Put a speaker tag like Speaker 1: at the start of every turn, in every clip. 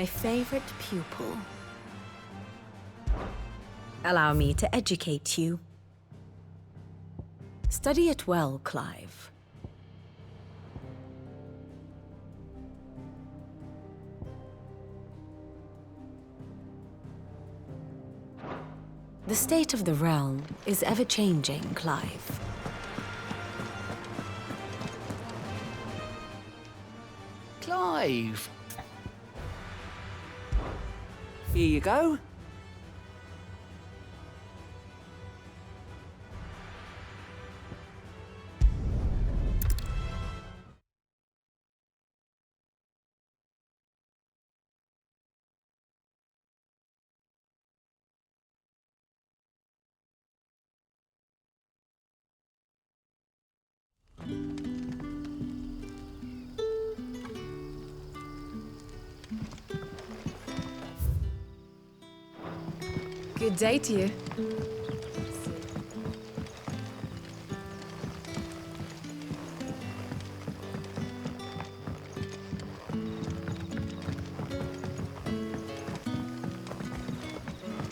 Speaker 1: My favorite pupil. Allow me to educate you. Study it well, Clive. The state of the realm is ever-changing, Clive.
Speaker 2: Clive! Here you go.
Speaker 3: Good day to you.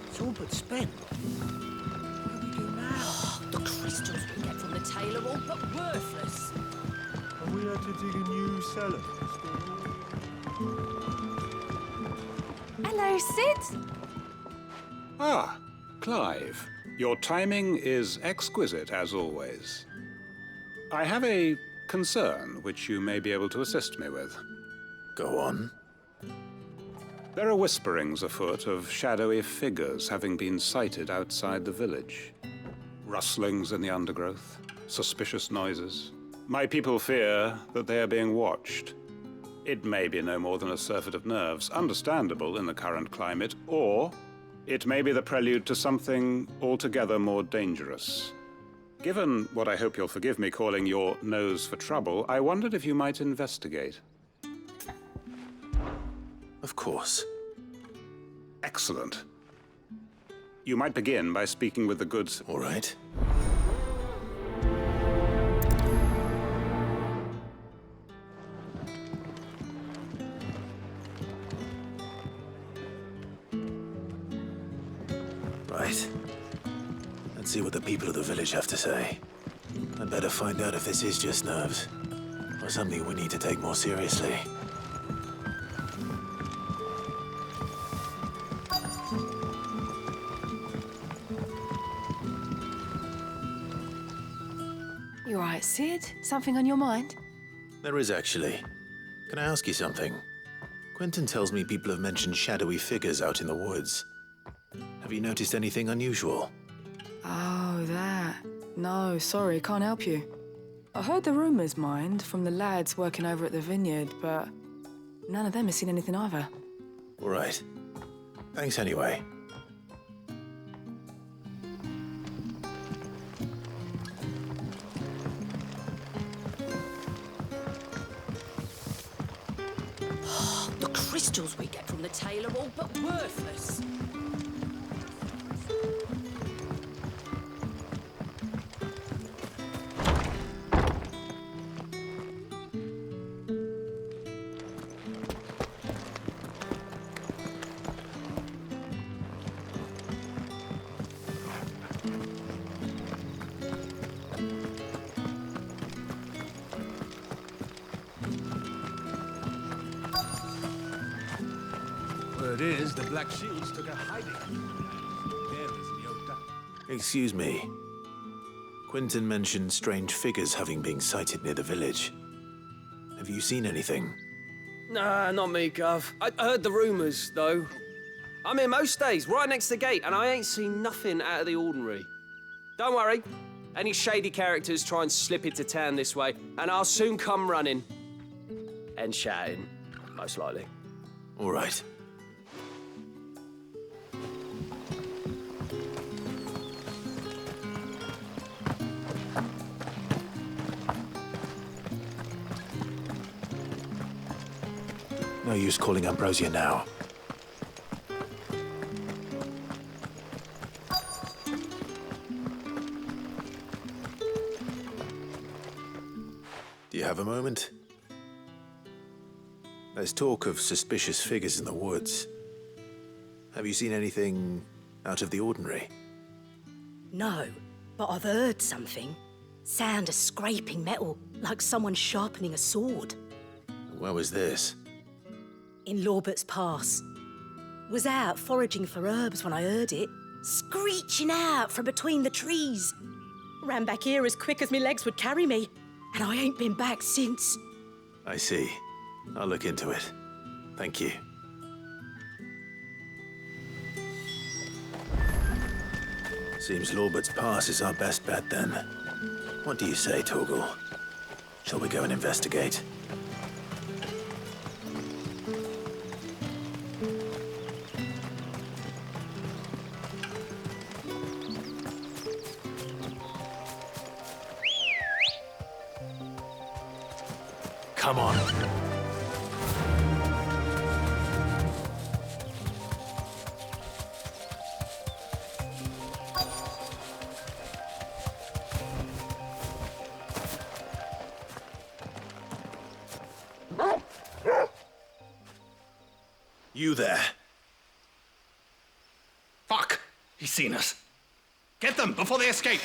Speaker 2: It's all but spent. What do we do now?
Speaker 4: The crystals we get from the tail are all but worthless.
Speaker 5: And we had to dig a new cellar.
Speaker 3: Hello, Sid.
Speaker 6: Ah, Clive. Your timing is exquisite, as always. I have a concern which you may be able to assist me with.
Speaker 5: Go on.
Speaker 6: There are whisperings afoot of shadowy figures having been sighted outside the village. Rustlings in the undergrowth, suspicious noises. My people fear that they are being watched. It may be no more than a surfeit of nerves, understandable in the current climate, or it may be the prelude to something altogether more dangerous. Given what I hope you'll forgive me calling your nose for trouble, I wondered if you might investigate.
Speaker 5: Of course.
Speaker 6: Excellent. You might begin by speaking with the good...
Speaker 5: All right. Right. Let's see what the people of the village have to say. I'd better find out if this is just nerves, or something we need to take more seriously.
Speaker 3: You all right, Sid? Something on your mind?
Speaker 5: There is actually. Can I ask you something? Quentin tells me people have mentioned shadowy figures out in the woods. Have you noticed anything unusual?
Speaker 3: Oh, that. No, sorry, can't help you. I heard the rumours, mind, from the lads working over at the vineyard, but none of them has seen anything either.
Speaker 5: All right. Thanks anyway.
Speaker 4: The crystals we get from the tail are all but worthless.
Speaker 7: Word is, the Black Shields took a hiding. There is the old duck.
Speaker 5: Excuse me. Quentin mentioned strange figures having been sighted near the village. Have you seen anything?
Speaker 8: Nah, not me, Gov. I heard the rumours, though. I'm here most days, right next to the gate, and I ain't seen nothing out of the ordinary. Don't worry. Any shady characters try and slip into town this way, and I'll soon come running. And shouting, most likely.
Speaker 5: All right. No use calling Ambrosia now. Do you have a moment? There's talk of suspicious figures in the woods. Have you seen anything out of the ordinary?
Speaker 4: No, but I've heard something. Sound of scraping metal, like someone sharpening a sword.
Speaker 5: Where was this?
Speaker 4: In Lorbert's Pass. Was out foraging for herbs when I heard it, screeching out from between the trees. Ran back here as quick as my legs would carry me, and I ain't been back since.
Speaker 5: I see. I'll look into it. Thank you. Seems Lorbert's Pass is our best bet then. What do you say, Torgal? Shall we go and investigate? Come on. You there.
Speaker 7: Fuck! He's seen us. Get them before they escape!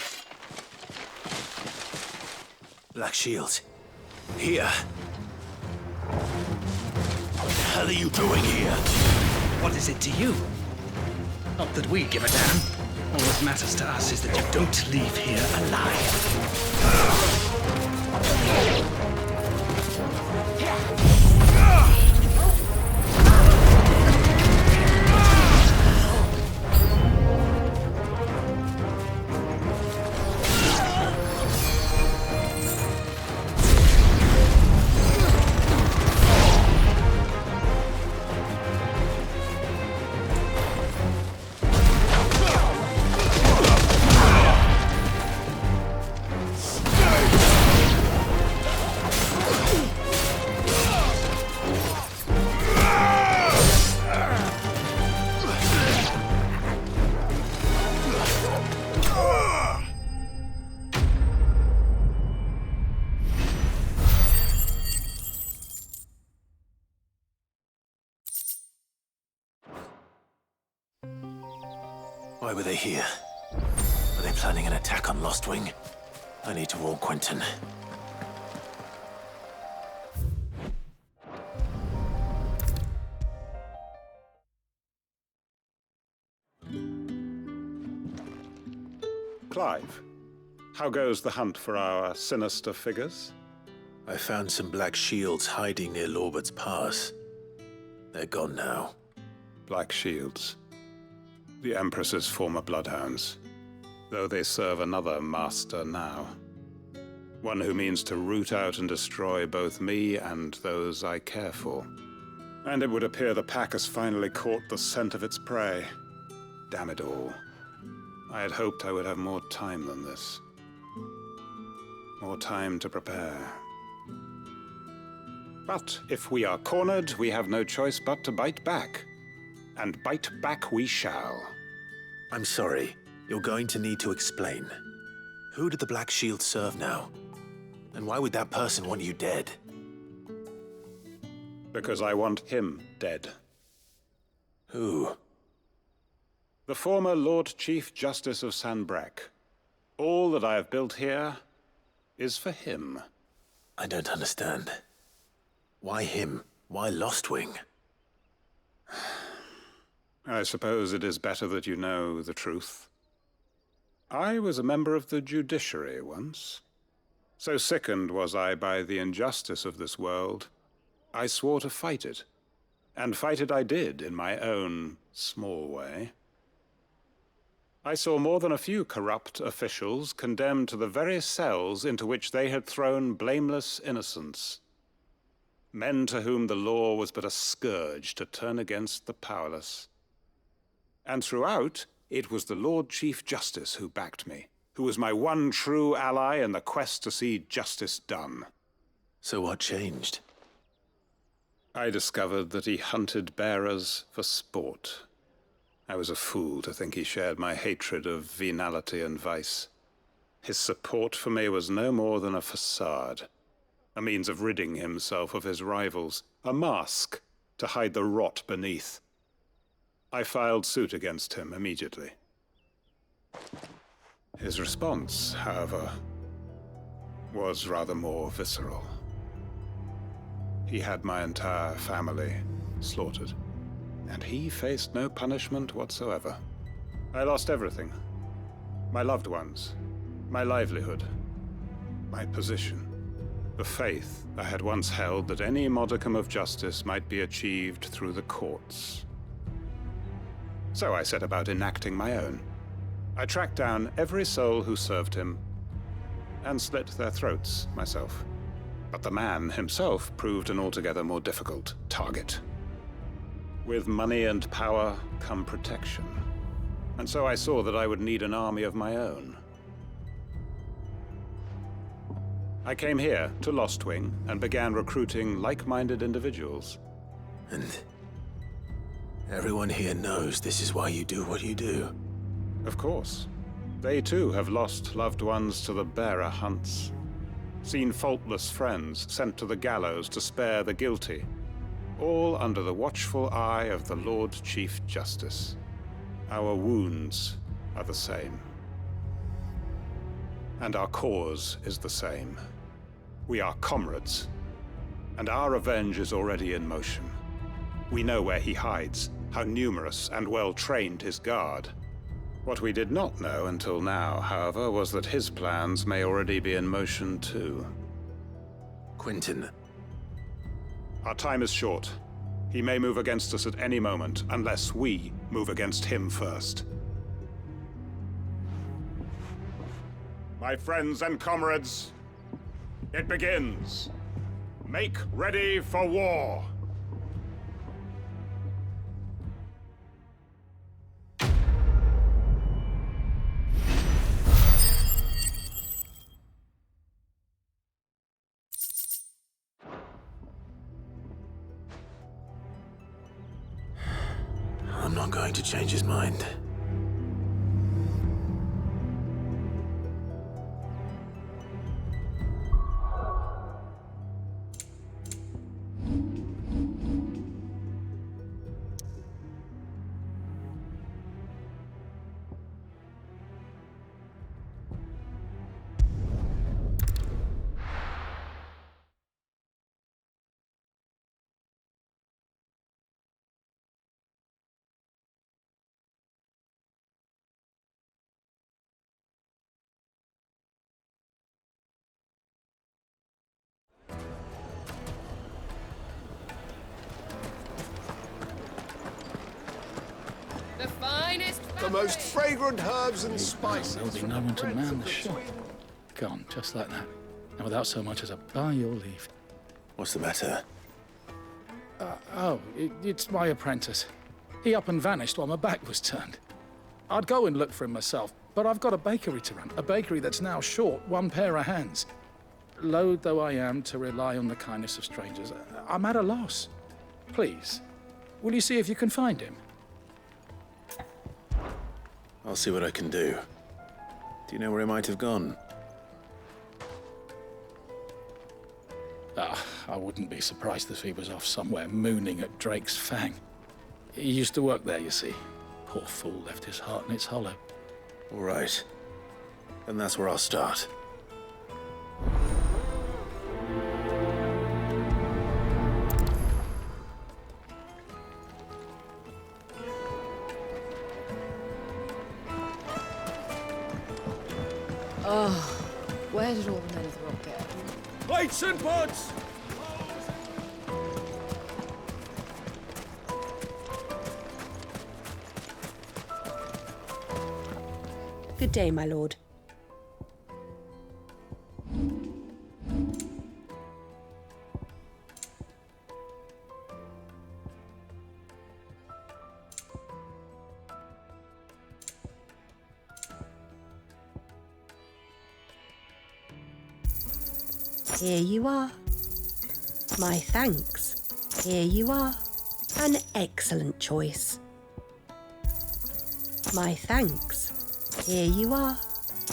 Speaker 5: Black Shield. Here. What the hell are you doing here?
Speaker 7: What is it to you? Not that we give a damn. All that matters to us is that you don't leave here alive.
Speaker 5: Why were they here? Were they planning an attack on Lostwing? I need to warn Quentin.
Speaker 6: Clive, how goes the hunt for our sinister figures?
Speaker 5: I found some black shields hiding near Lorbert's Pass. They're gone now.
Speaker 6: Black Shields. The Empress's former bloodhounds, though they serve another master now. One who means to root out and destroy both me and those I care for. And it would appear the pack has finally caught the scent of its prey. Damn it all. I had hoped I would have more time than this. More time to prepare. But if we are cornered, we have no choice but to bite back. And bite back we shall.
Speaker 5: I'm sorry. You're going to need to explain. Who did the Black Shield serve now? And why would that person want you dead?
Speaker 6: Because I want him dead.
Speaker 5: Who?
Speaker 6: The former Lord Chief Justice of Sanbreque. All that I have built here is for him.
Speaker 5: I don't understand. Why him? Why Lostwing?
Speaker 6: I suppose it is better that you know the truth. I was a member of the judiciary once. So sickened was I by the injustice of this world, I swore to fight it. And fight it I did, in my own small way. I saw more than a few corrupt officials condemned to the very cells into which they had thrown blameless innocents. Men to whom the law was but a scourge to turn against the powerless. And throughout, it was the Lord Chief Justice who backed me, who was my one true ally in the quest to see justice done.
Speaker 5: So what changed?
Speaker 6: I discovered that he hunted bearers for sport. I was a fool to think he shared my hatred of venality and vice. His support for me was no more than a facade. a means of ridding himself of his rivals, a mask to hide the rot beneath. I filed suit against him immediately. His response, however, was rather more visceral. He had my entire family slaughtered, and he faced no punishment whatsoever. I lost everything. My loved ones, my livelihood, my position, the faith I had once held that any modicum of justice might be achieved through the courts. So I set about enacting my own. I tracked down every soul who served him and slit their throats myself. But the man himself proved an altogether more difficult target. With money and power come protection. And so I saw that I would need an army of my own. I came here to Lostwing and began recruiting like-minded individuals.
Speaker 5: And everyone here knows this is why you do what you do.
Speaker 6: Of course. They too have lost loved ones to the bearer hunts. Seen faultless friends sent to the gallows to spare the guilty. All under the watchful eye of the Lord Chief Justice. Our wounds are the same. And our cause is the same. We are comrades. And our revenge is already in motion. We know where he hides, how numerous and well-trained his guard. What we did not know until now, however, was that his plans may already be in motion too.
Speaker 5: Quentin.
Speaker 6: Our time is short. He may move against us at any moment, unless we move against him first. My friends and comrades, it begins. Make ready for war.
Speaker 5: I'm not going to change his mind.
Speaker 2: The most fragrant herbs and
Speaker 7: There'll
Speaker 2: spices.
Speaker 7: be
Speaker 2: from
Speaker 7: no
Speaker 2: the
Speaker 7: one to
Speaker 2: Prince
Speaker 7: man
Speaker 2: of
Speaker 7: the ship.
Speaker 2: Sweden.
Speaker 7: Gone, just like that. And without so much as a by your leave.
Speaker 5: What's the matter?
Speaker 7: It's my apprentice. He up and vanished while my back was turned. I'd go and look for him myself, but I've got a bakery to run. A bakery that's now short one pair of hands. Loath though I am to rely on the kindness of strangers, I'm at a loss. Please, will you see if you can find him?
Speaker 5: I'll see what I can do. Do you know where he might have gone?
Speaker 7: I wouldn't be surprised if he was off somewhere mooning at Drake's Fang. He used to work there, you see. Poor fool left his heart in its hollow.
Speaker 5: All right. Then that's where I'll start.
Speaker 3: Where did all the men of the rock get?
Speaker 8: Plates and pots!
Speaker 4: Good day, my lord. Here you are. My thanks. Here you are. An excellent choice. My thanks. Here you are.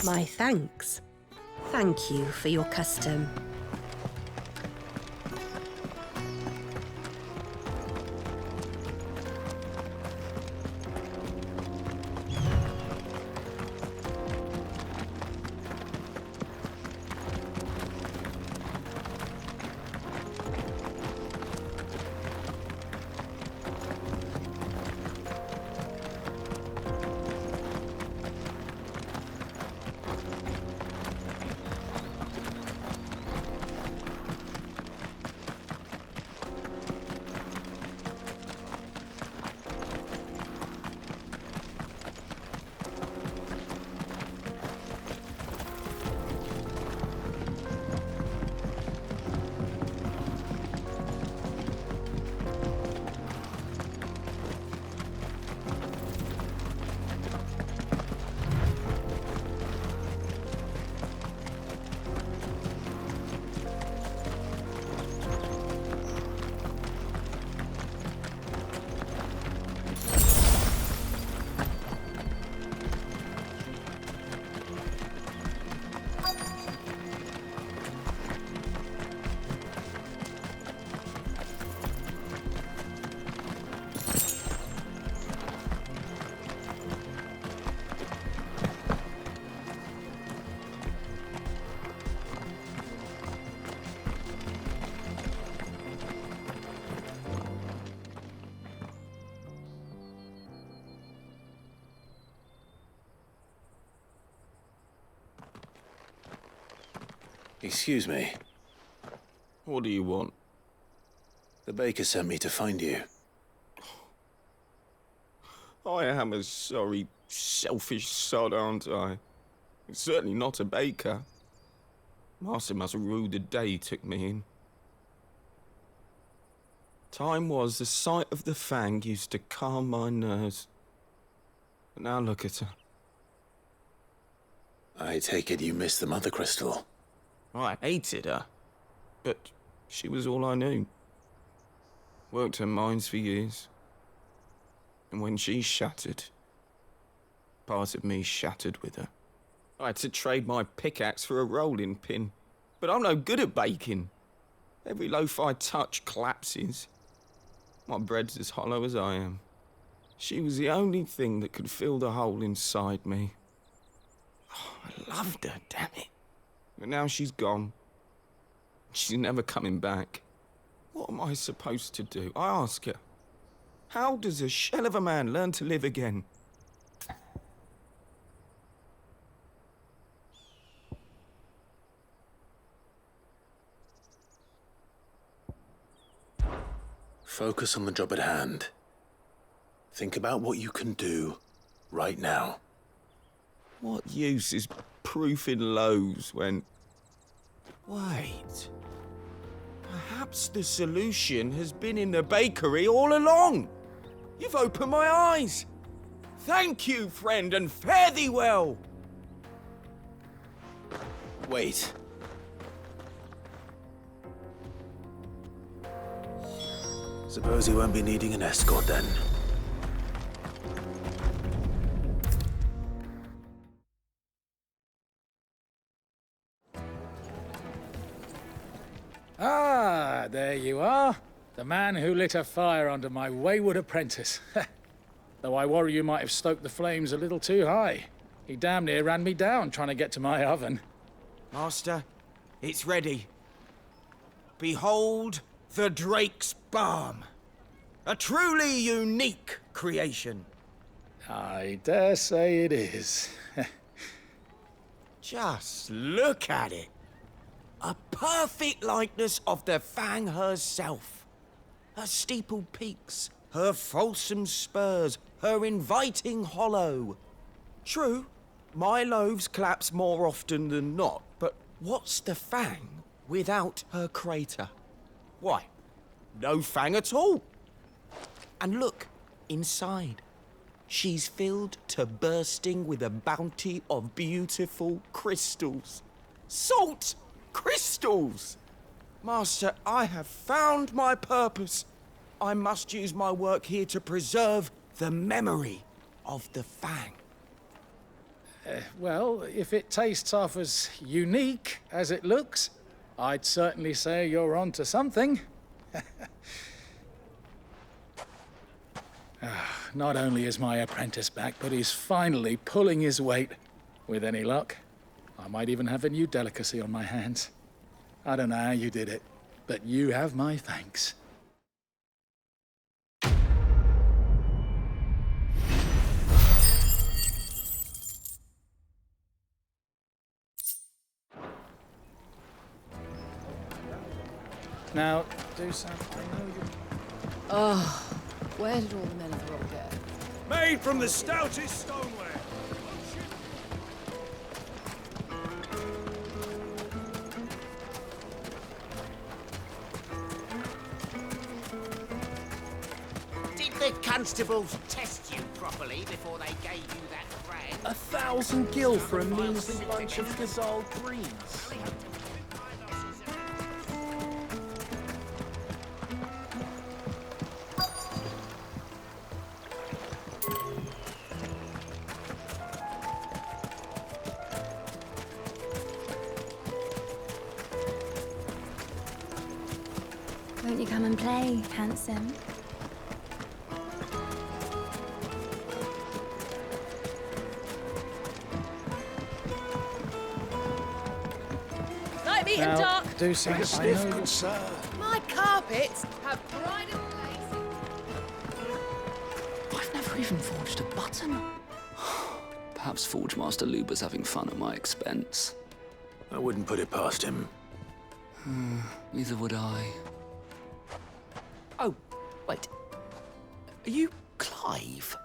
Speaker 4: My thanks. Thank you for your custom.
Speaker 5: Excuse me.
Speaker 9: What do you want?
Speaker 5: The baker sent me to find you.
Speaker 9: I am a sorry, selfish sod, aren't I? Certainly not a baker. Master must have ruled the day he took me in. Time was the sight of the fang used to calm my nerves. But now look at her.
Speaker 5: I take it you missed the Mother Crystal.
Speaker 9: I hated her, but she was all I knew. Worked her mines for years. And when she shattered, part of me shattered with her. I had to trade my pickaxe for a rolling pin, but I'm no good at baking. Every loaf I touch collapses. My bread's as hollow as I am. She was the only thing that could fill the hole inside me. Oh, I loved her, damn it. But now she's gone. She's never coming back. What am I supposed to do? I ask her. How does a shell of a man learn to live again?
Speaker 5: Focus on the job at hand. Think about what you can do right now.
Speaker 9: What use is proofing loaves when... Wait. Perhaps the solution has been in the bakery all along. You've opened my eyes. Thank you, friend, and fare thee well.
Speaker 5: Wait. Suppose you won't be needing an escort then.
Speaker 7: Ah, there you are. The man who lit a fire under my wayward apprentice. Though I worry you might have stoked the flames a little too high. He damn near ran me down trying to get to my oven.
Speaker 9: Master, it's ready. Behold the Drake's Balm. A truly unique creation.
Speaker 7: I dare say it is.
Speaker 9: Just look at it. A perfect likeness of the Fang herself. Her steepled peaks, her fulsome spurs, her inviting hollow. True, my loaves collapse more often than not, but what's the Fang without her crater? Why, no Fang at all. And look, inside. She's filled to bursting with a bounty of beautiful crystals. Salt crystals! Master, I have found my purpose. I must use my work here to preserve the memory of the Fang.
Speaker 7: Well, if it tastes half as unique as it looks, I'd certainly say you're onto something. Not only is my apprentice back, but he's finally pulling his weight. With any luck, I might even have a new delicacy on my hands. I don't know how you did it, but you have my thanks. Now, do something. I know you...
Speaker 10: Oh, where did all the men of the rock go?
Speaker 2: Made from the stoutest stoneware.
Speaker 11: Did the constables test you properly before they gave you that brand?
Speaker 2: 1,000 gil for a measly bunch of gazelle greens.
Speaker 1: Won't you come and play, handsome?
Speaker 10: Night meet and
Speaker 7: Now,
Speaker 10: dark.
Speaker 7: do something. I know you...
Speaker 2: sir.
Speaker 10: My carpets have pride of place.
Speaker 12: I've never even forged a button. Perhaps Forge Master Luber's having fun at my expense.
Speaker 5: I wouldn't put it past him.
Speaker 12: Neither would I. Oh, wait. Are you Clive?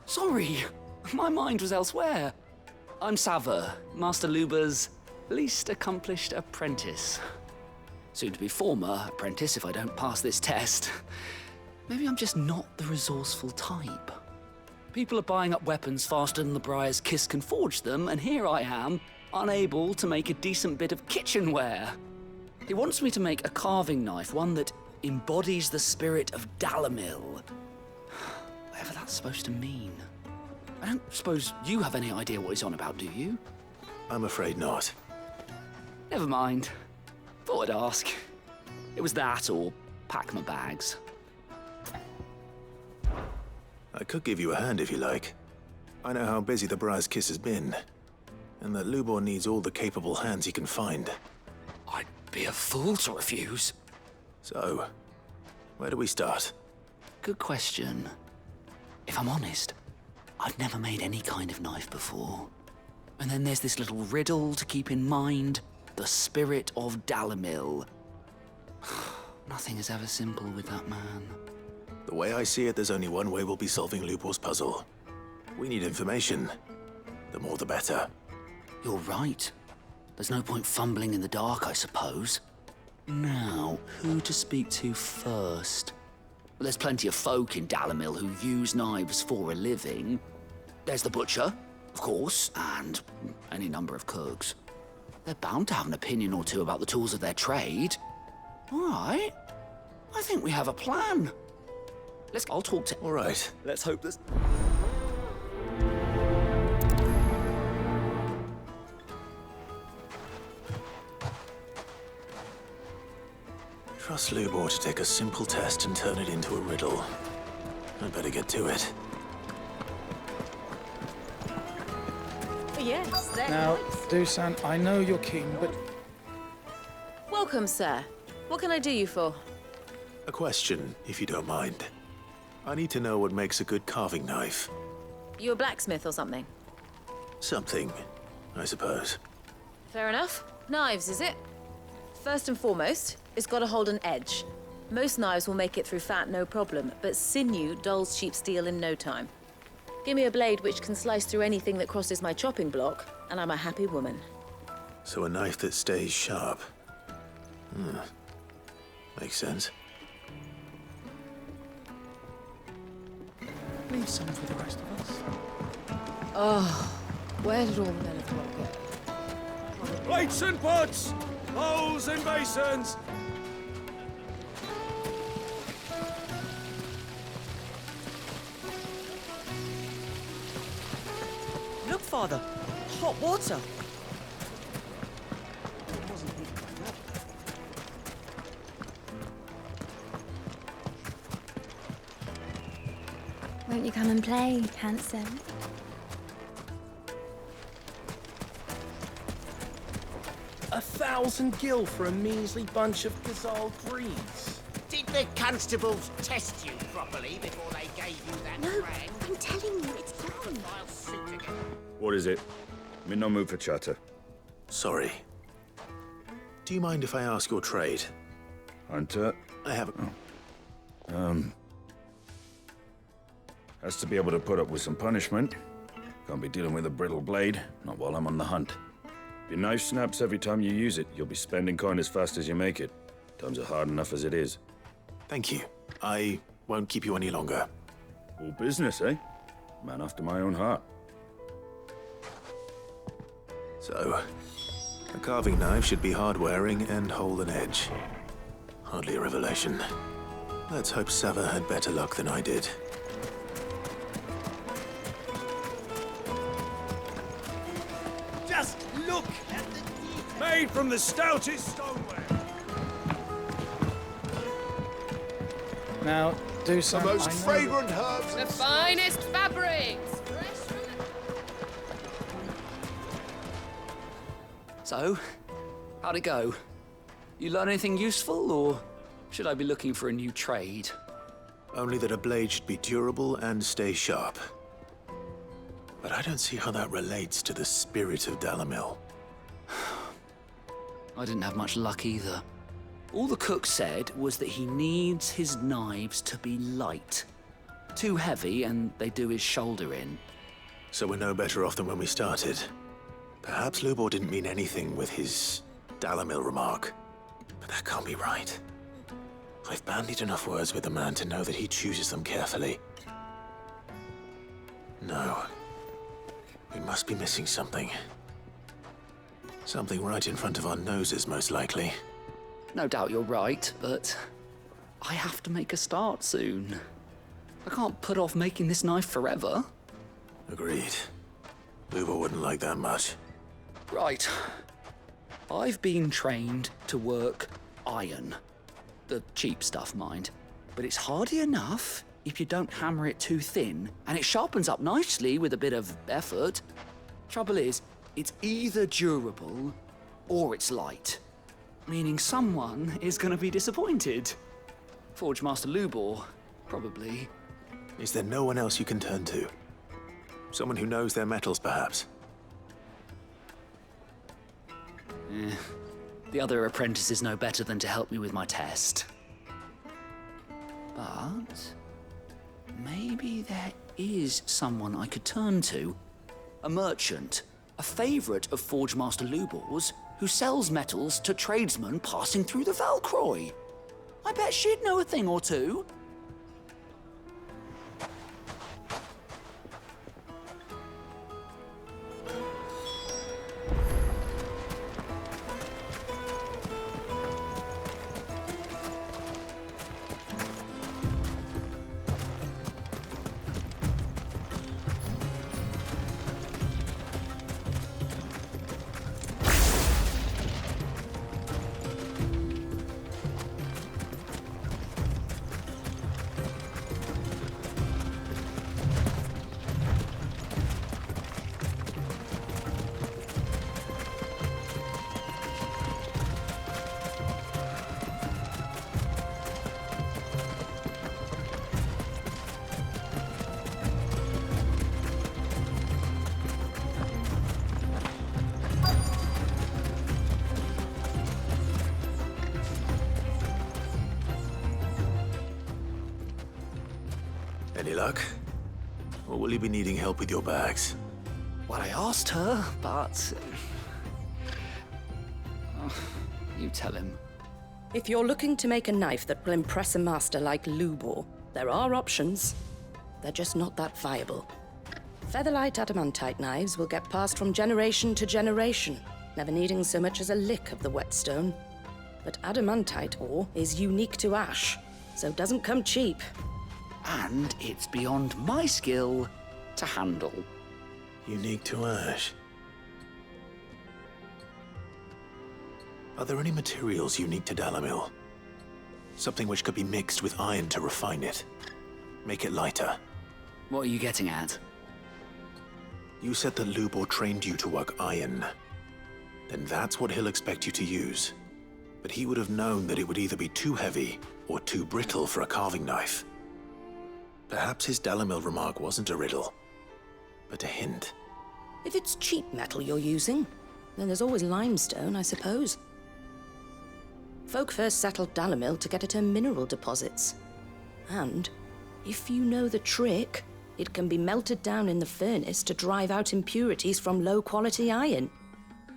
Speaker 12: Sorry, my mind was elsewhere. I'm Sava, Master Luba's least accomplished apprentice. Soon to be former apprentice if I don't pass this test. Maybe I'm just not the resourceful type. People are buying up weapons faster than the Briar's Kiss can forge them, and here I am, unable to make a decent bit of kitchenware. He wants me to make a carving knife, one that embodies the spirit of Dalamil. Whatever that's supposed to mean. I don't suppose you have any idea what he's on about, do you?
Speaker 5: I'm afraid not.
Speaker 12: Never mind. Thought I'd ask. It was that or pack my bags.
Speaker 5: I could give you a hand if you like. I know how busy the Briar's Kiss has been, and that Lubor needs all the capable hands he can find.
Speaker 12: I'd be a fool to refuse.
Speaker 5: So, where do we start?
Speaker 12: Good question. If I'm honest, I've never made any kind of knife before. And then there's this little riddle to keep in mind. The spirit of Dalamil. Nothing is ever simple with that man.
Speaker 5: The way I see it, there's only one way we'll be solving Lubor's puzzle. We need information. The more the better.
Speaker 12: You're right. There's no point fumbling in the dark, I suppose. Now, who to speak to first? Well, there's plenty of folk in Dalamil who use knives for a living. There's the butcher, of course, and any number of cooks. They're bound to have an opinion or two about the tools of their trade. All right. I think we have a plan. I'll talk to...
Speaker 5: All right.
Speaker 12: Let's hope this...
Speaker 5: Trust Lubor to take a simple test and turn it into a riddle. I'd better get to it.
Speaker 4: Yes, there.
Speaker 7: Now, Dusan, I know you're keen, but
Speaker 10: Welcome, sir. What can I do you for?
Speaker 5: A question, if you don't mind. I need to know what makes a good carving knife.
Speaker 10: You a blacksmith or something?
Speaker 5: Something, I suppose.
Speaker 10: Fair enough. Knives, is it? First and foremost, it's got to hold an edge. Most knives will make it through fat, no problem, but sinew dulls cheap steel in no time. Give me a blade which can slice through anything that crosses my chopping block, and I'm a happy woman.
Speaker 5: So a knife that stays sharp. Makes sense.
Speaker 7: leave some for the rest of us.
Speaker 10: Oh, where did all the men of the world go?
Speaker 2: Plates and pots! Bowls and basins!
Speaker 4: Look, Father. Hot water.
Speaker 13: Won't you come and play, handsome?
Speaker 2: A 1,000 gil for a measly bunch of Gazal greaves.
Speaker 11: Did the constables test you properly before they gave you that
Speaker 13: No,
Speaker 11: brand?
Speaker 13: I'm telling you, it's gone.
Speaker 11: I'll suit again.
Speaker 14: What is it? I'm in no mood for chatter.
Speaker 5: Sorry. Do you mind if I ask your trade?
Speaker 14: Hunter?
Speaker 5: I have
Speaker 14: Has to be able to put up with some punishment. Can't be dealing with a brittle blade, not while I'm on the hunt. If your knife snaps every time you use it, you'll be spending coin as fast as you make it. Times are hard enough as it is.
Speaker 5: Thank you. I won't keep you any longer.
Speaker 14: All business, eh? Man after my own heart.
Speaker 5: So, a carving knife should be hard-wearing and hold an edge. Hardly a revelation. Let's hope Sava had better luck than I did.
Speaker 2: Just look at the detail. Made from the stoutest stoneware.
Speaker 7: Now, do some.
Speaker 2: The most
Speaker 7: I know
Speaker 2: fragrant herbs.
Speaker 10: The finest fabrics!
Speaker 12: So, how'd it go? You learn anything useful, or should I be looking for a new trade?
Speaker 5: Only that a blade should be durable and stay sharp. But I don't see how that relates to the spirit of Dalamil.
Speaker 12: I didn't have much luck either. All the cook said was that he needs his knives to be light. Too heavy and they do his shoulder in.
Speaker 5: So we're no better off than when we started. Perhaps Lubor didn't mean anything with his Dalamil remark. But that can't be right. I've bandied enough words with the man to know that he chooses them carefully. No. We must be missing something. Something right in front of our noses, most likely.
Speaker 12: No doubt you're right, but I have to make a start soon. I can't put off making this knife forever.
Speaker 5: Agreed. Lubor wouldn't like that much.
Speaker 12: Right. I've been trained to work iron. The cheap stuff, mind. But it's hardy enough if you don't hammer it too thin, and it sharpens up nicely with a bit of effort. Trouble is, it's either durable or it's light. Meaning someone is going to be disappointed. Forge Master Lubor, probably.
Speaker 5: Is there no one else you can turn to? Someone who knows their metals, perhaps?
Speaker 12: The other apprentices know better than to help me with my test. But maybe there is someone I could turn to. A merchant, a favourite of Forge Master Lubor's, who sells metals to tradesmen passing through the Valcroy. I bet she'd know a thing or two.
Speaker 5: Any luck? Or will you be needing help with your bags?
Speaker 12: Well, I asked her, but... you tell him.
Speaker 4: If you're looking to make a knife that will impress a master like Lubor, there are options. They're just not that viable. Featherlight adamantite knives will get passed from generation to generation, never needing so much as a lick of the whetstone. But adamantite ore is unique to ash, so doesn't come cheap.
Speaker 12: And it's beyond my skill to handle.
Speaker 5: Unique to ash. Are there any materials unique to Dalamil? Something which could be mixed with iron to refine it. Make it lighter.
Speaker 12: What are you getting at?
Speaker 5: You said that Lubor trained you to work iron. Then that's what he'll expect you to use. But he would have known that it would either be too heavy or too brittle for a carving knife. Perhaps his Dalamil remark wasn't a riddle, but a hint.
Speaker 4: If it's cheap metal you're using, then there's always limestone, I suppose. Folk first settled Dalamil to get at her mineral deposits. And, if you know the trick, it can be melted down in the furnace to drive out impurities from low-quality iron.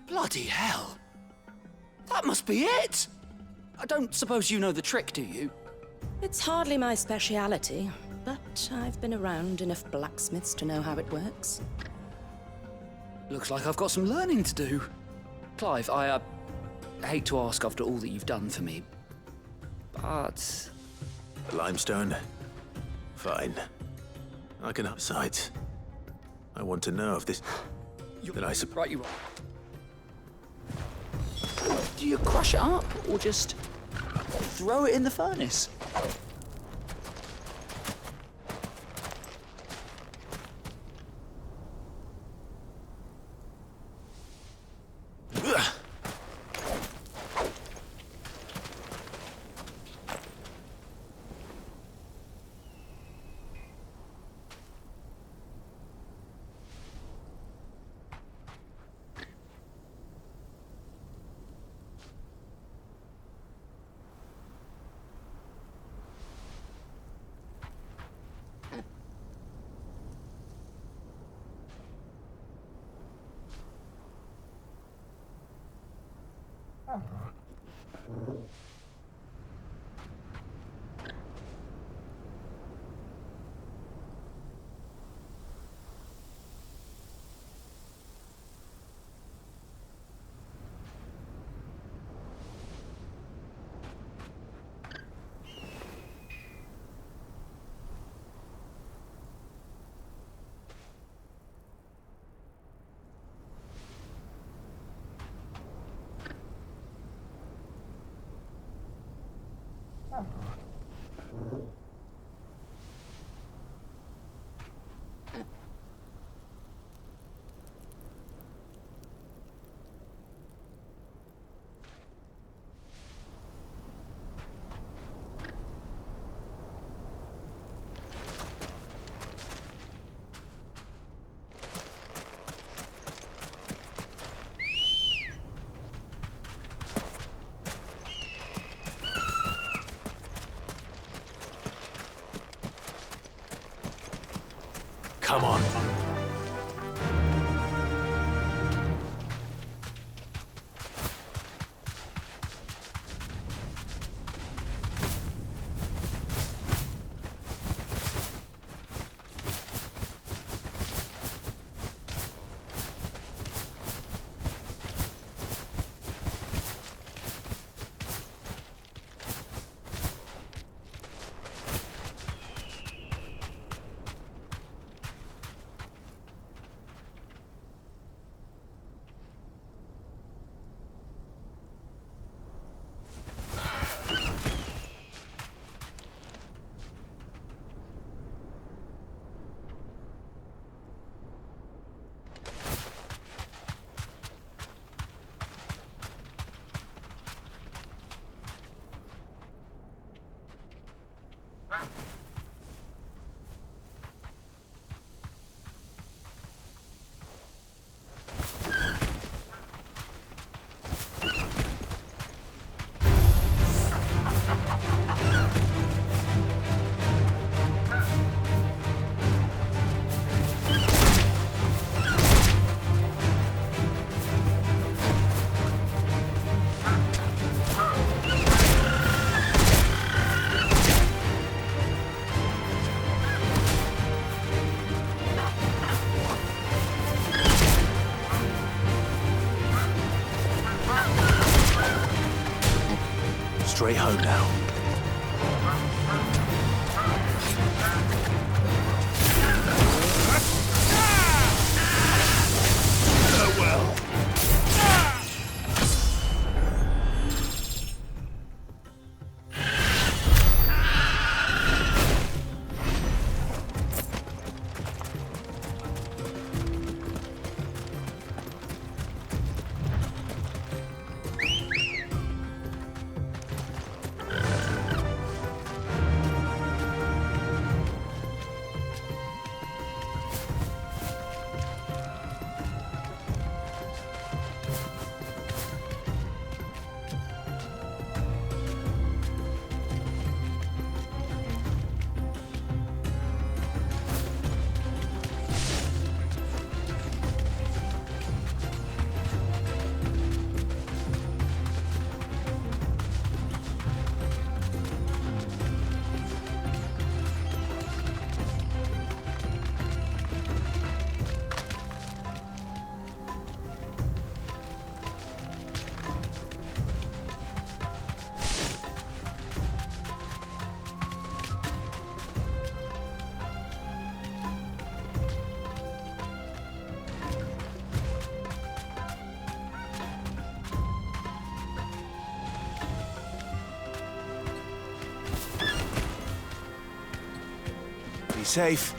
Speaker 12: Bloody hell! That must be it! I don't suppose you know the trick, do you?
Speaker 4: It's hardly my speciality, but I've been around enough blacksmiths to know how it works.
Speaker 12: Looks like I've got some learning to do. Clive, I hate to ask after all that you've done for me, but...
Speaker 5: Limestone? Fine. I can... Besides, I want to know if this... that I...
Speaker 12: Right, you are. Do you crush it up, or just throw it in the furnace?
Speaker 5: Come on. Straight home now. Farewell. Be safe.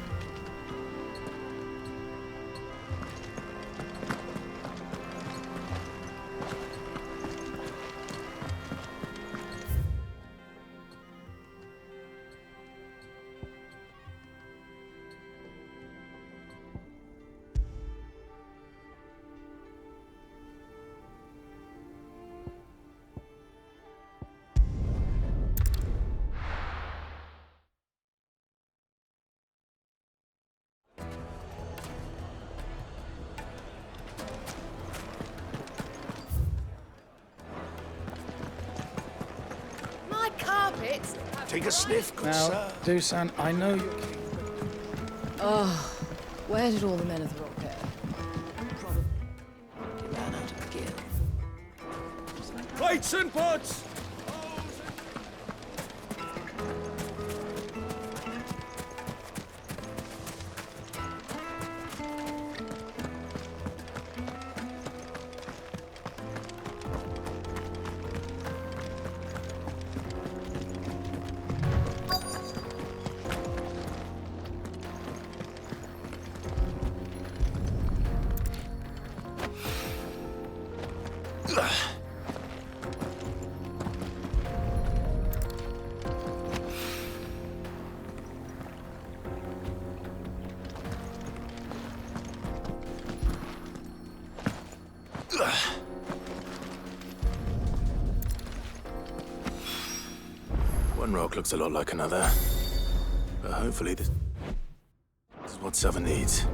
Speaker 10: Ifrit.
Speaker 2: Take a sniff, good
Speaker 7: Now,
Speaker 2: sir.
Speaker 7: Dusan, I know you're...
Speaker 3: Oh, where did all the men of the rock go?
Speaker 9: Ran out of gear.
Speaker 2: Plates and pots!
Speaker 5: One rock looks a lot like another. But hopefully this is what Sava needs.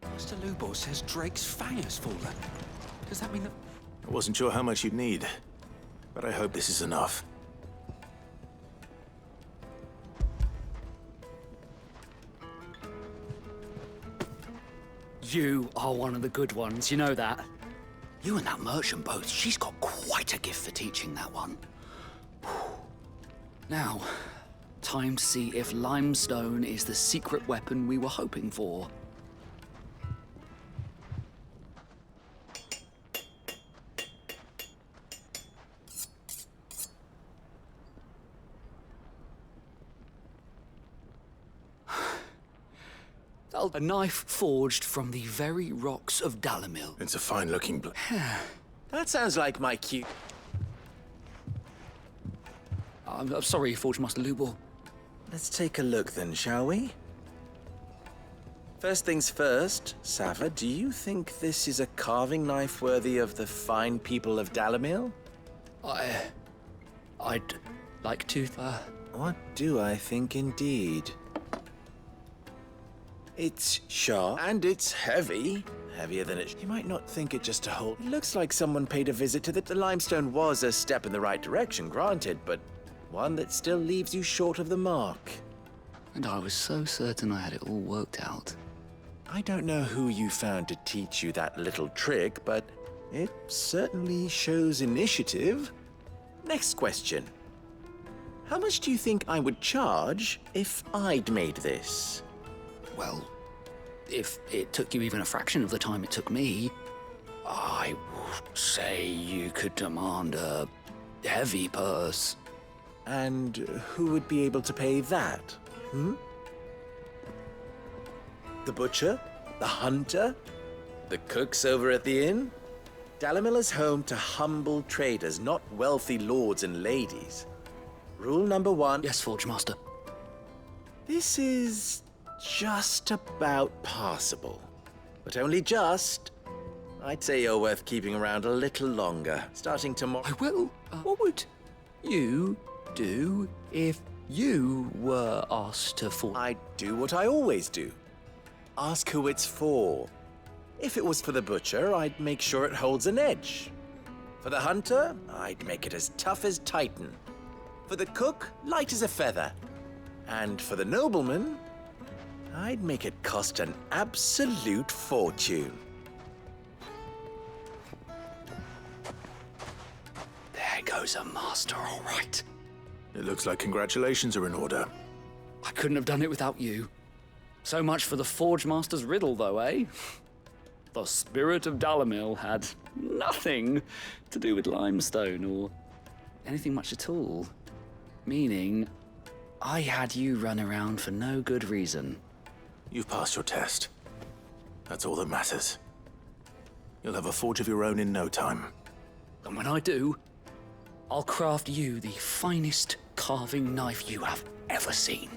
Speaker 9: Master Lubor says Drake's fang has fallen. Does that mean that...
Speaker 5: I wasn't sure how much you'd need, but I hope this is enough.
Speaker 12: You are one of the good ones, you know that? You and that merchant both, she's got quite a gift for teaching that one. Now, time to see if limestone is the secret weapon we were hoping for. A knife forged from the very rocks of Dalamil.
Speaker 5: It's a fine-looking blade.
Speaker 9: That sounds like my cute...
Speaker 12: I'm sorry, Forge Master Lubor.
Speaker 15: Let's take a look then, shall we? First things first, Sava, do you think this is a carving knife worthy of the fine people of Dalamil?
Speaker 12: I'd like to,
Speaker 15: What do I think indeed? It's sharp, and it's heavy. Heavier than it... You might not think it just to hold... It looks like someone paid a visit to the limestone was a step in the right direction, granted, but one that still leaves you short of the mark.
Speaker 12: And I was so certain I had it all worked out.
Speaker 15: I don't know who you found to teach you that little trick, but it certainly shows initiative. Next question. How much do you think I would charge if I'd made this?
Speaker 12: Well, if it took you even a fraction of the time it took me, I would say you could demand a heavy purse.
Speaker 15: And who would be able to pay that? The butcher? The hunter? The cooks over at the inn? Dalamil is home to humble traders, not wealthy lords and ladies. Rule number 1...
Speaker 12: Yes, Forge Master.
Speaker 15: This is just about passable. But only just. I'd say you're worth keeping around a little longer, starting tomorrow.
Speaker 12: I will. What would you do if you were asked to forge?
Speaker 15: I'd do what I always do. Ask who it's for. If it was for the butcher, I'd make sure it holds an edge. For the hunter, I'd make it as tough as Titan. For the cook, light as a feather. And for the nobleman, I'd make it cost an absolute fortune.
Speaker 12: There goes a master, all right.
Speaker 5: It looks like congratulations are in order.
Speaker 12: I couldn't have done it without you. So much for the Forge Master's riddle, though, eh? The spirit of Dalamil had nothing to do with limestone or anything much at all. Meaning, I had you run around for no good reason.
Speaker 5: You've passed your test. That's all that matters. You'll have a forge of your own in no time.
Speaker 12: And when I do, I'll craft you the finest carving knife you have ever seen.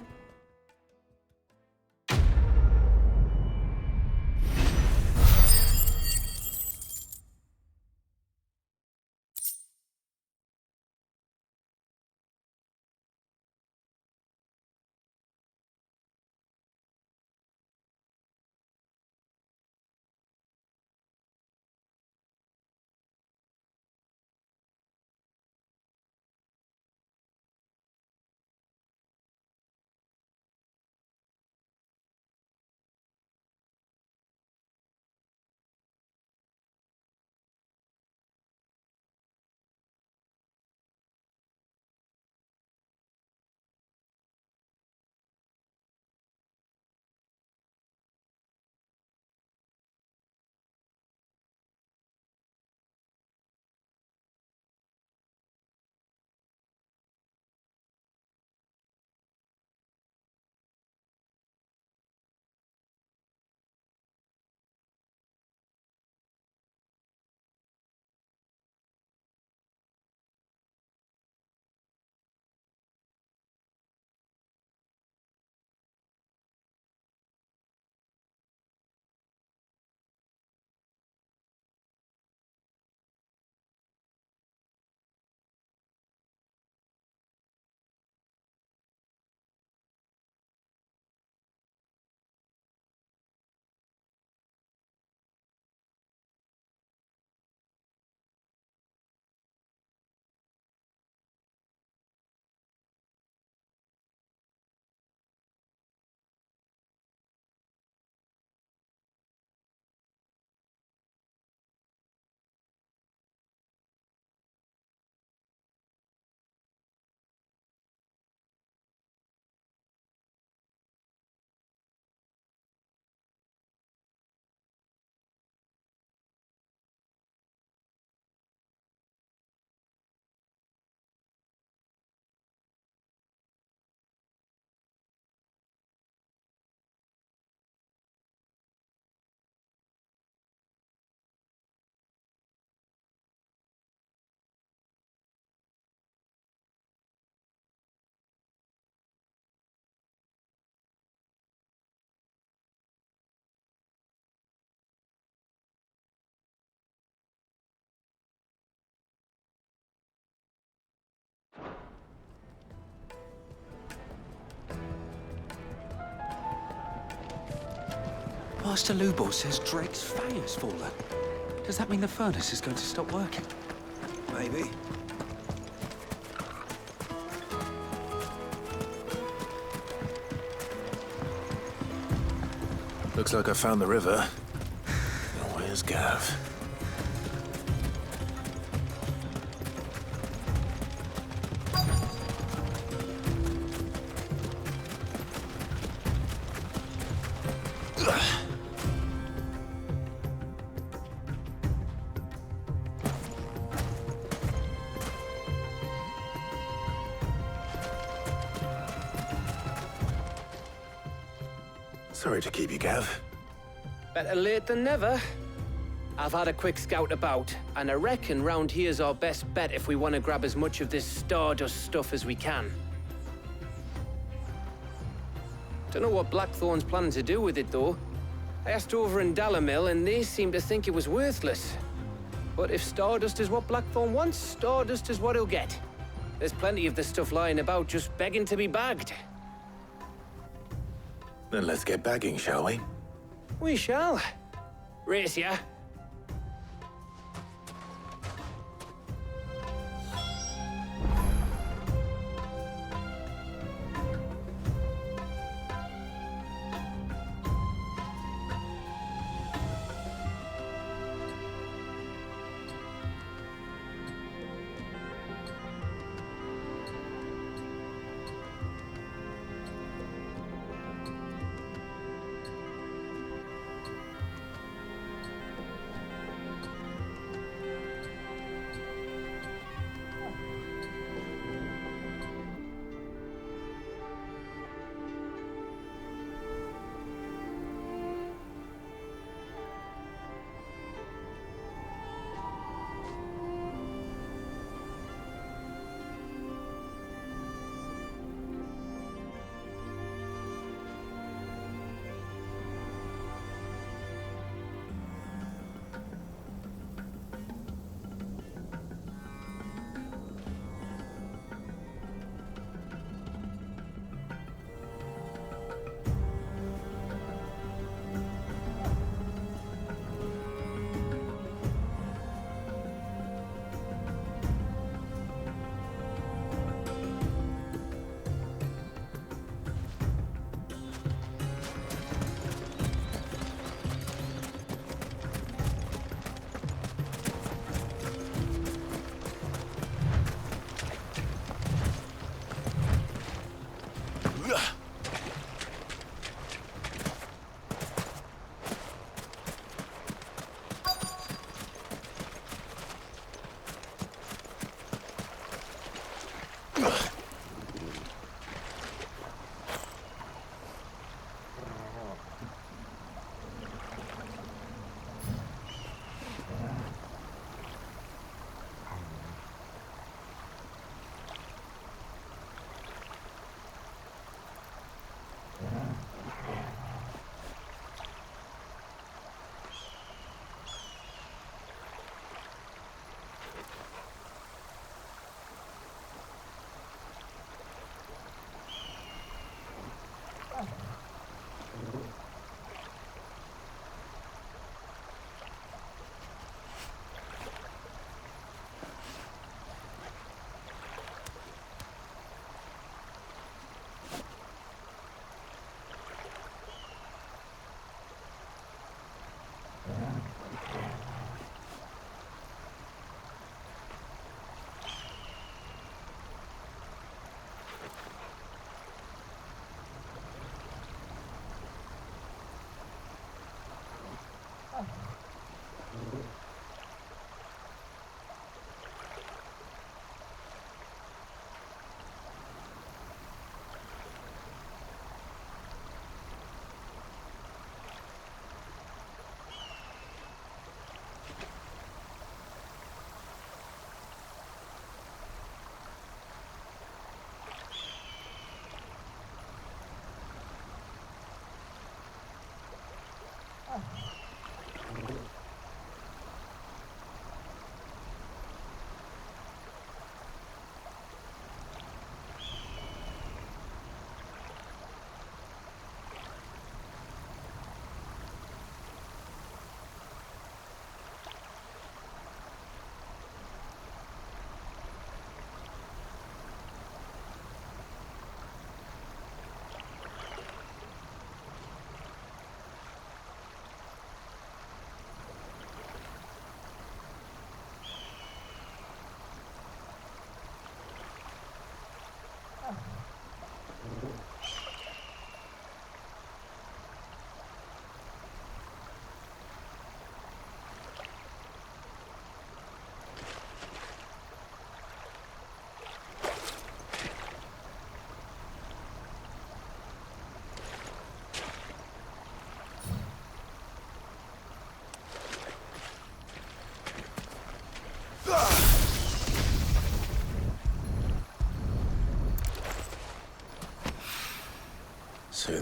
Speaker 2: Master Lubor says Drake's fang has fallen. Does that mean the furnace is going to stop working? Maybe.
Speaker 5: Looks like I found the river. Where's Gav? Sorry to keep you, Gav.
Speaker 8: Better late than never. I've had a quick scout about, and I reckon round here's our best bet if we want to grab as much of this Stardust stuff as we can. Don't know what Blackthorn's planning to do with it, though. I asked over in Dalamil, and they seem to think it was worthless. But if Stardust is what Blackthorn wants, Stardust is what he'll get. There's plenty of the stuff lying about, just begging to be bagged.
Speaker 5: Then let's get bagging, shall we?
Speaker 8: We shall. Race ya.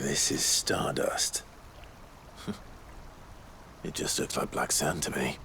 Speaker 5: This is stardust. It just looks like black sand to me.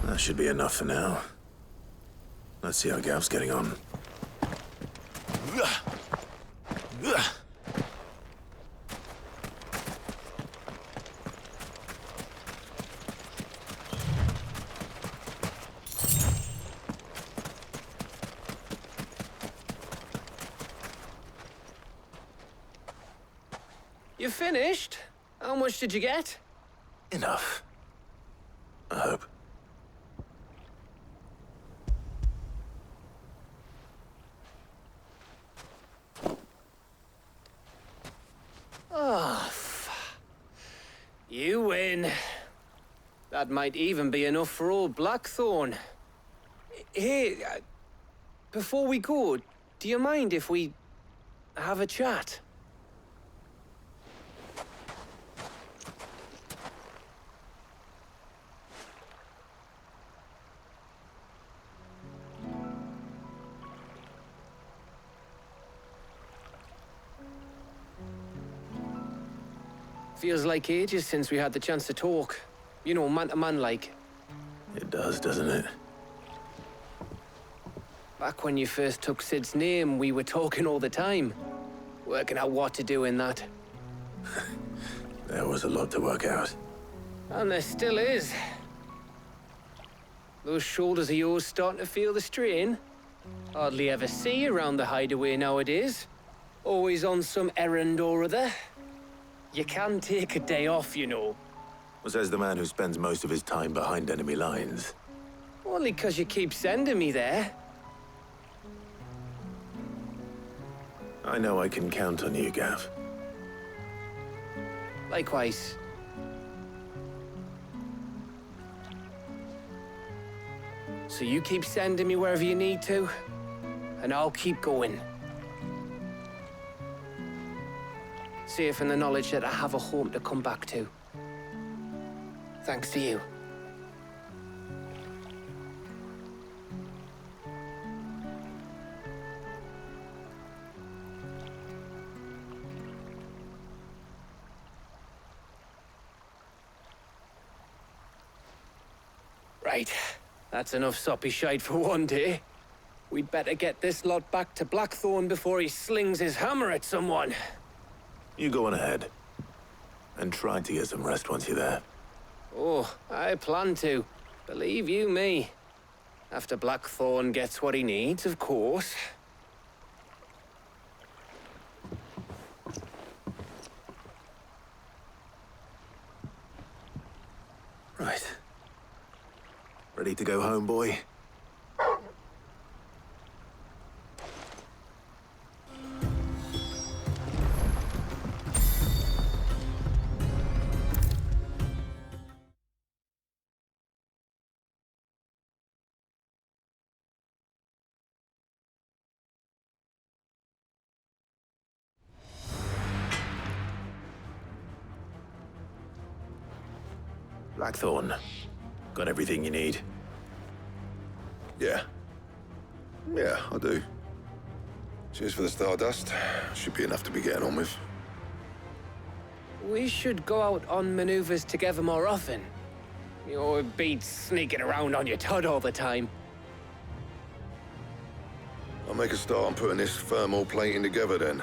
Speaker 5: That should be enough for now. Let's see how Gav's getting on.
Speaker 8: You finished? How much did you get?
Speaker 5: Enough. I hope.
Speaker 8: Oh, you win. That might even be enough for old Blackthorn. Hey, before we go, do you mind if we have a chat? Feels like ages since we had the chance to talk. You know, man to man like.
Speaker 5: It does, doesn't it?
Speaker 8: Back when you first took Sid's name, we were talking all the time. Working out what to do in that.
Speaker 5: There was a lot to work out.
Speaker 16: And there still is. Those shoulders of yours starting to feel the strain? Hardly ever see you around the hideaway nowadays. Always on some errand or other. You can take a day off, you know.
Speaker 5: Says the man who spends most of his time behind enemy lines.
Speaker 16: Only 'cause you keep sending me there.
Speaker 5: I know I can count on you, Gav.
Speaker 16: Likewise. So you keep sending me wherever you need to, and I'll keep going. Safe in the knowledge that I have a home to come back to. Thanks to you. Right. That's enough soppy shite for one day. We'd better get this lot back to Blackthorn before he slings his hammer at someone.
Speaker 5: You go on ahead. And try to get some rest once you're there.
Speaker 16: Oh, I plan to. Believe you me. After Blackthorn gets what he needs, of course.
Speaker 5: Right. Ready to go home, boy? Blackthorn. Got everything you need?
Speaker 17: Yeah. Yeah, I do. Cheers for the stardust. Should be enough to be getting on with.
Speaker 16: We should go out on maneuvers together more often. You're beat sneaking around on your tud all the time.
Speaker 17: I'll make a start on putting this thermal plating together then.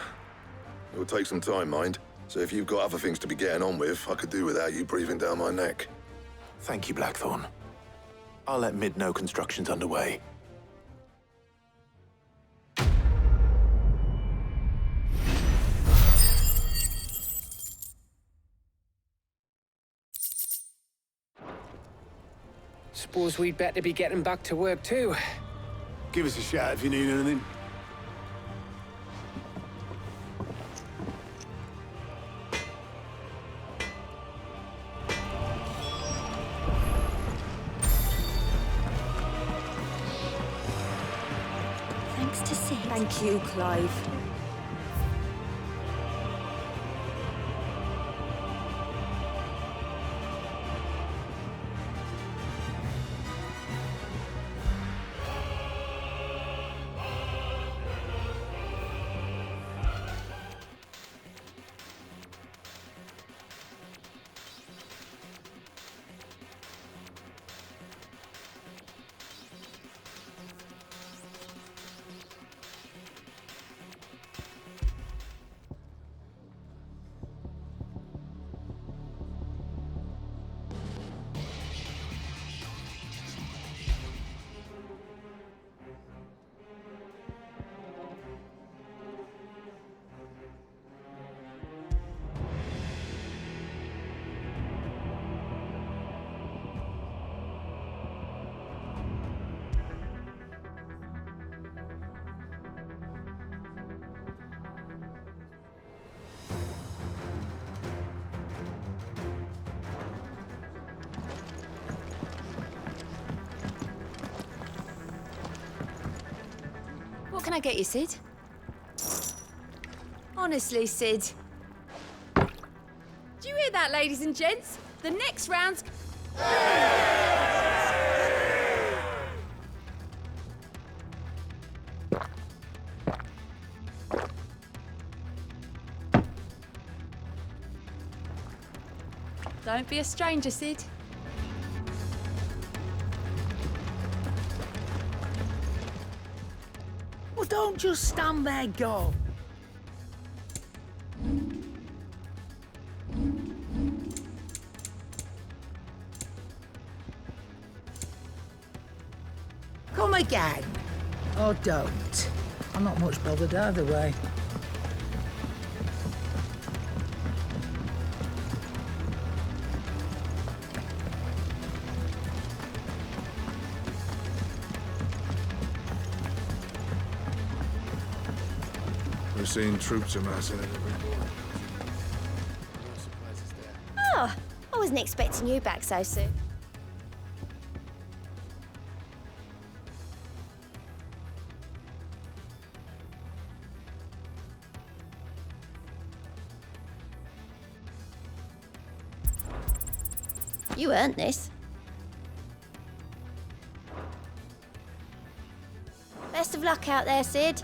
Speaker 17: It will take some time, mind. So if you've got other things to be getting on with, I could do without you breathing down my neck.
Speaker 5: Thank you, Blackthorn. I'll let Mid know construction's underway.
Speaker 16: Suppose we'd better be getting back to work too.
Speaker 18: Give us a shout if you need anything.
Speaker 13: Thanks to Sid.
Speaker 1: Thank you, Clive.
Speaker 10: What can I get you, Sid? Honestly, Sid. Do you hear that, ladies and gents? The next round's... Don't be a stranger, Sid.
Speaker 11: Well, don't just stand there, go.
Speaker 19: Come again. Or don't. I'm not much bothered either way.
Speaker 18: We're seeing troops amassing at every corner.
Speaker 13: Oh, I wasn't expecting you back so soon. You earned this. Best of luck out there, Sid.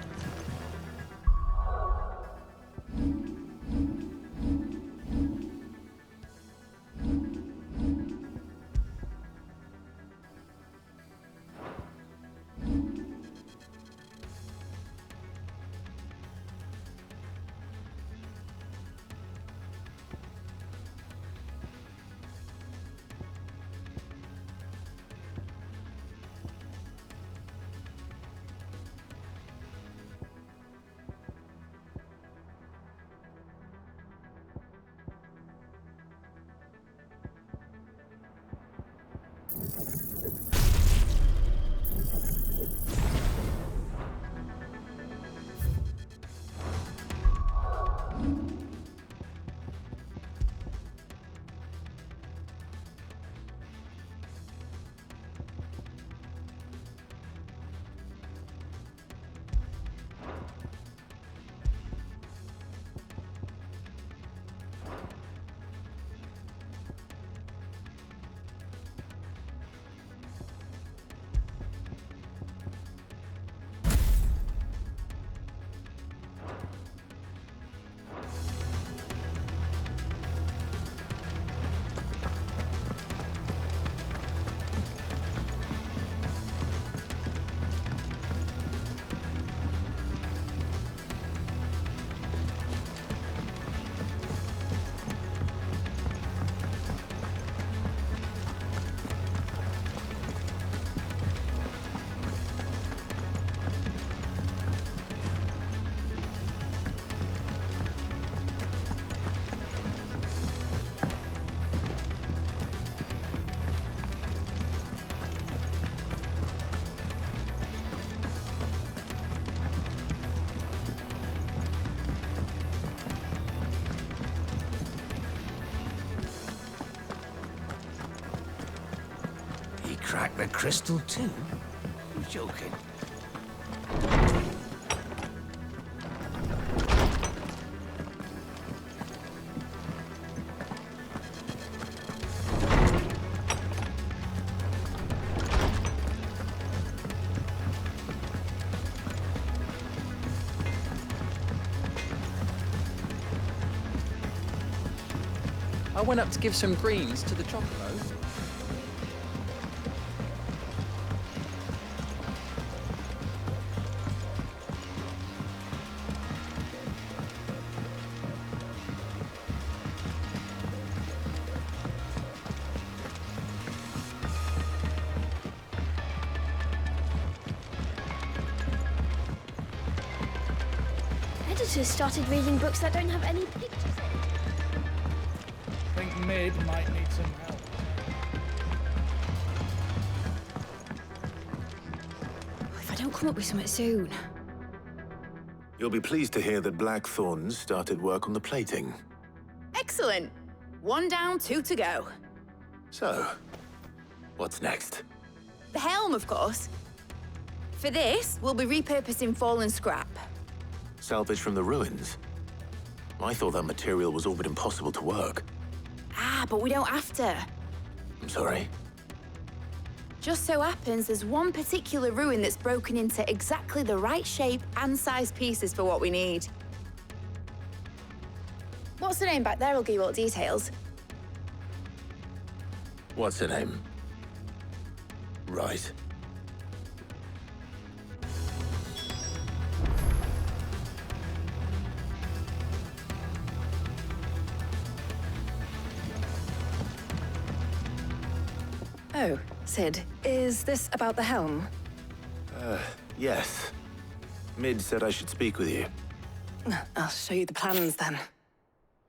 Speaker 11: Crack the crystal too? You're joking.
Speaker 20: I went up to give some greens to the chocobo.
Speaker 13: Editors started reading books that don't have any pictures in.
Speaker 7: I think Mid might need some help.
Speaker 1: If I don't come up with something soon.
Speaker 5: You'll be pleased to hear that Blackthorn's started work on the plating.
Speaker 21: Excellent. 1 down, 2 to go.
Speaker 5: So, what's next?
Speaker 21: The helm, of course. For this, we'll be repurposing fallen scrap.
Speaker 5: Salvage from the ruins? I thought that material was all but impossible to work.
Speaker 21: Ah, but we don't have to.
Speaker 5: I'm sorry.
Speaker 21: Just so happens there's one particular ruin that's broken into exactly the right shape and size pieces for what we need. What's the name back there? I'll give you all the details.
Speaker 5: What's her name? Right.
Speaker 22: Oh, Sid, is this about the helm?
Speaker 5: Yes. Mid said I should speak with you.
Speaker 4: I'll show you the plans then.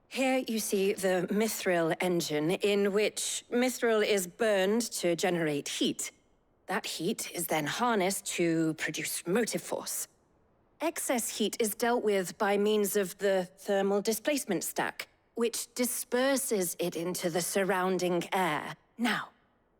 Speaker 4: Here you see the mithril engine, in which mithril is burned to generate heat. That heat is then harnessed to produce motive force. Excess heat is dealt with by means of the thermal displacement stack, which disperses it into the surrounding air. Now,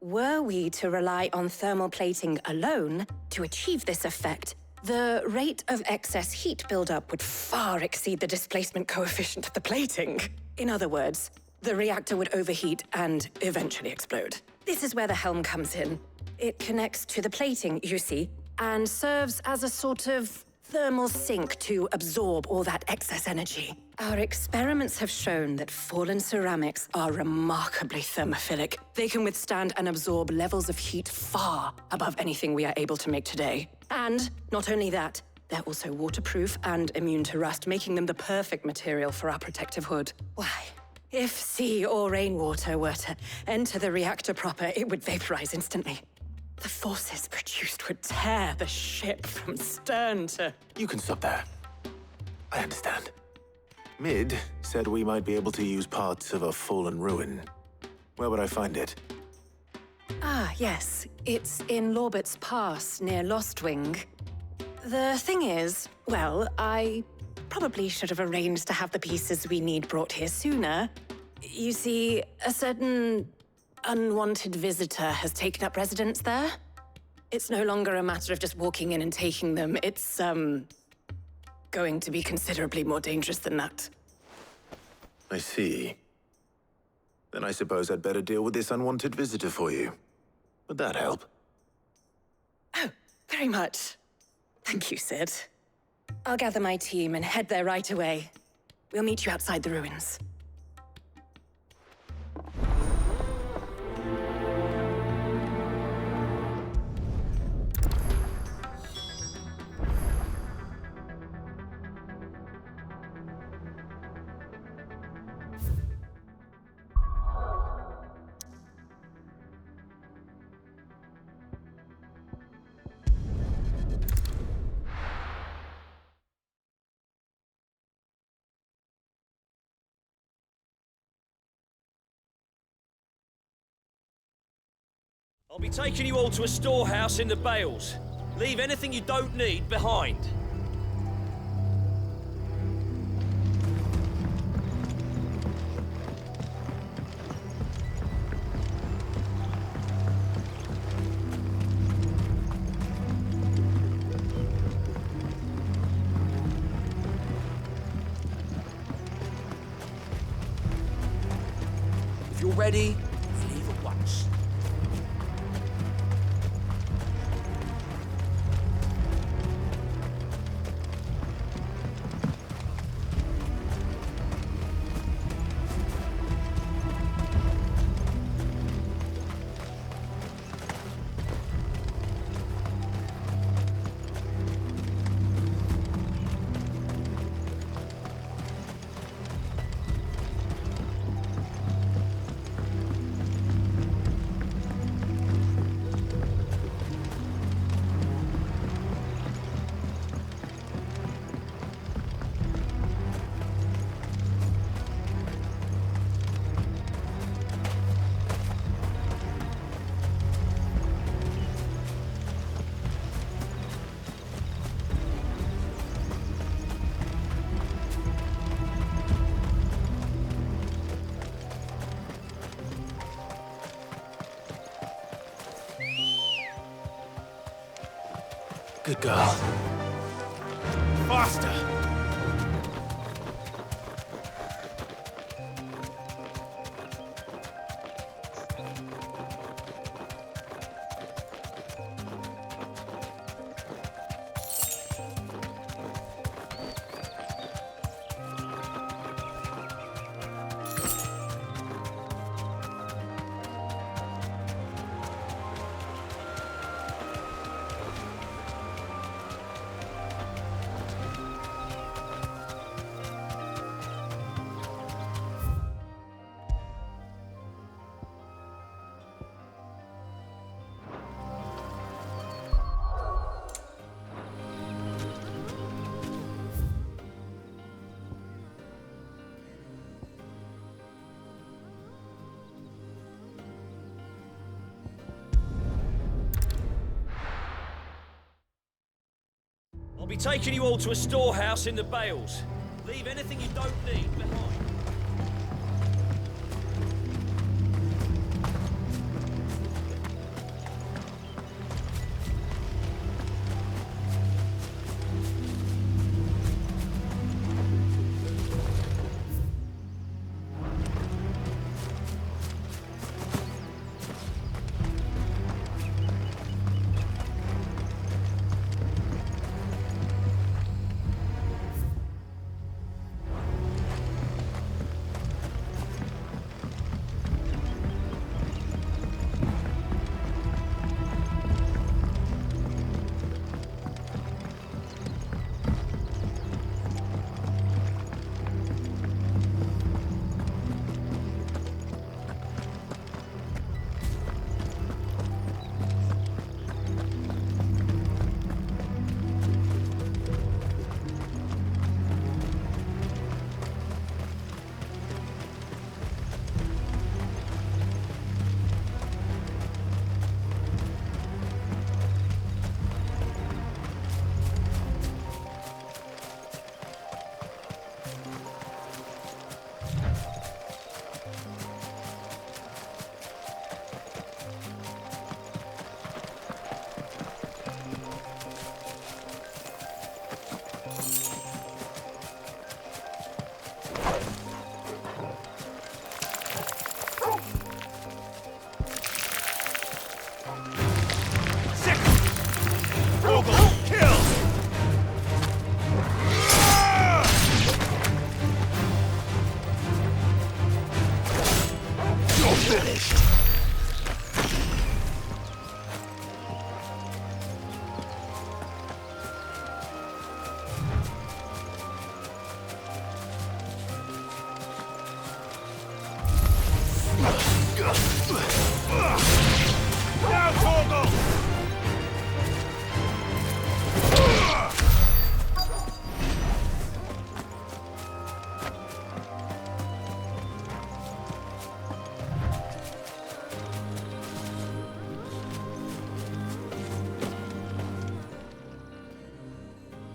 Speaker 4: were we to rely on thermal plating alone to achieve this effect, the rate of excess heat buildup would far exceed the displacement coefficient of the plating. In other words, the reactor would overheat and eventually explode. This is where the helm comes in. It connects to the plating, you see, and serves as a sort of thermal sink to absorb all that excess energy. Our experiments have shown that fallen ceramics are remarkably thermophilic. They can withstand and absorb levels of heat far above anything we are able to make today. And not only that, they're also waterproof and immune to rust, making them the perfect material for our protective hood. Why, if sea or rainwater were to enter the reactor proper, it would vaporize instantly. The forces produced would tear the ship from stern to...
Speaker 5: You can stop there. I understand. Mid said we might be able to use parts of a fallen ruin. Where would I find it?
Speaker 4: Ah, yes. It's in Lorbert's Pass, near Lostwing. The thing is, well, I probably should have arranged to have the pieces we need brought here sooner. You see, a certain unwanted visitor has taken up residence there. It's no longer a matter of just walking in and taking them. It's, going to be considerably more dangerous than that.
Speaker 5: I see. Then I suppose I'd better deal with this unwanted visitor for you. Would that help?
Speaker 4: Oh, very much. Thank you, Sid. I'll gather my team and head there right away. We'll meet you outside the ruins.
Speaker 8: I'll be taking you all to a storehouse in the Bales. Leave anything you don't need behind.
Speaker 9: If you're ready, leave at once.
Speaker 5: Good girl. Faster!
Speaker 8: be taking you all to a storehouse in the Bales. Leave anything you don't need behind.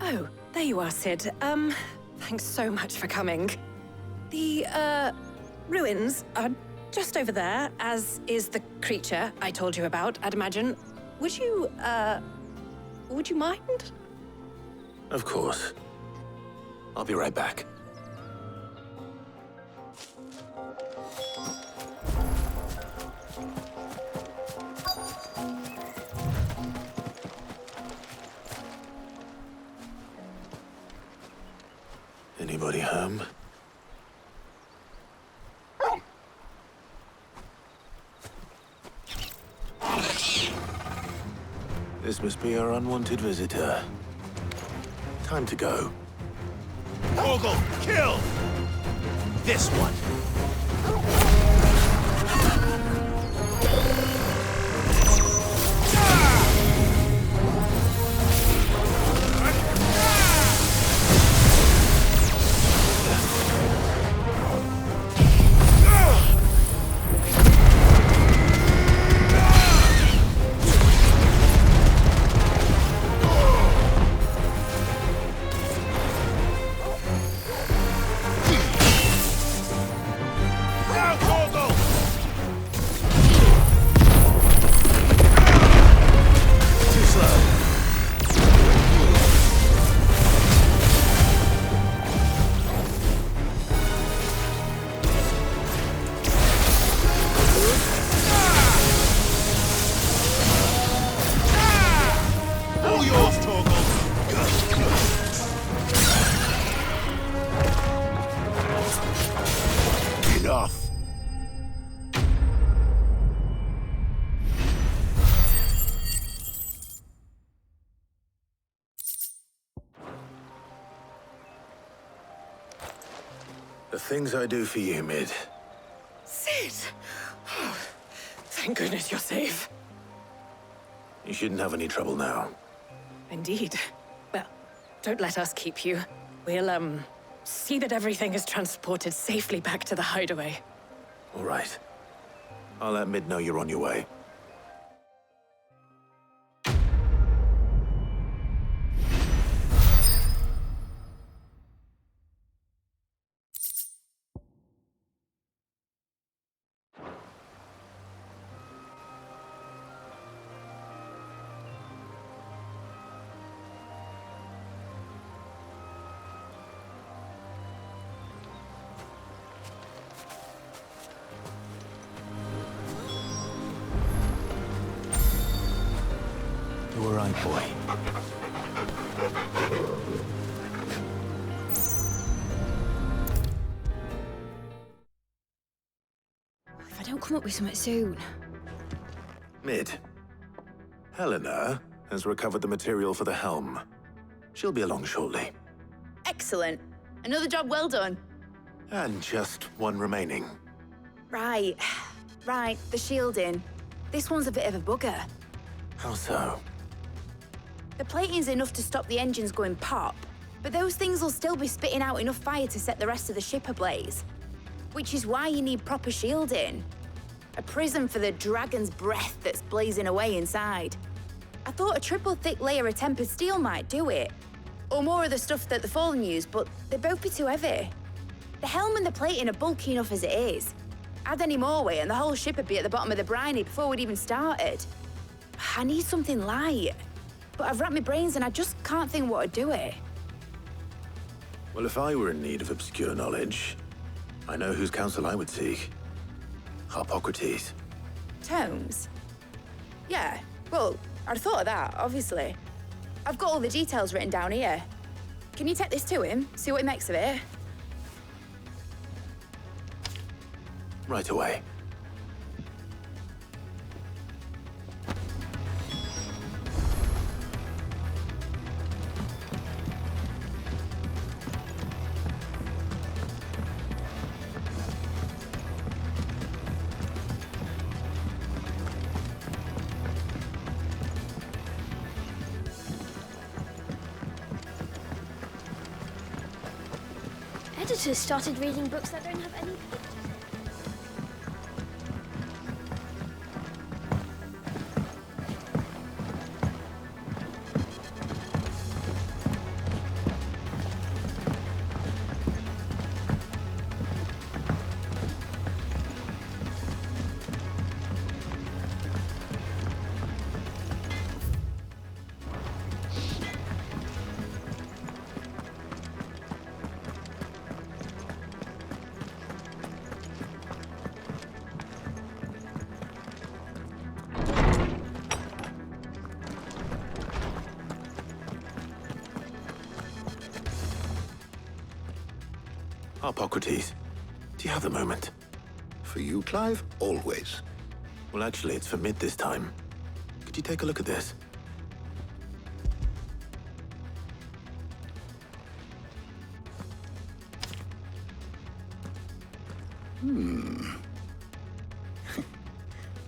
Speaker 4: Oh, there you are, Sid. Thanks so much for coming. The, ruins are just over there, as is the creature I told you about, I'd imagine. Would you mind?
Speaker 5: Of course. I'll be right back. Anybody home? This must be our unwanted visitor. Time to go.
Speaker 11: Ogle, kill! This one.
Speaker 5: The things I do for you, Mid.
Speaker 4: Sid! Oh, thank goodness you're safe.
Speaker 5: You shouldn't have any trouble now.
Speaker 4: Indeed. Well, don't let us keep you. We'll, see that everything is transported safely back to the hideaway.
Speaker 5: All right. I'll let Mid know you're on your way. boy.
Speaker 21: If I don't come up with something soon.
Speaker 5: Mid. Helena has recovered the material for the helm. She'll be along shortly.
Speaker 21: Excellent. Another job well done.
Speaker 5: And just one remaining.
Speaker 21: Right. Right, the shielding. This one's a bit of a bugger.
Speaker 5: How so?
Speaker 21: The plating's enough to stop the engines going pop, but those things will still be spitting out enough fire to set the rest of the ship ablaze. Which is why you need proper shielding. A prism for the dragon's breath that's blazing away inside. I thought a triple thick layer of tempered steel might do it. Or more of the stuff that the Fallen use, but they'd both be too heavy. The helm and the plating are bulky enough as it is. Add any more weight and the whole ship would be at the bottom of the briny before we'd even started. I need something light. But I've racked my brains and I just can't think what would do it.
Speaker 5: Well, if I were in need of obscure knowledge, I know whose counsel I would seek. Harpocrates.
Speaker 21: Tomes? Yeah, well, I'd thought of that, obviously. I've got all the details written down here. Can you take this to him, see what he makes of it?
Speaker 5: Right away.
Speaker 13: Editors started reading books that don't have any pictures.
Speaker 5: Harpocrates, do you have a moment?
Speaker 6: For you, Clive, always.
Speaker 5: Well, actually, it's for Mid this time. Could you take a look at this?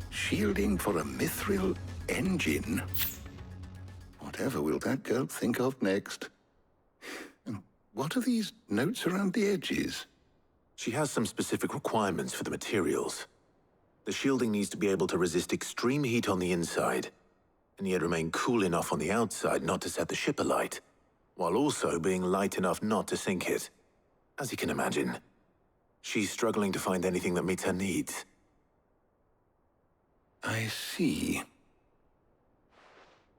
Speaker 6: Shielding for a mithril engine. Whatever will that girl think of next? And what are these notes around the edges?
Speaker 5: She has some specific requirements for the materials. The shielding needs to be able to resist extreme heat on the inside, and yet remain cool enough on the outside not to set the ship alight, while also being light enough not to sink it. As you can imagine, she's struggling to find anything that meets her needs.
Speaker 6: I see.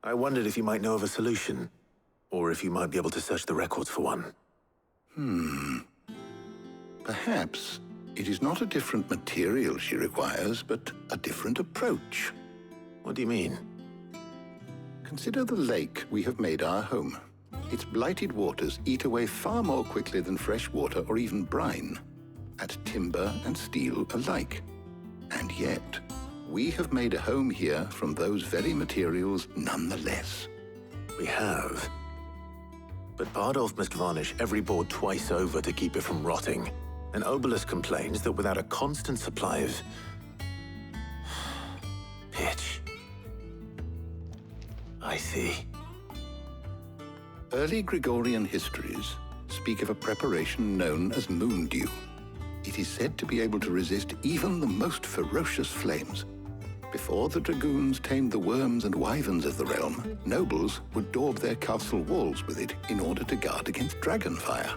Speaker 5: I wondered if you might know of a solution, or if you might be able to search the records for one.
Speaker 6: Perhaps it is not a different material she requires, but a different approach.
Speaker 5: What do you mean?
Speaker 6: Consider the lake we have made our home. Its blighted waters eat away far more quickly than fresh water or even brine, at timber and steel alike. And yet, we have made a home here from those very materials nonetheless.
Speaker 5: We have. But Bardolph must varnish every board twice over to keep it from rotting. And Obelus complains that without a constant supply of pitch. I see.
Speaker 6: Early Gregorian histories speak of a preparation known as moon dew. It is said to be able to resist even the most ferocious flames. Before the dragoons tamed the worms and wyverns of the realm, nobles would daub their castle walls with it in order to guard against dragon fire.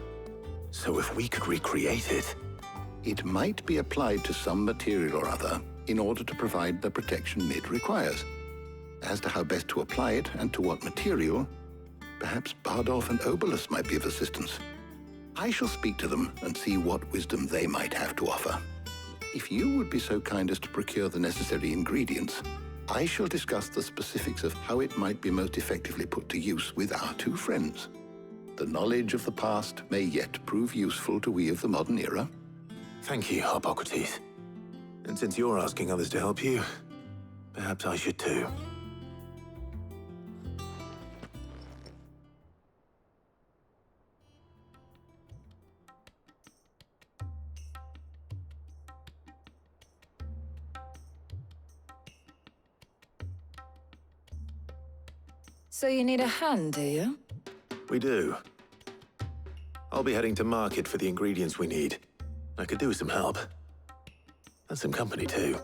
Speaker 5: So if we could recreate it...
Speaker 6: It might be applied to some material or other in order to provide the protection Mid requires. As to how best to apply it and to what material, perhaps Bardolph and Obelus might be of assistance. I shall speak to them and see what wisdom they might have to offer. If you would be so kind as to procure the necessary ingredients, I shall discuss the specifics of how it might be most effectively put to use with our two friends. The knowledge of the past may yet prove useful to we of the modern era.
Speaker 5: Thank you, Hippocrates. And since you're asking others to help you, perhaps I should too.
Speaker 3: So you need a hand, do you?
Speaker 5: We do. I'll be heading to market for the ingredients we need. I could do with some help. And some company, too.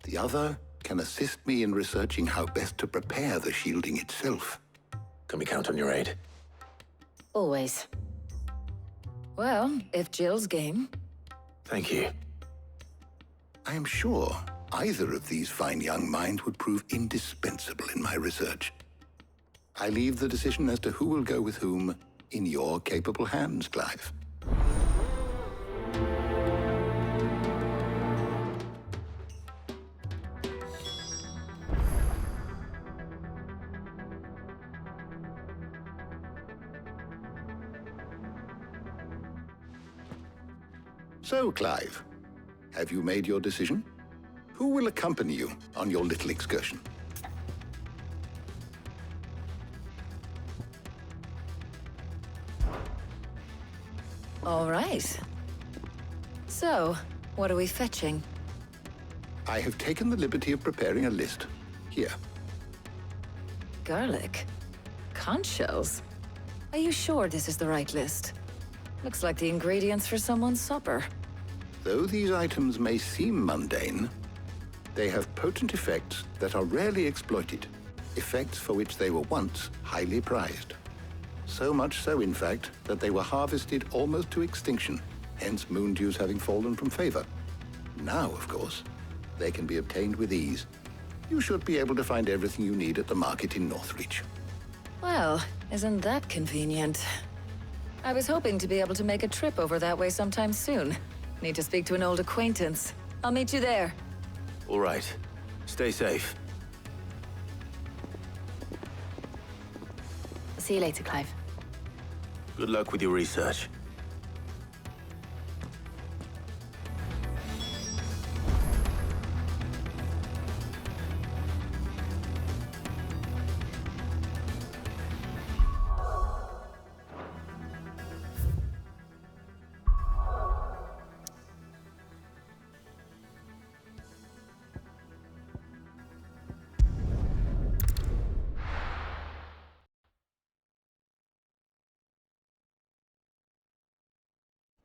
Speaker 6: The other can assist me in researching how best to prepare the shielding itself.
Speaker 5: Can we count on your aid?
Speaker 3: Always. Well, if Jill's game.
Speaker 5: Thank you.
Speaker 6: I am sure either of these fine young minds would prove indispensable in my research. I leave the decision as to who will go with whom in your capable hands, Clive. So, Clive, have you made your decision? Who will accompany you on your little excursion?
Speaker 3: All right. So, what are we fetching?
Speaker 6: I have taken the liberty of preparing a list. Here.
Speaker 3: Garlic? Conch shells? Are you sure this is the right list? Looks like the ingredients for someone's supper.
Speaker 6: Though these items may seem mundane, they have potent effects that are rarely exploited, effects for which they were once highly prized. So much so, in fact, that they were harvested almost to extinction, hence moon dews having fallen from favor. Now, of course, they can be obtained with ease. You should be able to find everything you need at the market in Northreach.
Speaker 3: Well, isn't that convenient? I was hoping to be able to make a trip over that way sometime soon. Need to speak to an old acquaintance. I'll meet you there.
Speaker 5: All right. Stay safe.
Speaker 1: See you later, Clive.
Speaker 5: Good luck with your research.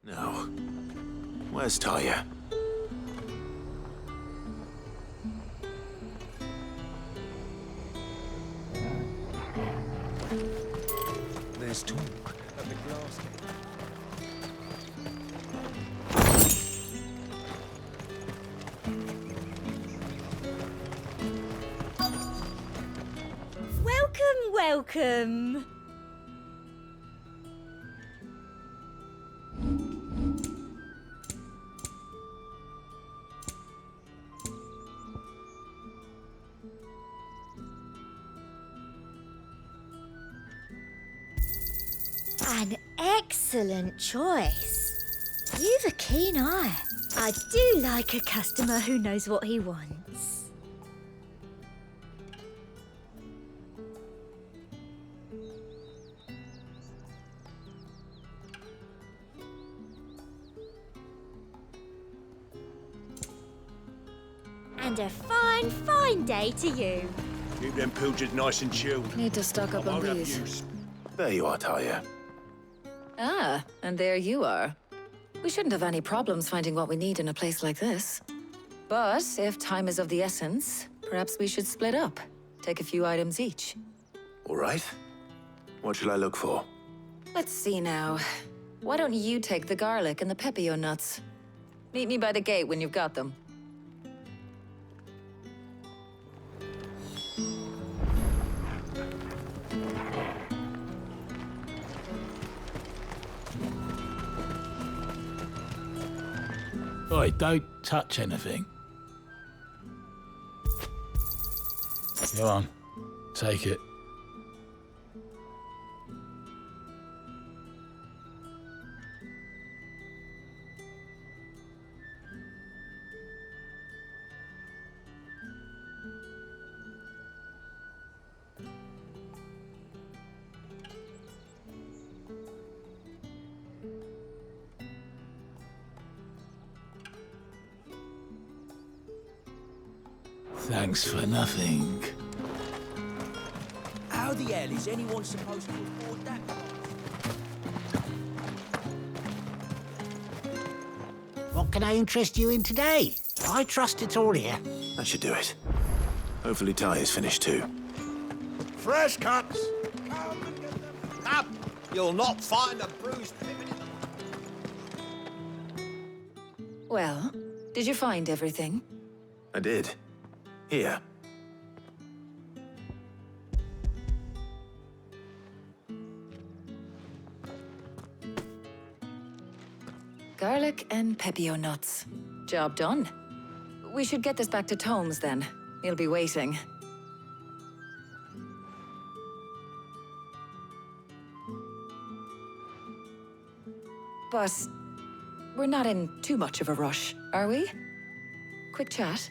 Speaker 5: Now, where's Taya?
Speaker 2: There's talk of the glass.
Speaker 4: Welcome, welcome.
Speaker 14: An excellent choice. You've a keen eye. I do like a customer who knows what he wants. And a fine, fine day to you.
Speaker 11: Keep them pilchards nice and chilled.
Speaker 3: Need to stock up on these.
Speaker 5: There you are, Taya.
Speaker 3: Ah, and there you are. We shouldn't have any problems finding what we need in a place like this. But if time is of the essence, perhaps we should split up. Take a few items each.
Speaker 5: All right. What shall I look for?
Speaker 3: Let's see now. Why don't you take the garlic and the pepio nuts? Meet me by the gate when you've got them.
Speaker 7: Oi, don't touch anything. Go on, take it. Thanks for nothing.
Speaker 9: How the hell is anyone supposed to afford that?
Speaker 11: What can I interest you in today? I trust it's all here.
Speaker 5: That should do it. Hopefully Ty is finished too.
Speaker 9: Fresh cuts! Up! You'll not find a bruised pippin in...
Speaker 3: Well, did you find everything?
Speaker 5: I did. Here.
Speaker 3: Garlic and pepio nuts. Job done. We should get this back to Tomes then. He'll be waiting. But we're not in too much of a rush, are we? Quick chat.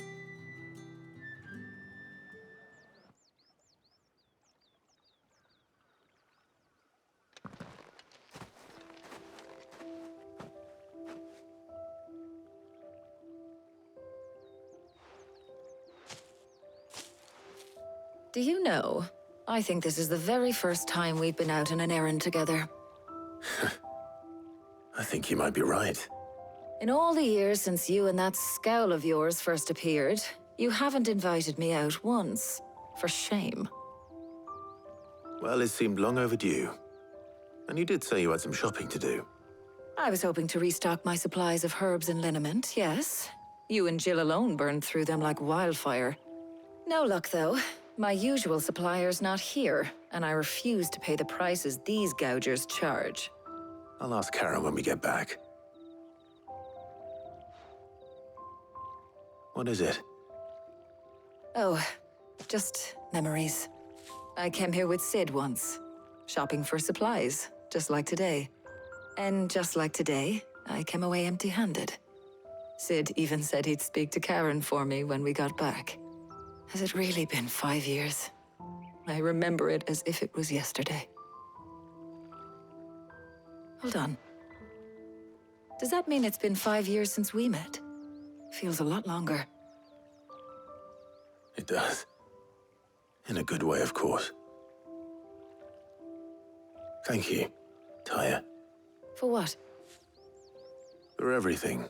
Speaker 3: Do you know, I think this is the very first time we've been out on an errand together.
Speaker 5: I think you might be right.
Speaker 3: In all the years since you and that scowl of yours first appeared, you haven't invited me out once. For shame.
Speaker 5: Well, it seemed long overdue. And you did say you had some shopping to do.
Speaker 3: I was hoping to restock my supplies of herbs and liniment, yes. You and Jill alone burned through them like wildfire. No luck, though. My usual supplier's not here, and I refuse to pay the prices these gougers charge.
Speaker 5: I'll ask Karen when we get back. What is it?
Speaker 3: Oh, just memories. I came here with Sid once, shopping for supplies, just like today. And just like today, I came away empty-handed. Sid even said he'd speak to Karen for me when we got back. Has it really been 5 years? I remember it as if it was yesterday. Hold on. Does that mean it's been 5 years since we met? Feels a lot longer.
Speaker 5: It does. In a good way, of course. Thank you, Tyre.
Speaker 3: For what?
Speaker 5: For everything.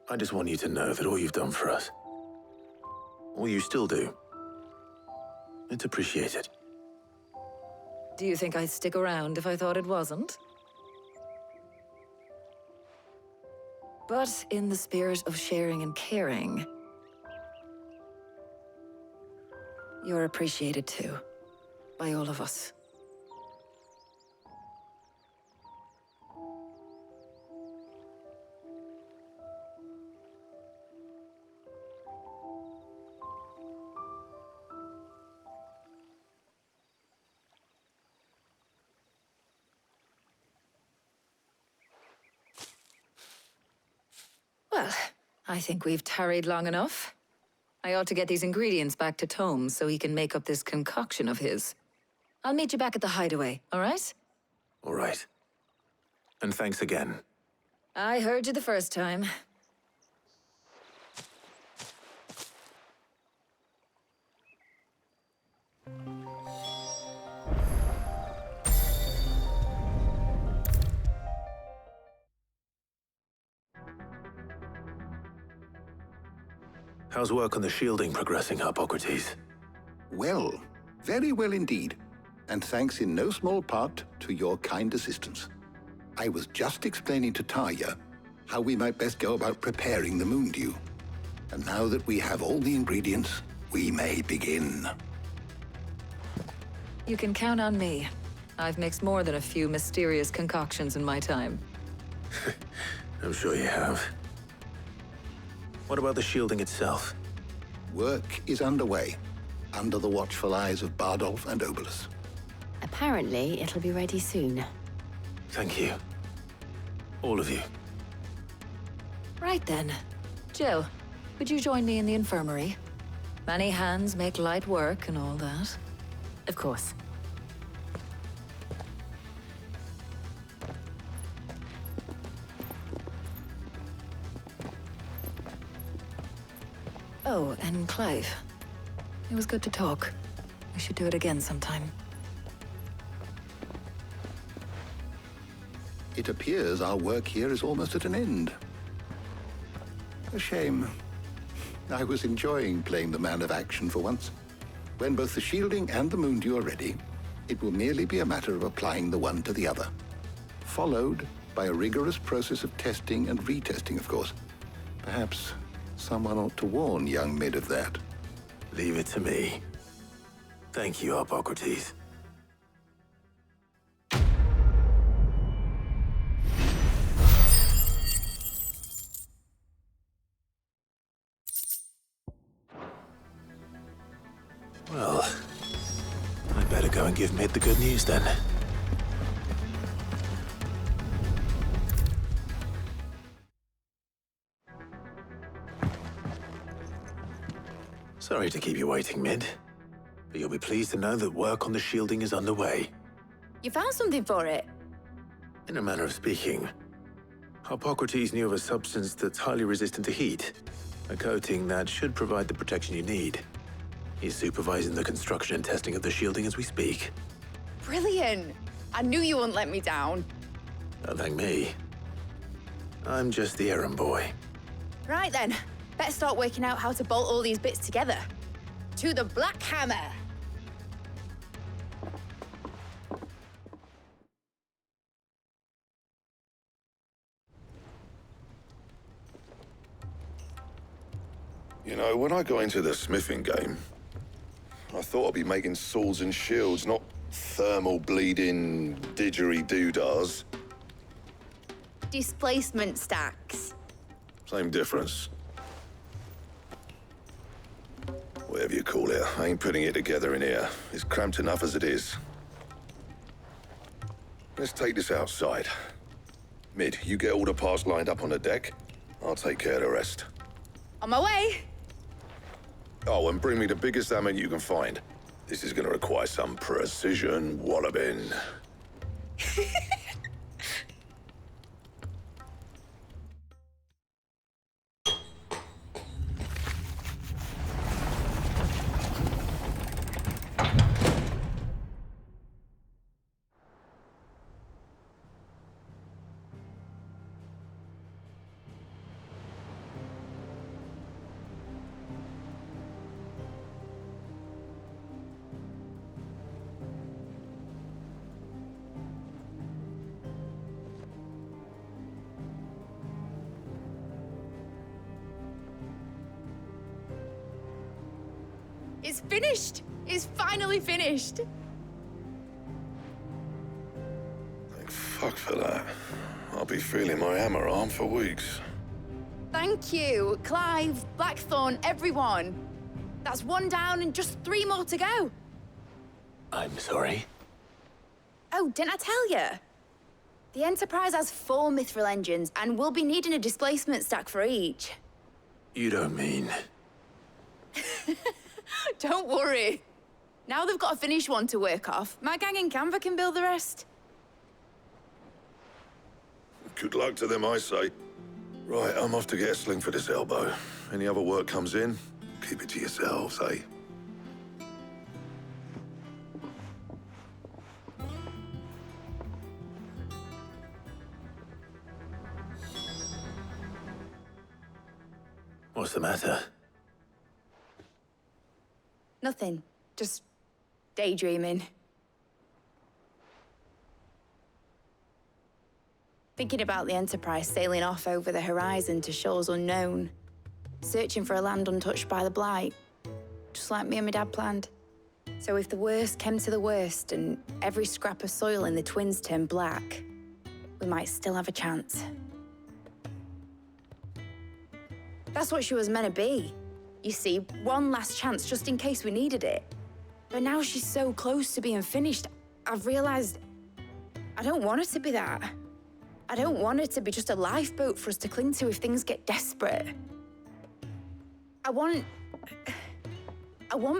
Speaker 5: I just want you to know that all you've done for us, all you still do, it's appreciated.
Speaker 3: Do you think I'd stick around if I thought it wasn't? But in the spirit of sharing and caring, you're appreciated too, by all of us. Well, I think we've tarried long enough. I ought to get these ingredients back to Tomes so he can make up this concoction of his. I'll meet you back at the hideaway, all right?
Speaker 5: All right. And thanks again.
Speaker 3: I heard you the first time.
Speaker 5: How's work on the shielding progressing, Hippocrates?
Speaker 6: Well, very well indeed. And thanks in no small part to your kind assistance. I was just explaining to Tarja how we might best go about preparing the moon dew. And now that we have all the ingredients, we may begin.
Speaker 3: You can count on me. I've mixed more than a few mysterious concoctions in my time.
Speaker 5: I'm sure you have. What about the shielding itself?
Speaker 6: Work is underway, under the watchful eyes of Bardolph and Obolus.
Speaker 15: Apparently, it'll be ready soon.
Speaker 5: Thank you. All of you.
Speaker 3: Right then. Jill, would you join me in the infirmary? Many hands make light work and all that.
Speaker 15: Of course.
Speaker 3: Oh, and Clive. It was good to talk. We should do it again sometime.
Speaker 6: It appears our work here is almost at an end. A shame. I was enjoying playing the man of action for once. When both the shielding and the moondew are ready, it will merely be a matter of applying the one to the other. Followed by a rigorous process of testing and retesting, of course. Perhaps someone ought to warn young Mid of that.
Speaker 5: Leave it to me. Thank you, Hippocrates. Well, I'd better go and give Mid the good news then. Sorry to keep you waiting, Mid, but you'll be pleased to know that work on the shielding is underway.
Speaker 21: You found something for it?
Speaker 5: In a manner of speaking, Hippocrates knew of a substance that's highly resistant to heat, a coating that should provide the protection you need. He's supervising the construction and testing of the shielding as we speak.
Speaker 21: Brilliant! I knew you wouldn't let me down.
Speaker 5: Don't thank me. I'm just the errand boy.
Speaker 21: Right then, better start working out how to bolt all these bits together. To the Black Hammer!
Speaker 17: You know, when I got into the smithing game, I thought I'd be making swords and shields, not thermal bleeding didgeridoo-dahs.
Speaker 21: Displacement stacks.
Speaker 17: Same difference. Whatever you call it, I ain't putting it together in here. It's cramped enough as it is. Let's take this outside. Mid, you get all the parts lined up on the deck. I'll take care of the rest.
Speaker 21: On my way!
Speaker 17: Oh, and bring me the biggest hammer you can find. This is gonna require some precision walloping.
Speaker 21: It's finished! It's finally finished!
Speaker 17: Thank fuck for that. I'll be feeling my hammer arm for weeks.
Speaker 21: Thank you, Clive, Blackthorn, everyone. That's one down and just 3 more to go.
Speaker 5: I'm sorry.
Speaker 21: Oh, didn't I tell you? The Enterprise has 4 mithril engines, and we'll be needing a displacement stack for each.
Speaker 5: You don't mean...
Speaker 21: Don't worry. Now they've got a finished one to work off, my gang in Canva can build the rest.
Speaker 17: Good luck to them, I say. Right, I'm off to get a sling for this elbow. Any other work comes in, keep it to yourselves, eh?
Speaker 5: What's the matter?
Speaker 21: Nothing. Just daydreaming. Thinking about the Enterprise sailing off over the horizon to shores unknown. Searching for a land untouched by the Blight. Just like me and my dad planned. So if the worst came to the worst and every scrap of soil in the Twins turned black, we might still have a chance. That's what she was meant to be. you see, one last chance just in case we needed it. But now she's so close to being finished, I've realised I don't want her to be that. I don't want her to be just a lifeboat for us to cling to if things get desperate. I want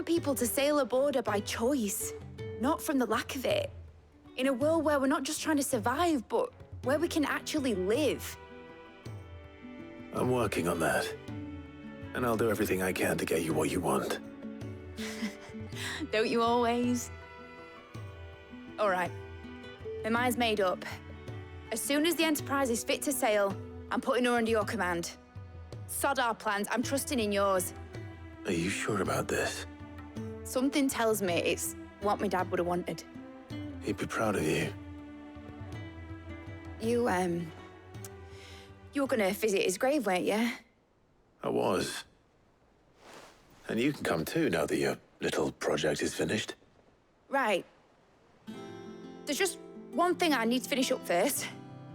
Speaker 21: people to sail aboard her by choice, not from the lack of it. In a world where we're not just trying to survive, but where we can actually live.
Speaker 5: I'm working on that. And I'll do everything I can to get you what you want.
Speaker 21: Don't you always? All right. My mind's made up. As soon as the Enterprise is fit to sail, I'm putting her under your command. Sod our plans, I'm trusting in yours.
Speaker 5: Are you sure about this?
Speaker 21: Something tells me it's what my dad would have wanted.
Speaker 5: He'd be proud of you.
Speaker 21: You were gonna visit his grave, weren't you?
Speaker 5: I was. And you can come too now that your little project is finished.
Speaker 21: Right. There's just one thing I need to finish up first.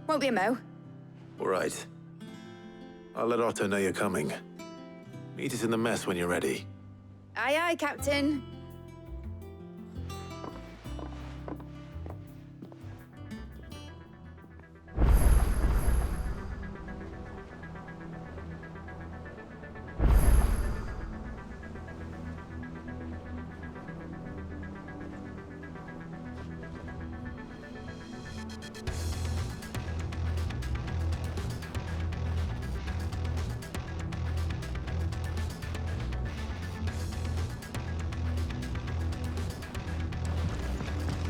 Speaker 21: Won't be a mo.
Speaker 5: All right. I'll let Otto know you're coming. Meet us in the mess when you're ready.
Speaker 21: Aye, aye, Captain.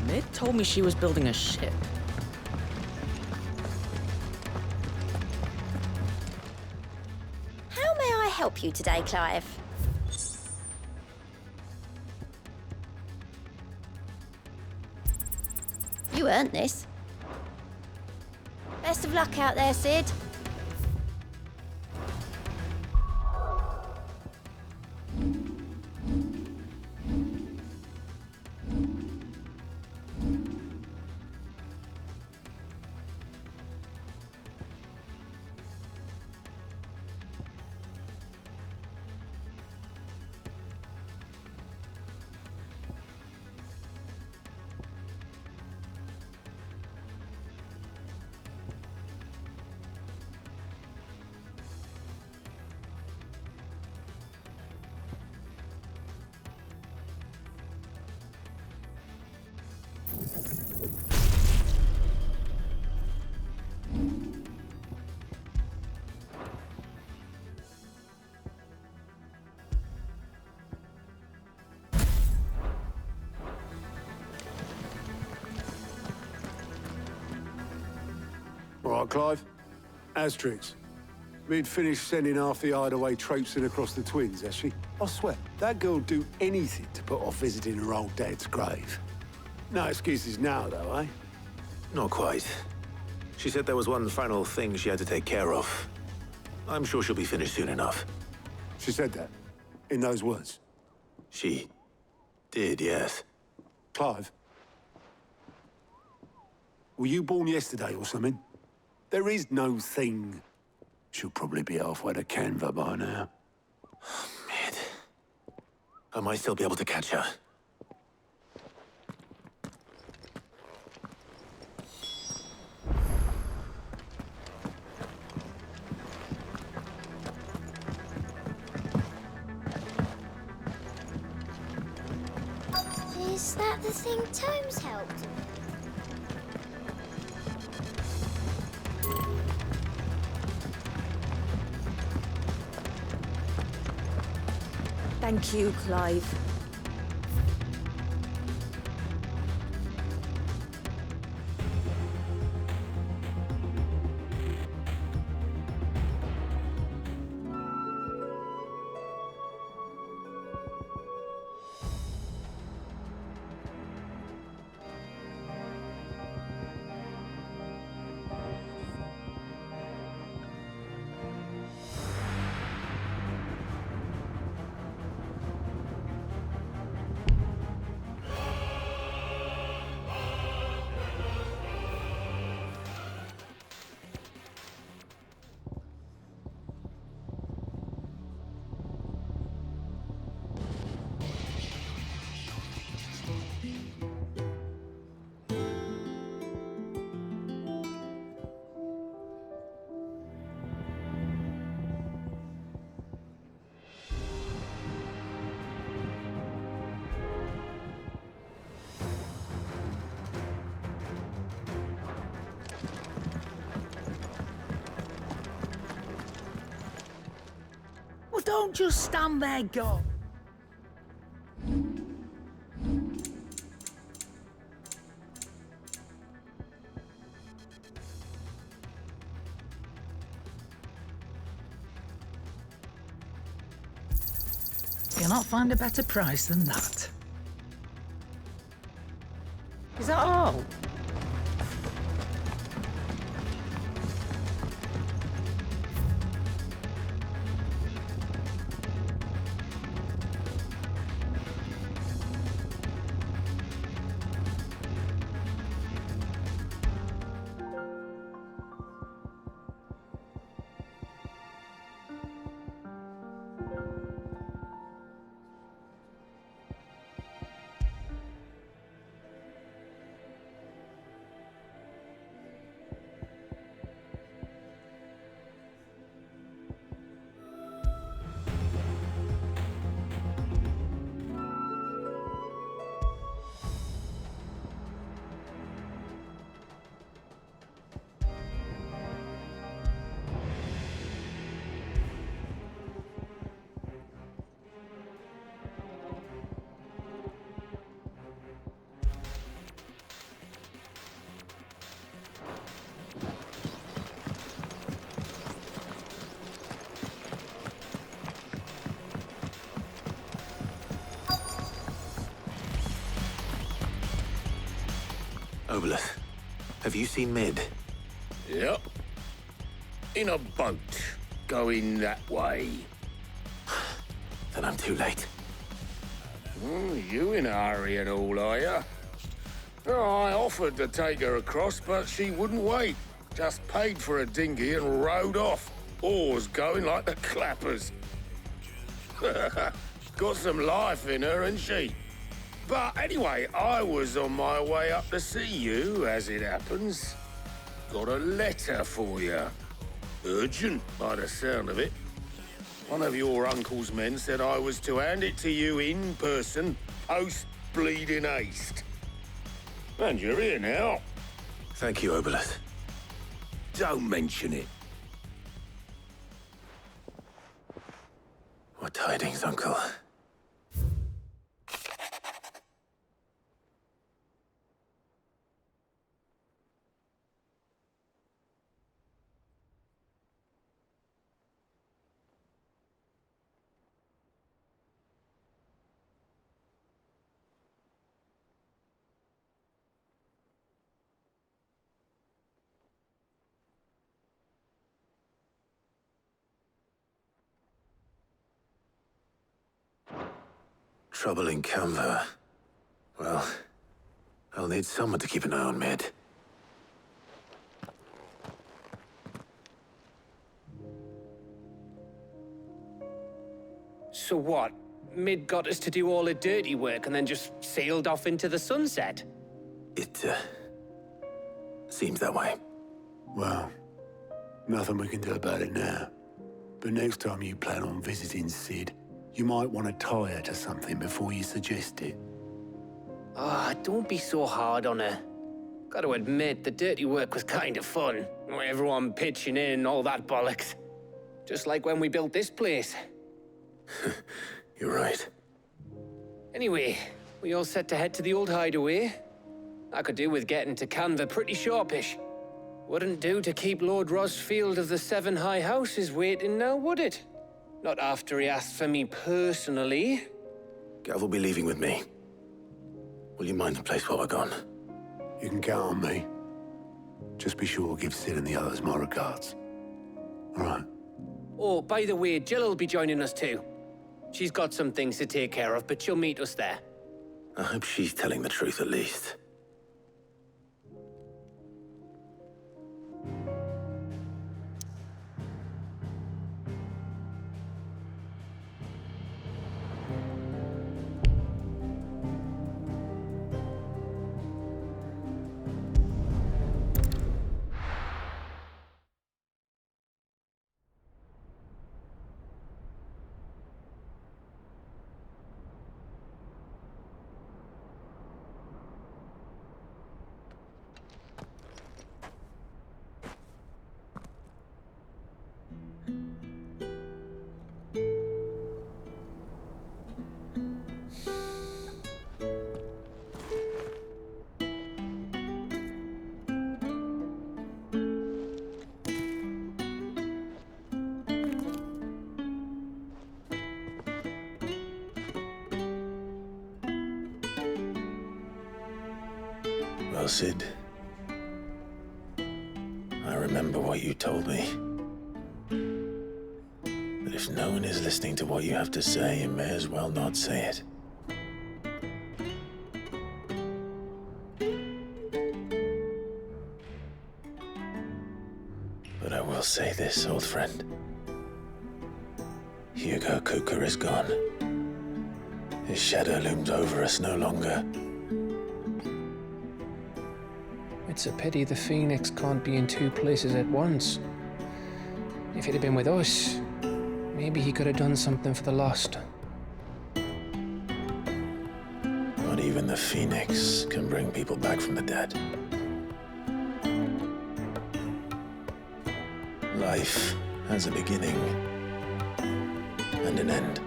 Speaker 4: Mid told me she was building a ship.
Speaker 14: How may I help you today, Clive? You earned this. Best of luck out there, Sid.
Speaker 12: All right, Clive. Asterix. Mid finished sending half the hideaway traipsing across the twins, has she? I swear, that girl'd do anything to put off visiting her old dad's grave. No excuses now, though, eh?
Speaker 5: Not quite. She said there was one final thing she had to take care of. I'm sure she'll be finished soon enough.
Speaker 12: She said that? In those words?
Speaker 5: She did, yes.
Speaker 12: Clive? Were you born yesterday or something? There is no thing. She'll probably be halfway to Canva by now.
Speaker 5: Mid. I might still be able to catch her.
Speaker 14: Is that the thing Tomes helped with?
Speaker 10: Thank you, Clive.
Speaker 19: don't just stand there, go. You'll not find a better price than that.
Speaker 4: Is that all?
Speaker 5: Obelith, have you seen Mid?
Speaker 16: Yep. In a boat, going that way.
Speaker 5: Then I'm too late.
Speaker 16: You in a hurry and all, are you? Oh, I offered to take her across, but she wouldn't wait. Just paid for a dinghy and rowed off. Oars going like the clappers. Got some life in her, ain't she? But anyway, I was on my way up to see you, as it happens. Got a letter for you. Urgent, by the sound of it. One of your uncle's men said I was to hand it to you in person, post-bleeding haste. And you're here now.
Speaker 5: Thank you, Obelith.
Speaker 16: Don't mention it.
Speaker 5: What tidings, Uncle? Trouble in Canva. Well, I'll need someone to keep an eye on Mid.
Speaker 8: So what? Mid got us to do all the dirty work and then just sailed off into the sunset?
Speaker 5: It, seems that way.
Speaker 12: Well, nothing we can do about it now. But next time you plan on visiting Sid, you might want to tie her to something before you suggest it.
Speaker 8: Ah, don't be so hard on her. Gotta admit, the dirty work was kind of fun. Everyone pitching in, all that bollocks. Just like when we built this place.
Speaker 5: You're right.
Speaker 8: Anyway, we all set to head to the old hideaway. I could do with getting to Canva pretty sharpish. Wouldn't do to keep Lord Rosfield of the Seven High Houses waiting now, would it? Not after he asked for me personally.
Speaker 5: Gav will be leaving with me. Will you mind the place while we're gone?
Speaker 12: You can count on me. Just be sure to give Sid and the others my regards. All right.
Speaker 8: Oh, by the way, Jill will be joining us too. She's got some things to take care of, but she'll meet us there.
Speaker 5: I hope she's telling the truth at least. Well, Sid, I remember what you told me. That if no one is listening to what you have to say, you may as well not say it. But I will say this, old friend. Hugo Kuka is gone. His shadow looms over us no longer.
Speaker 18: It's a pity the Phoenix can't be in two places at once. If he'd have been with us, maybe he could have done something for the lost.
Speaker 5: Not even the Phoenix can bring people back from the dead. Life has a beginning and an end.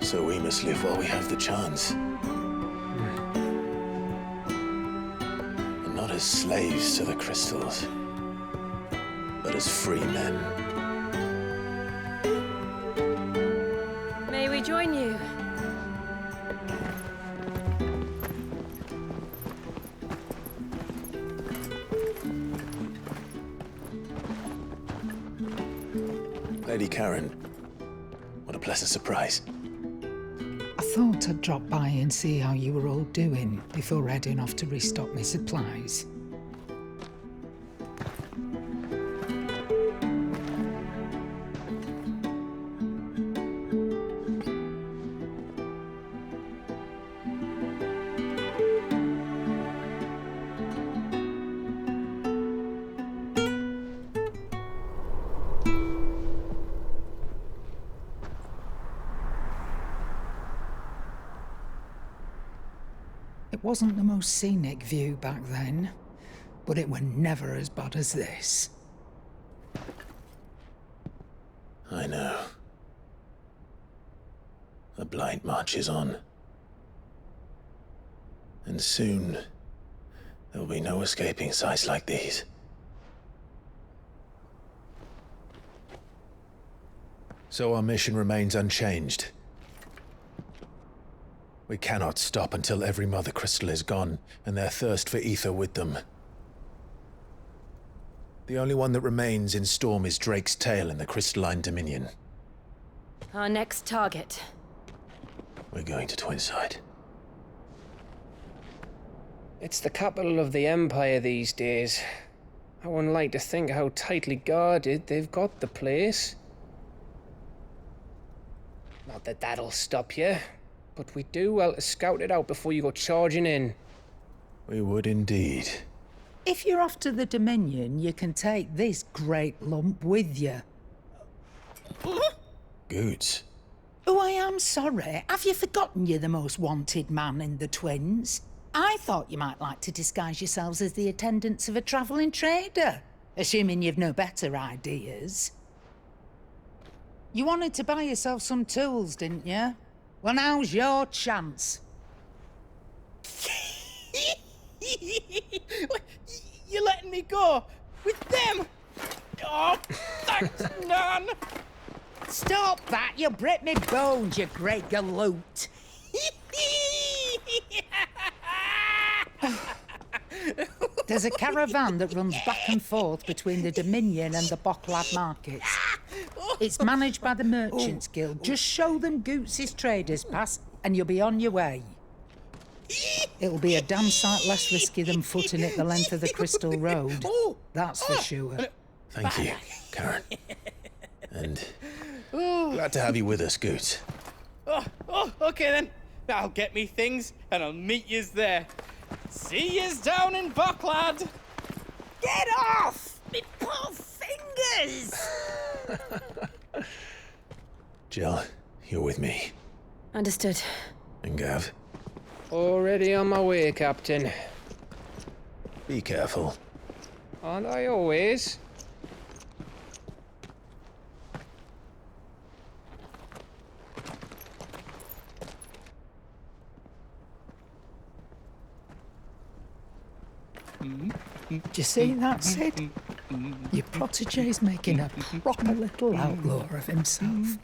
Speaker 5: So we must live while we have the chance. And not as slaves to the crystals, but as free men.
Speaker 4: May we join you?
Speaker 5: Lady Karen, what a pleasant surprise.
Speaker 19: I thought I'd drop by and see how you were all doing before heading off to restock my supplies. It wasn't the most scenic view back then, but it were never as bad as this.
Speaker 5: I know. The Blight marches on. And soon, there will be no escaping sights like these. So our mission remains unchanged. We cannot stop until every Mother Crystal is gone, and their thirst for ether with them. The only one that remains in Storm is Drake's Tail in the Crystalline Dominion.
Speaker 4: Our next target.
Speaker 5: We're going to Twinside.
Speaker 18: It's the capital of the Empire these days. I wouldn't like to think how tightly guarded they've got the place. Not that that'll stop you, but we do well to scout it out before you go charging in.
Speaker 5: We would indeed.
Speaker 19: If you're off to the Dominion, you can take this great lump with you.
Speaker 5: Goods.
Speaker 19: Oh, I am sorry. Have you forgotten you're the most wanted man in the Twins? I thought you might like to disguise yourselves as the attendants of a travelling trader, assuming you've no better ideas. You wanted to buy yourself some tools, didn't you? Well, now's your chance.
Speaker 22: You're letting me go with them? Oh, thanks, Nan.
Speaker 19: Stop that! You break me bones, you great galoot. There's a caravan that runs back and forth between the Dominion and the Bocklad markets. It's managed by the Merchants Guild. Just show them Goots' traders pass and you'll be on your way. It'll be a damn sight less risky than footing it the length of the Crystal Road. That's for sure.
Speaker 5: Thank you, Karen. And glad to have you with us, Goots.
Speaker 22: Okay then. I'll get me things and I'll meet yous there. See yous down in Bocklad.
Speaker 19: Get off! Me poor fingers!
Speaker 5: Jill, you're with me.
Speaker 10: Understood.
Speaker 5: And Gav,
Speaker 18: Already on my way, Captain.
Speaker 5: be careful.
Speaker 18: Aren't I always?
Speaker 19: Do you see that, Sid? Your protege's making a proper little outlaw of himself.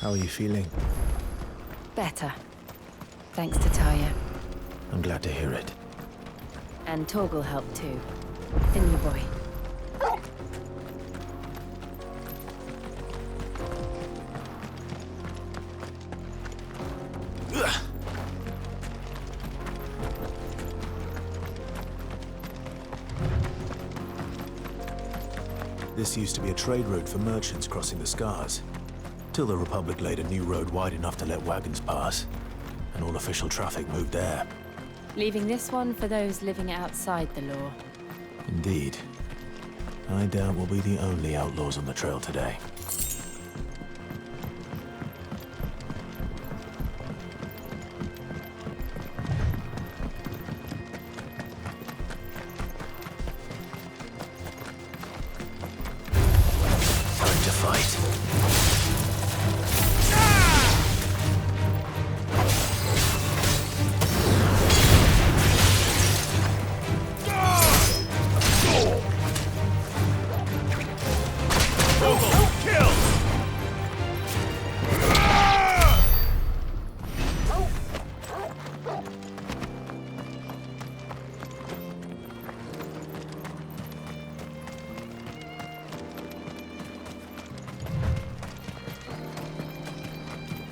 Speaker 5: How are you feeling?
Speaker 15: Better. Thanks to Taya.
Speaker 5: I'm glad to hear it.
Speaker 15: And Torgal helped too. Didn't you, boy?
Speaker 5: This used to be a trade route for merchants crossing the Scars, till the Republic laid a new road wide enough to let wagons pass, and all official traffic moved there.
Speaker 15: Leaving this one for those living outside the law.
Speaker 5: Indeed. I doubt we'll be the only outlaws on the trail today. Time to fight.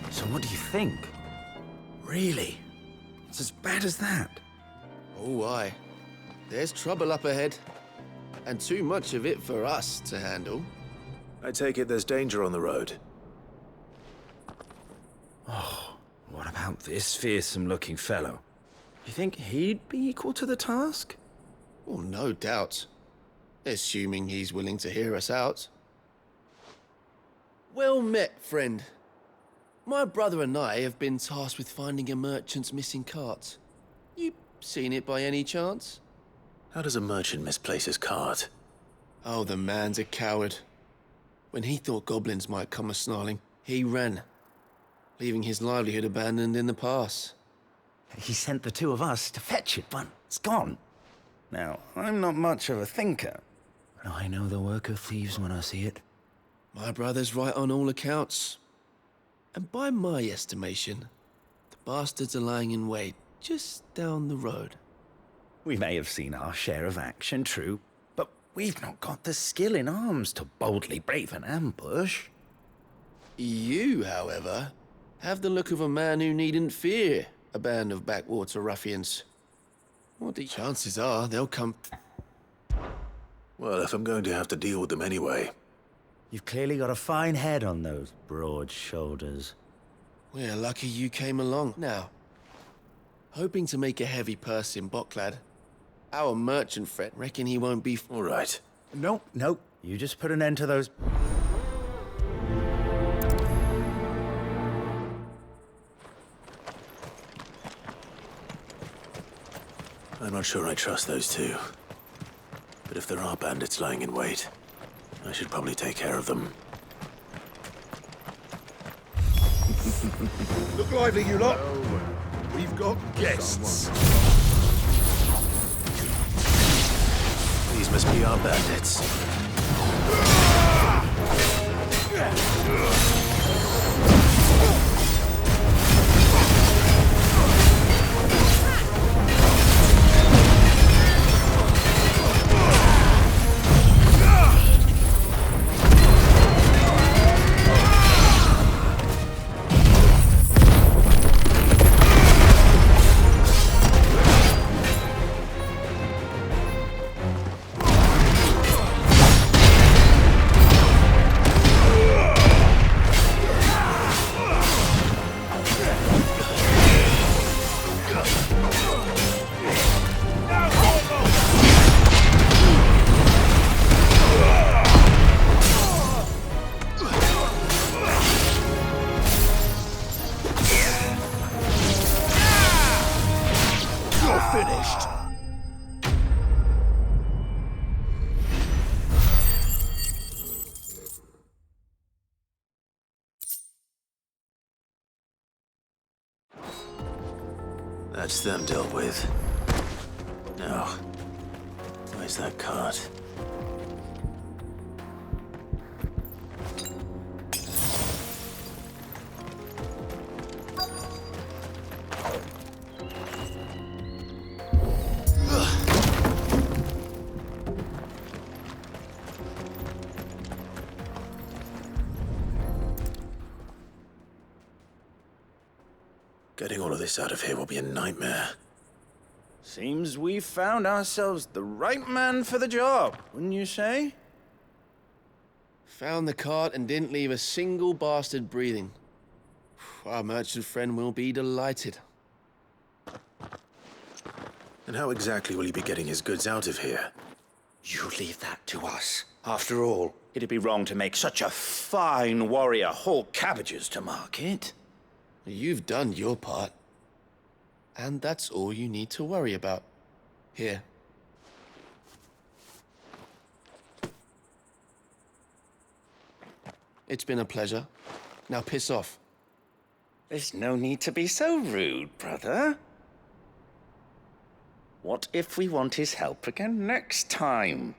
Speaker 2: So what do you think? Really? It's as bad as that?
Speaker 13: Oh, aye. There's trouble up ahead. And too much of it for us to handle.
Speaker 5: I take it there's danger on the road.
Speaker 2: Oh, what about this fearsome-looking fellow? You think he'd be equal to the task?
Speaker 13: Well, no doubt. Assuming he's willing to hear us out. Well met, friend. My brother and I have been tasked with finding a merchant's missing cart. You seen it by any chance?
Speaker 5: How does a merchant misplace his cart?
Speaker 13: Oh, the man's a coward. When he thought goblins might come a-snarling, he ran, leaving his livelihood abandoned in the pass.
Speaker 2: He sent the two of us to fetch it, but it's gone. Now, I'm not much of a thinker, but I know the work of thieves when I see it.
Speaker 13: My brother's right on all accounts. And by my estimation, the bastards are lying in wait just down the road.
Speaker 2: We may have seen our share of action, true, but we've not got the skill in arms to boldly brave an ambush.
Speaker 13: You, however, have the look of a man who needn't fear a band of backwater ruffians. Well, the chances are they'll come...
Speaker 5: Well, if I'm going to have to deal with them anyway.
Speaker 2: You've clearly got a fine head on those broad shoulders.
Speaker 13: We're lucky you came along. Now, hoping to make a heavy purse in Boklad, our merchant friend reckon he won't be...
Speaker 5: All right.
Speaker 2: Nope. You just put an end to those...
Speaker 5: I'm not sure I trust those two. But if there are bandits lying in wait, I should probably take care of them.
Speaker 16: Look lively, you lot. We've got guests.
Speaker 5: These must be our bandits. That's them dealt with. Now, where's that cart? Getting all of this out of here will be a nightmare.
Speaker 2: Seems we've found ourselves the right man for the job, wouldn't you say?
Speaker 13: Found the cart and didn't leave a single bastard breathing. Our merchant friend will be delighted.
Speaker 5: And how exactly will he be getting his goods out of here?
Speaker 2: You leave that to us. After all, it'd be wrong to make such a fine warrior haul cabbages to market.
Speaker 13: You've done your part. And that's all you need to worry about. Here. It's been a pleasure. Now piss off.
Speaker 2: There's no need to be so rude, brother. What if we want his help again next time?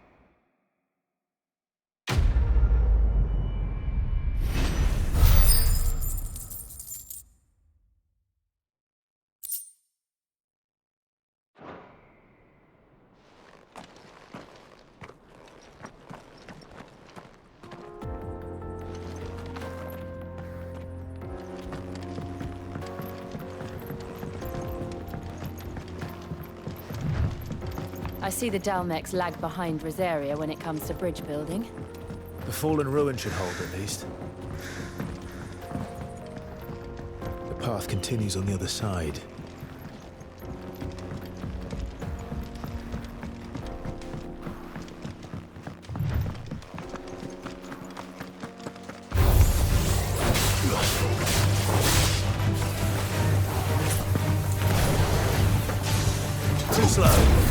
Speaker 15: I see the Dalmex lag behind Rosaria when it comes to bridge building.
Speaker 1: The fallen ruin should hold, at least. The path continues on the other side.
Speaker 2: Too slow.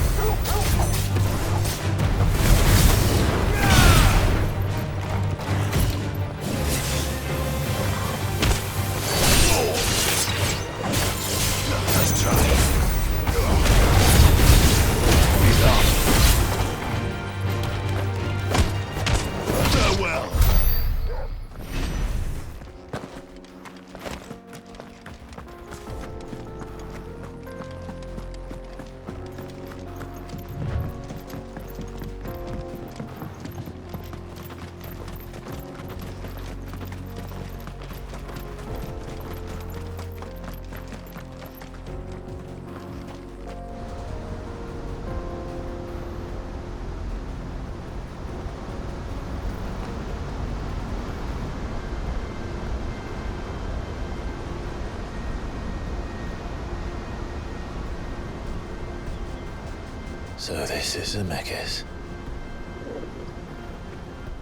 Speaker 2: So this is Zemeckis.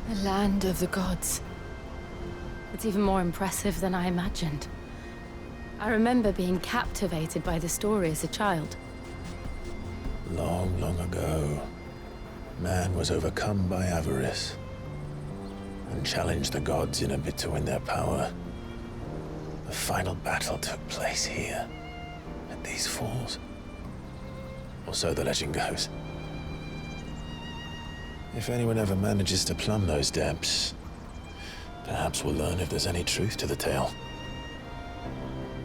Speaker 15: The land of the gods. It's even more impressive than I imagined. I remember being captivated by the story as a child.
Speaker 1: Long, long ago, man was overcome by avarice and challenged the gods in a bid to win their power. The final battle took place here, at these falls. Or so the legend goes. If anyone ever manages to plumb those depths, perhaps we'll learn if there's any truth to the tale.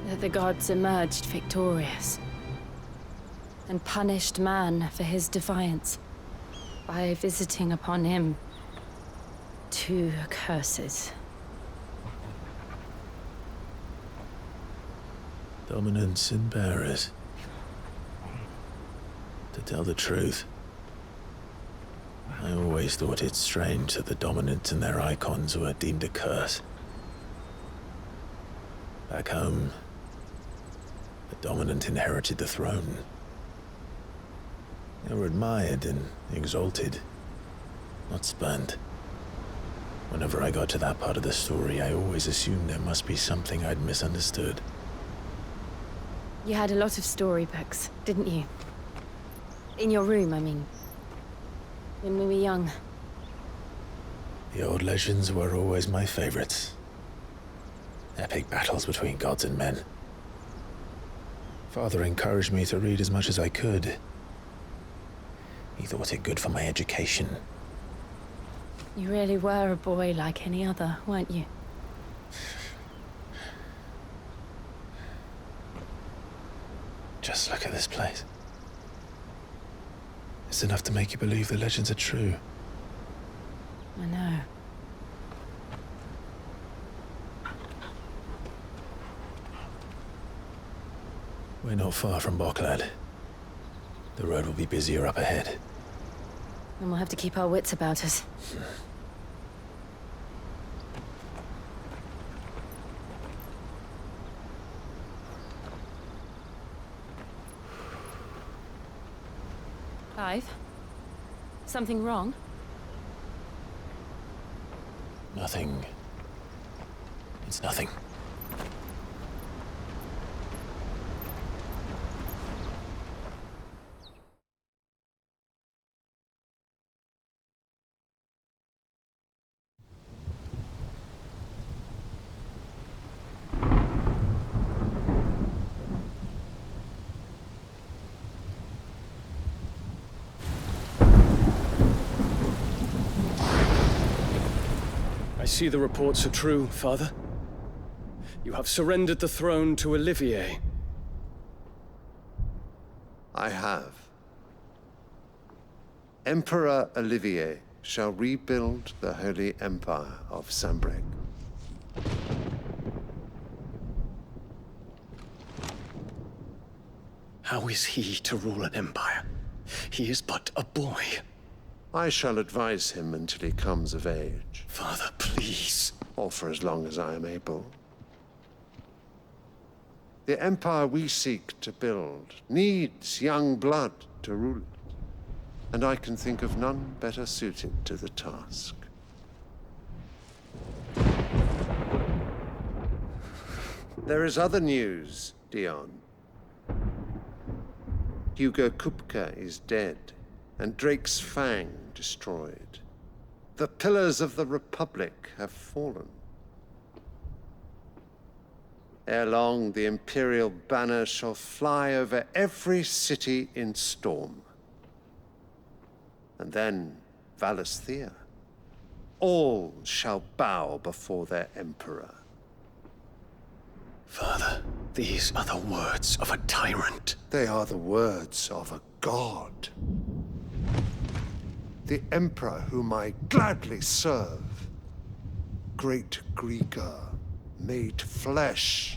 Speaker 15: That the gods emerged victorious and punished man for his defiance by visiting upon him 2 curses.
Speaker 1: Dominants and bearers. To tell the truth, I always thought it strange that the dominants and their Eikons were deemed a curse. Back home, the dominant inherited the throne. They were admired and exalted, not spurned. Whenever I got to that part of the story, I always assumed there must be something I'd misunderstood.
Speaker 15: You had a lot of storybooks, didn't you? In your room, I mean. When we were young.
Speaker 1: The old legends were always my favorites. Epic battles between gods and men. Father encouraged me to read as much as I could. He thought it good for my education.
Speaker 15: You really were a boy like any other, weren't you?
Speaker 1: Just look at this place. It's enough to make you believe the legends are true.
Speaker 15: I know.
Speaker 1: We're not far from Boklad. The road will be busier up ahead.
Speaker 15: And we'll have to keep our wits about us. Clive? Something wrong?
Speaker 1: Nothing. It's nothing.
Speaker 7: I see the reports are true, Father. You have surrendered the throne to Olivier.
Speaker 20: I have. Emperor Olivier shall rebuild the Holy Empire of Sanbreque.
Speaker 7: How is he to rule an empire? He is but a boy.
Speaker 20: I shall advise him until he comes of age.
Speaker 7: Father, please.
Speaker 20: Or for as long as I am able. The empire we seek to build needs young blood to rule it, and I can think of none better suited to the task. There is other news, Dion. Hugo Kupka is dead, and Drake's Fang destroyed. The pillars of the Republic have fallen. Ere long, the Imperial banner shall fly over every city in Storm. And then, Valisthea. All shall bow before their Emperor.
Speaker 7: Father, these are the words of a tyrant.
Speaker 20: They are the words of a god. The Emperor whom I gladly serve. Great Greeker, made flesh.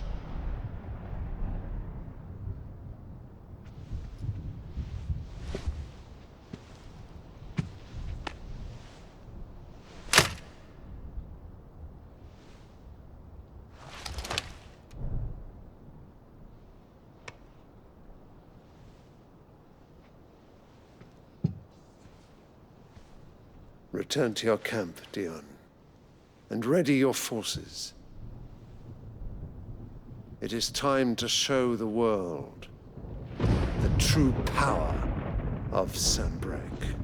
Speaker 20: Return to your camp, Dion, and ready your forces. It is time to show the world the true power of Sanbreque.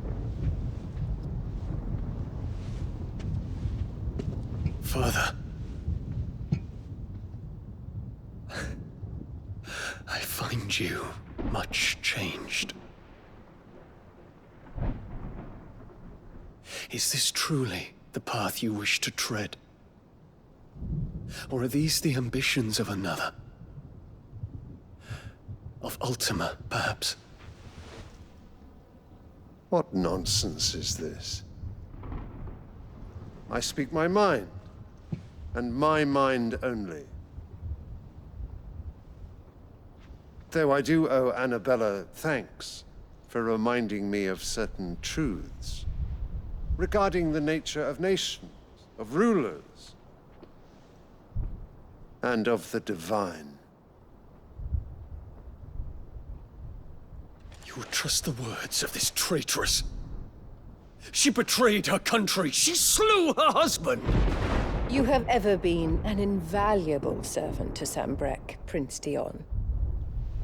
Speaker 7: Father. I find you much changed. Is this truly the path you wish to tread? Or are these the ambitions of another? Of Ultima, perhaps?
Speaker 20: What nonsense is this? I speak my mind, and my mind only. Though I do owe Annabella thanks for reminding me of certain truths regarding the nature of nations, of rulers, and of the divine.
Speaker 7: You would trust the words of this traitress? She betrayed her country. She slew her husband.
Speaker 23: You have ever been an invaluable servant to Sanbreque, Prince Dion.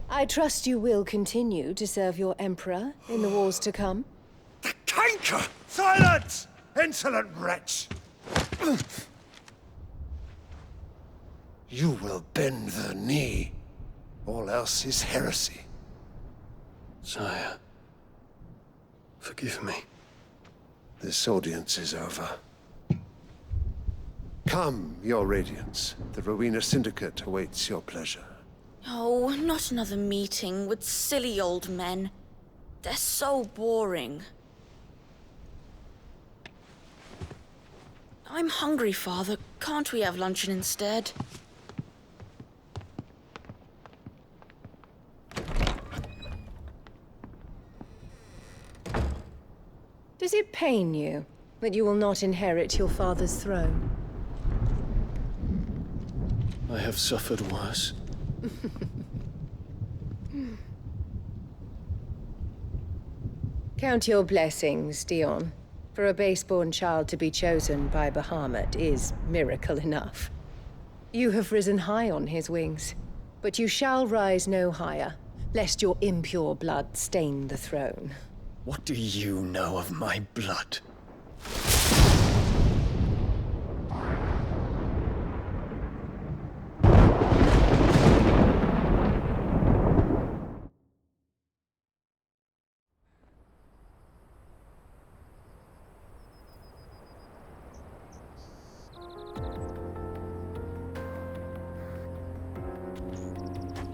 Speaker 23: I trust you will continue to serve your Emperor in the wars to come.
Speaker 20: The canker! Silence! Insolent wretch! You will bend the knee. All else is heresy.
Speaker 7: Sire, forgive me.
Speaker 20: This audience is over. Come, your Radiance. The Rowena Syndicate awaits your pleasure.
Speaker 24: Oh, not another meeting with silly old men. They're so boring. I'm hungry, Father. Can't we have luncheon instead?
Speaker 23: Does it pain you that you will not inherit your father's throne?
Speaker 7: I have suffered worse.
Speaker 23: Count your blessings, Dion. For a base-born child to be chosen by Bahamut is miracle enough. You have risen high on his wings, but you shall rise no higher, lest your impure blood stain the throne.
Speaker 7: What do you know of my blood?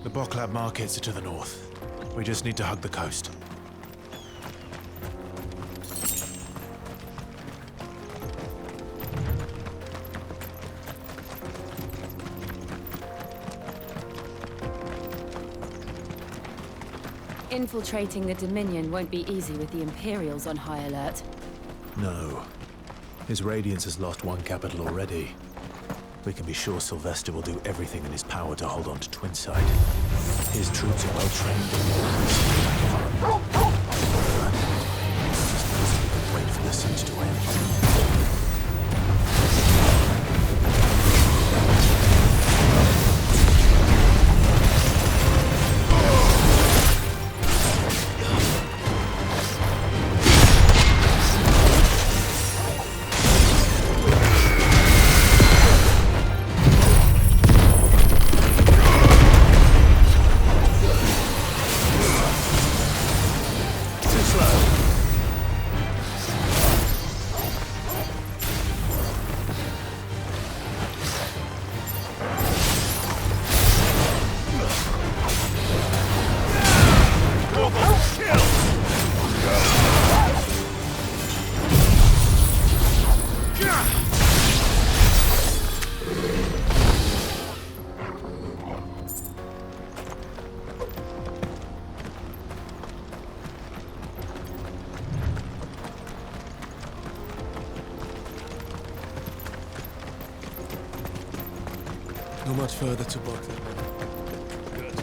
Speaker 5: The Boklab markets are to the north. We just need to hug the coast.
Speaker 15: Infiltrating the Dominion won't be easy with the Imperials on high alert.
Speaker 1: No. His Radiance has lost one capital already. We can be sure Sylvester will do everything in his power to hold on to Twinside. His troops are well trained and more just wait for the siege to end.
Speaker 5: Not much further to Boklab.
Speaker 7: Good.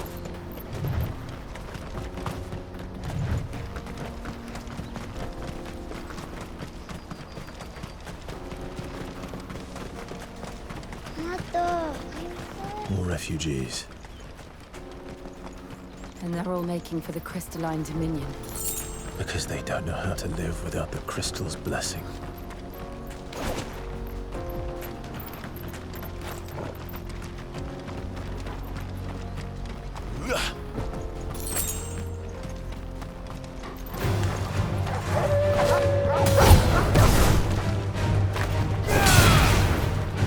Speaker 1: More refugees.
Speaker 15: And they're all making for the crystalline Dominion.
Speaker 1: Because they don't know how to live without the crystal's blessing.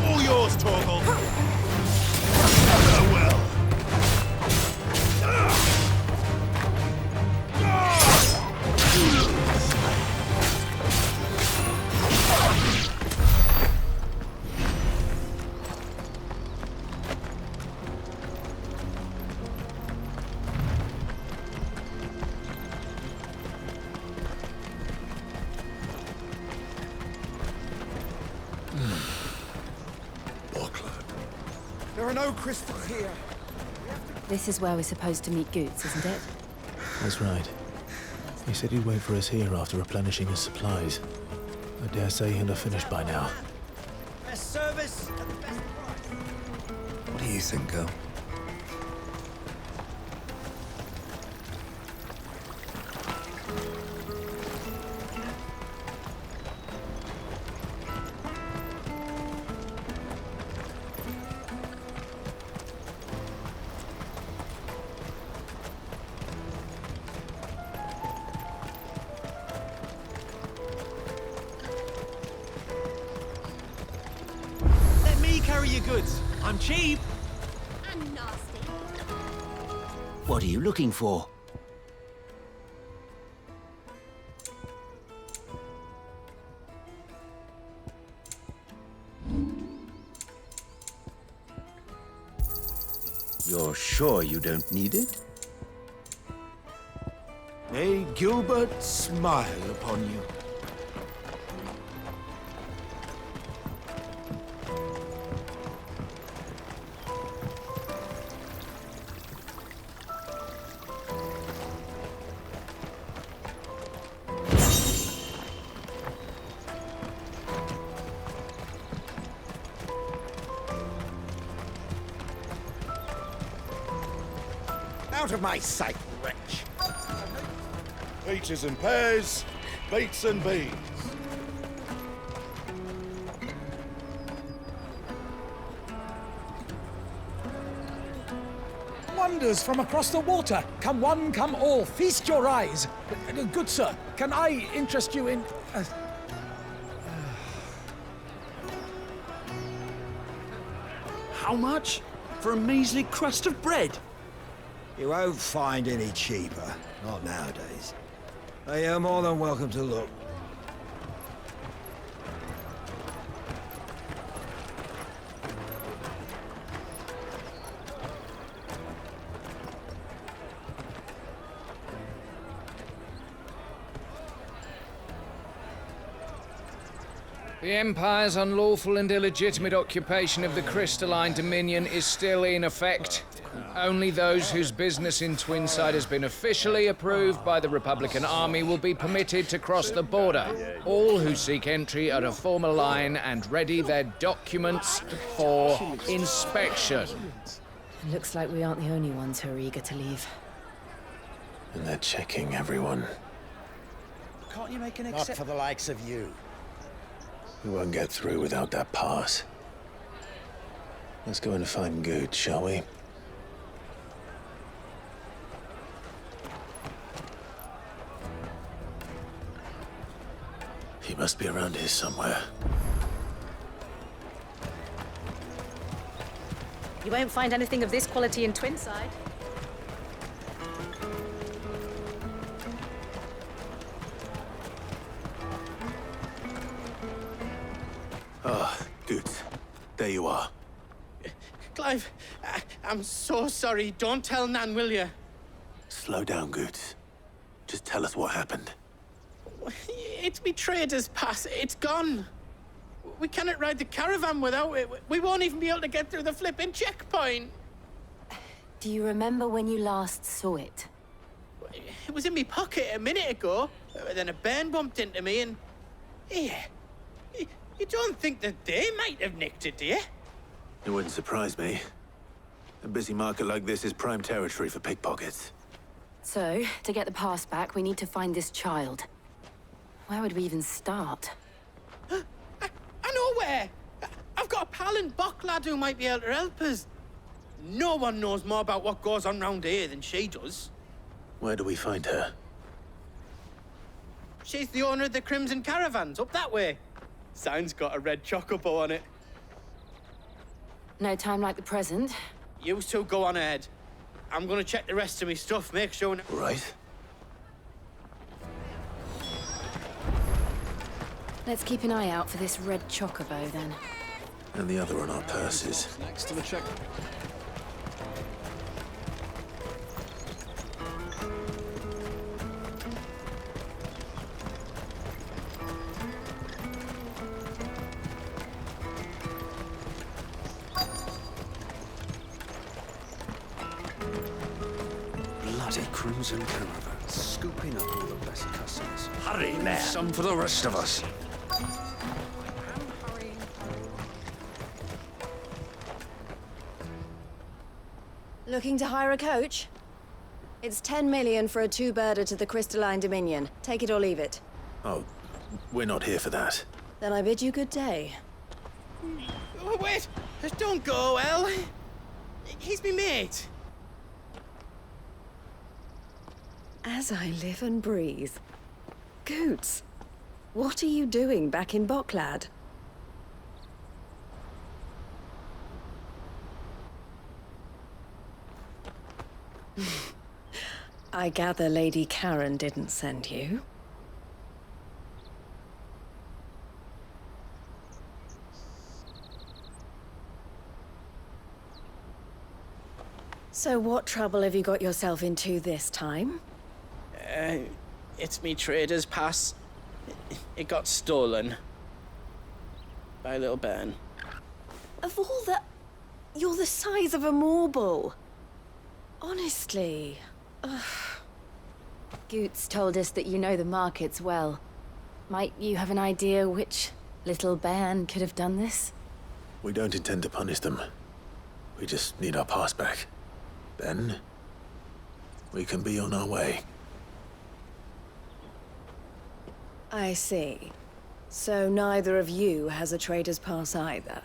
Speaker 5: All yours, Torgal. Farewell.
Speaker 3: There are no crystals here.
Speaker 15: This is where we're supposed to meet Goots, isn't it?
Speaker 1: That's right. He said he'd wait for us here after replenishing his supplies. I dare say he'll have finished by now.
Speaker 3: Best service at the best price.
Speaker 6: What do you think, girl?
Speaker 3: Carry your goods. I'm cheap.
Speaker 14: And nasty.
Speaker 2: What are you looking for? You're sure you don't need it?
Speaker 3: May Gilbert smile upon you.
Speaker 9: Out of my sight, wretch!
Speaker 16: Peaches and pears, beets and beans.
Speaker 11: Wonders from across the water. Come one, come all, feast your eyes. Good sir, can I interest you in...
Speaker 3: How much? For a measly crust of bread?
Speaker 9: You won't find any cheaper. Not nowadays. You're more than welcome to look.
Speaker 18: The Empire's unlawful and illegitimate occupation of the crystalline dominion is still in effect. Only those whose business in Twinside has been officially approved by the Republican Army will be permitted to cross the border. All who seek entry are to form a line and ready their documents for inspection.
Speaker 15: Looks like we aren't the only ones who are eager to leave.
Speaker 1: And they're checking everyone.
Speaker 3: Can't you make an
Speaker 9: Not
Speaker 3: exception?
Speaker 9: for the likes of you.
Speaker 1: We won't get through without that pass. Let's go and find Good, shall we? He must be around here somewhere.
Speaker 4: You won't find anything of this quality in Twinside.
Speaker 5: Ah, good. There you are.
Speaker 22: Clive, I'm so sorry. Don't tell Nan, will you?
Speaker 5: Slow down, Goods. Just tell us what happened.
Speaker 22: It's me trader's pass. It's gone. We cannot ride the caravan without it. We won't even be able to get through the flipping checkpoint.
Speaker 15: Do you remember when you last saw it?
Speaker 22: It was in my pocket a minute ago. Then a bairn bumped into me and... Here. You don't think that they might have nicked it, do you?
Speaker 5: It wouldn't surprise me. A busy market like this is prime territory for pickpockets.
Speaker 15: So, to get the pass back, we need to find this child. Where would we even start?
Speaker 22: I know where! I've got a pal in Bock lad who might be able to help us. No one knows more about what goes on round here than she does.
Speaker 1: Where do we find her?
Speaker 22: She's the owner of the Crimson Caravans, up that way. Sign's got a red chocobo on it.
Speaker 15: No time like the present.
Speaker 22: You two go on ahead. I'm gonna check the rest of my stuff, make sure...
Speaker 1: Right.
Speaker 15: Let's keep an eye out for this red chocobo, then.
Speaker 1: And the other on our purses.
Speaker 7: Next to the check.
Speaker 3: Bloody Crimson Caravan, scooping up all the best customers.
Speaker 9: Hurry now.
Speaker 3: Some for the rest of us.
Speaker 23: Looking to hire a coach? It's 10 million for a two-birder to the Crystalline Dominion. Take it or leave it.
Speaker 1: Oh, we're not here for that.
Speaker 23: Then I bid you good day.
Speaker 22: Oh, wait! Don't go, El. He's me mate.
Speaker 23: As I live and breathe. Goots, what are you doing back in Bocklad? I gather Lady Karen didn't send you. So what trouble have you got yourself into this time?
Speaker 22: It's me trader's pass. It got stolen. By a little bairn.
Speaker 23: Of all the... You're the size of a marble. Honestly. Ugh.
Speaker 15: Goots told us that you know the markets well. Might you have an idea which little bairn could have done this?
Speaker 1: We don't intend to punish them. We just need our pass back. Then,
Speaker 5: we can be on our way.
Speaker 23: I see. So neither of you has a trader's pass either.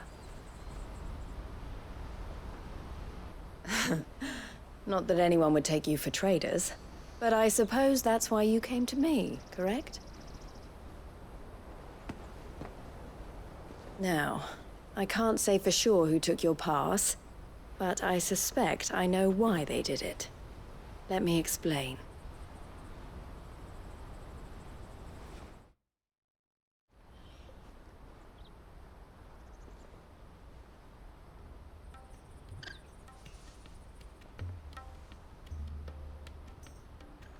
Speaker 23: Not that anyone would take you for traders, but I suppose that's why you came to me, correct? Now, I can't say for sure who took your pass, but I suspect I know why they did it. Let me explain.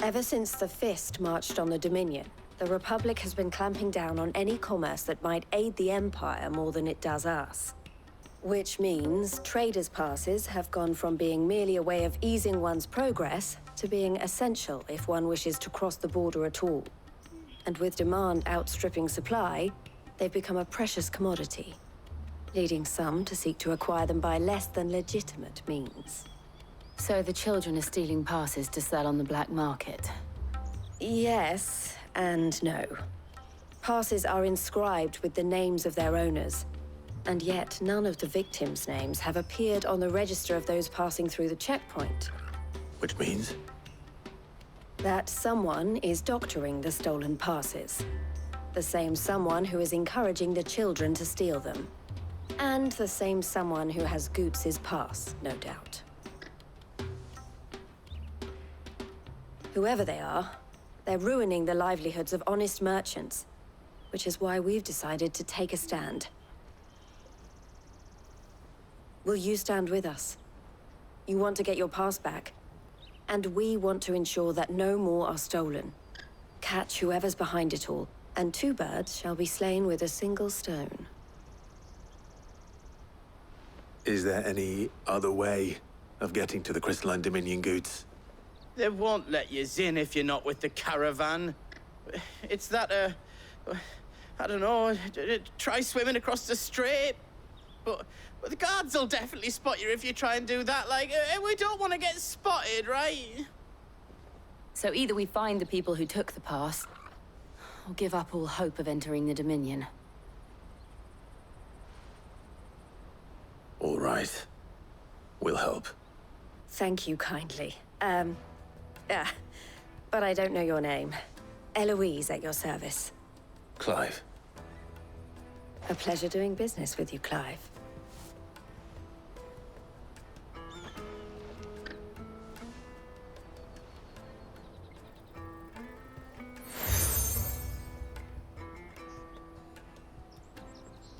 Speaker 23: Ever since the Fist marched on the Dominion, the Republic has been clamping down on any commerce that might aid the Empire more than it does us. Which means traders' passes have gone from being merely a way of easing one's progress to being essential if one wishes to cross the border at all. And with demand outstripping supply, they've become a precious commodity, leading some to seek to acquire them by less than legitimate means.
Speaker 15: So the children are stealing passes to sell on the black market?
Speaker 23: Yes and no. Passes are inscribed with the names of their owners, and yet none of the victims' names have appeared on the register of those passing through the checkpoint.
Speaker 5: Which means?
Speaker 23: That someone is doctoring the stolen passes. The same someone who is encouraging the children to steal them. And the same someone who has Goots's pass, no doubt. Whoever they are, they're ruining the livelihoods of honest merchants, which is why we've decided to take a stand. Will you stand with us? You want to get your pass back, and we want to ensure that no more are stolen. Catch whoever's behind it all, and two birds shall be slain with a single stone.
Speaker 5: Is there any other way of getting to the Crystalline Dominion Goods?
Speaker 22: They won't let you in if you're not with the caravan. It's that, I don't know, try swimming across the strait. But the guards will definitely spot you if you try and do that. Like, we don't want to get spotted, right?
Speaker 15: So either we find the people who took the pass, or give up all hope of entering the Dominion.
Speaker 5: All right. We'll help.
Speaker 23: Thank you kindly. But I don't know your name. Eloise at your service.
Speaker 5: Clive.
Speaker 23: A pleasure doing business with you, Clive.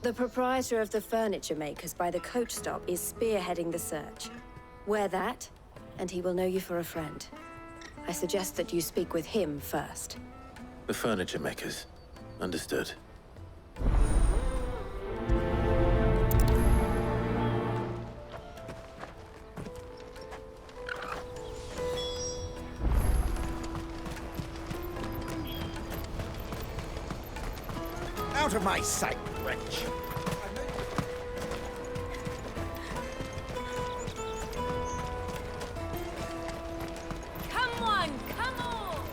Speaker 23: The proprietor of the furniture makers by the coach stop is spearheading the search. Wear that, and he will know you for a friend. I suggest that you speak with him first.
Speaker 5: The furniture makers. Understood.
Speaker 2: Out of my sight, wretch!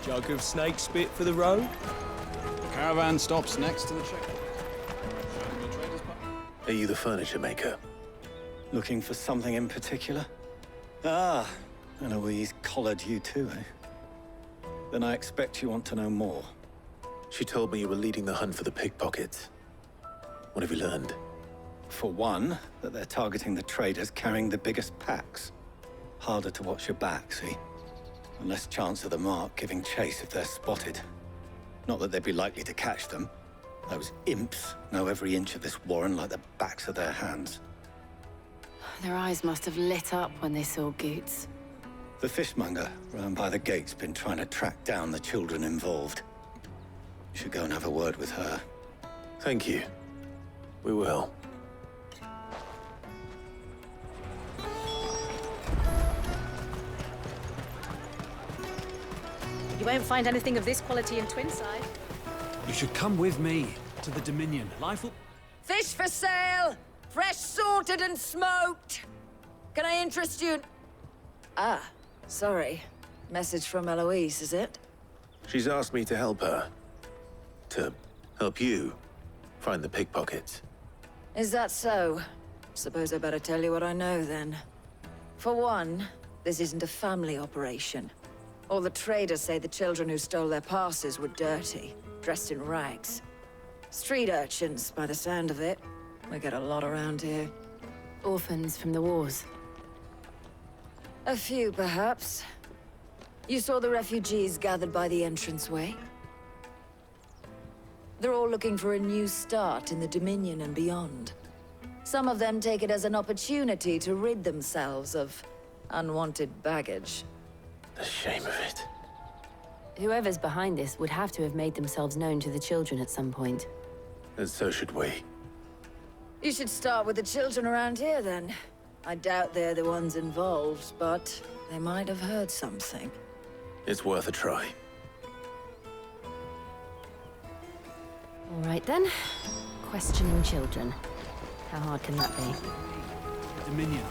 Speaker 8: Jug of snake spit for the road?
Speaker 7: The caravan stops next to the checkpoint.
Speaker 5: Are you the furniture maker?
Speaker 12: Looking for something in particular? Ah, Eloise collared you too, eh? Then I expect you want to know more.
Speaker 5: She told me you were leading the hunt for the pickpockets. What have you learned?
Speaker 12: For one, that they're targeting the traders carrying the biggest packs. Harder to watch your back, see? And less chance of the mark giving chase if they're spotted. Not that they'd be likely to catch them. Those imps know every inch of this warren like the backs of their hands.
Speaker 15: Their eyes must have lit up when they saw Goots.
Speaker 12: The fishmonger round by the gate's been trying to track down the children involved. You should go and have a word with her.
Speaker 5: Thank you. We will.
Speaker 4: You won't find anything of this quality in Twinside.
Speaker 3: You should come with me to the Dominion. Life will...
Speaker 17: Fish for sale! Fresh sorted and smoked! Can I interest you?
Speaker 23: Ah, sorry.
Speaker 10: Message from Eloise, is it?
Speaker 5: She's asked me to help her. To help you find the pickpockets.
Speaker 10: Is that so? Suppose I better tell you what I know, then. For one, this isn't a family operation. All the traders say the children who stole their passes were dirty, dressed in rags. Street urchins, by the sound of it. We get a lot around here.
Speaker 15: Orphans from the wars.
Speaker 10: A few, perhaps. You saw the refugees gathered by the entranceway? They're all looking for a new start in the Dominion and beyond. Some of them take it as an opportunity to rid themselves of unwanted baggage.
Speaker 5: The shame of it.
Speaker 15: Whoever's behind this would have to have made themselves known to the children at some point.
Speaker 5: And so should we.
Speaker 10: You should start with the children around here, then. I doubt they're the ones involved, but they might have heard something.
Speaker 5: It's worth a try.
Speaker 15: All right then. Questioning children. How hard can that be?
Speaker 11: Dominion.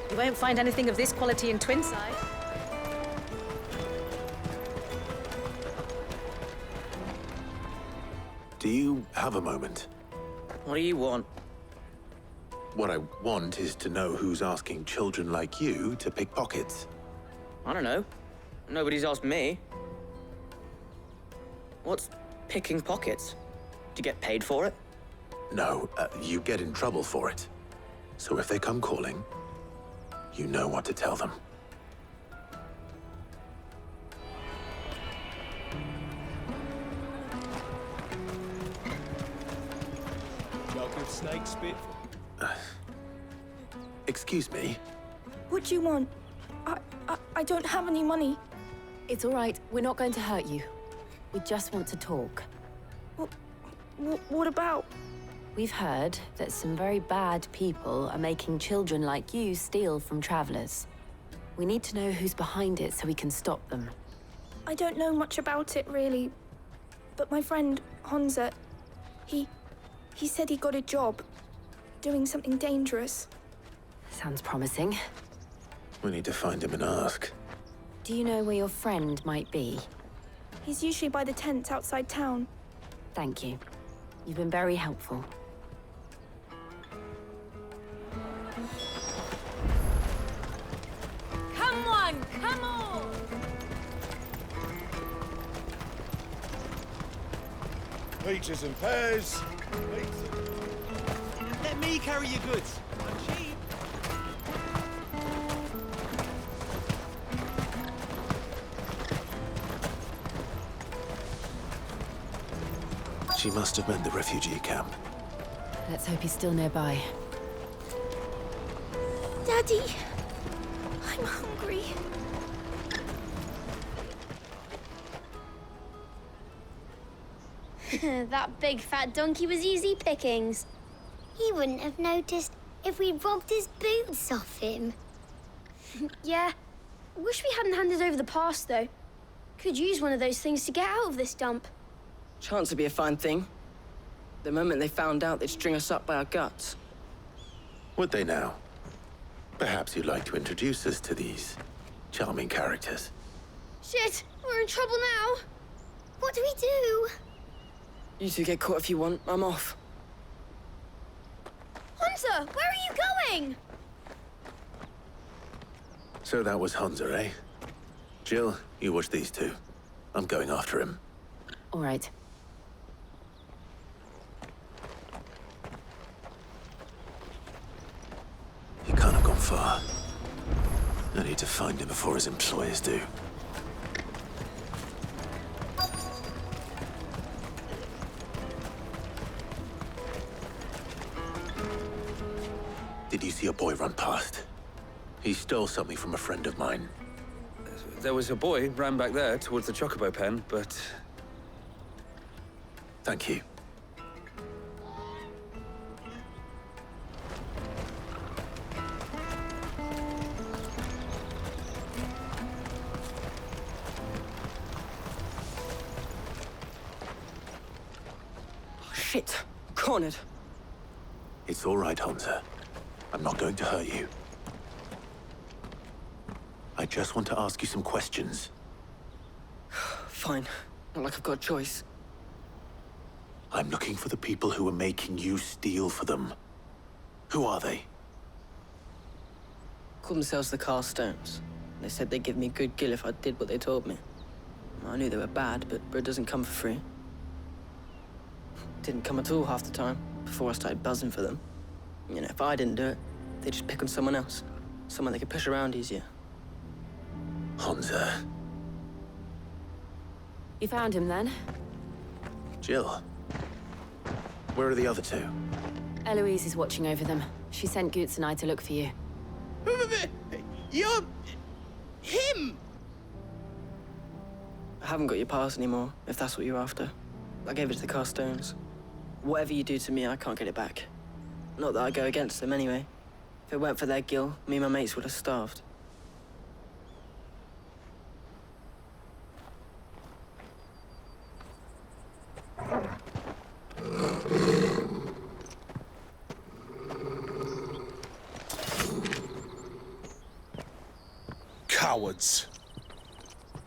Speaker 4: You won't find anything of this quality in Twinside.
Speaker 5: Do you have a moment?
Speaker 22: What do you want?
Speaker 5: What I want is to know who's asking children like you to pick pockets.
Speaker 22: I don't know. Nobody's asked me. What's picking pockets? Do you get paid for it?
Speaker 5: No, you get in trouble for it. So if they come calling, you know what to tell them.
Speaker 8: Jug of snake spit.
Speaker 5: Excuse me?
Speaker 13: What do you want? I don't have any money.
Speaker 15: It's all right. We're not going to hurt you. We just want to talk.
Speaker 13: What about?
Speaker 15: We've heard that some very bad people are making children like you steal from travelers. We need to know who's behind it so we can stop them.
Speaker 13: I don't know much about it, really. But my friend, Hansa, he said he got a job doing something dangerous.
Speaker 15: Sounds promising.
Speaker 5: We need to find him and ask.
Speaker 15: Do you know where your friend might be?
Speaker 13: He's usually by the tents outside town.
Speaker 15: Thank you. You've been very helpful.
Speaker 14: Come on, come on!
Speaker 16: Peaches and pears.
Speaker 8: Let me carry your goods. I'm cheap.
Speaker 5: She must have meant the refugee camp.
Speaker 15: Let's hope he's still nearby.
Speaker 13: Daddy, I'm hungry.
Speaker 19: That big fat donkey was easy pickings.
Speaker 21: He wouldn't have noticed if we robbed his boots off him.
Speaker 19: Yeah. Wish we hadn't handed over the pass, though. Could use one of those things to get out of this dump.
Speaker 22: Chance to be a fine thing. The moment they found out, they'd string us up by our guts.
Speaker 5: Would they now? Perhaps you'd like to introduce us to these charming characters.
Speaker 19: Shit, we're in trouble now.
Speaker 21: What do we do?
Speaker 22: You two get caught if you want. I'm off.
Speaker 19: Hunter, where are you going?
Speaker 5: So that was Hansa, eh? Jill, you watch these two. I'm going after him.
Speaker 15: All right.
Speaker 5: He can't have gone far. I need to find him before his employers do. Did you see a boy run past? He stole something from a friend of mine.
Speaker 3: There was a boy ran back there towards the chocobo pen, but...
Speaker 5: Thank you.
Speaker 22: Shit! Cornered.
Speaker 5: It's all right, Hansa. I'm not going to hurt you. I just want to ask you some questions.
Speaker 6: Fine. Not like I've got a choice.
Speaker 5: I'm looking for the people who are making you steal for them. Who are they?
Speaker 6: Called themselves the Carstones. They said they'd give me a good gill if I did what they told me. I knew they were bad, but bread doesn't come for free. Didn't come at all half the time, before I started buzzing for them. You know, if I didn't do it, they'd just pick on someone else. Someone they could push around easier.
Speaker 5: Honza.
Speaker 15: You found him then?
Speaker 5: Jill. Where are the other two?
Speaker 15: Eloise is watching over them. She sent Goots and I to look for you.
Speaker 22: You're... him!
Speaker 6: I haven't got your pass anymore, if that's what you're after. I gave it to the Carstones. Whatever you do to me, I can't get it back. Not that I go against them anyway. If it weren't for their gill, me and my mates would have starved.
Speaker 18: Cowards!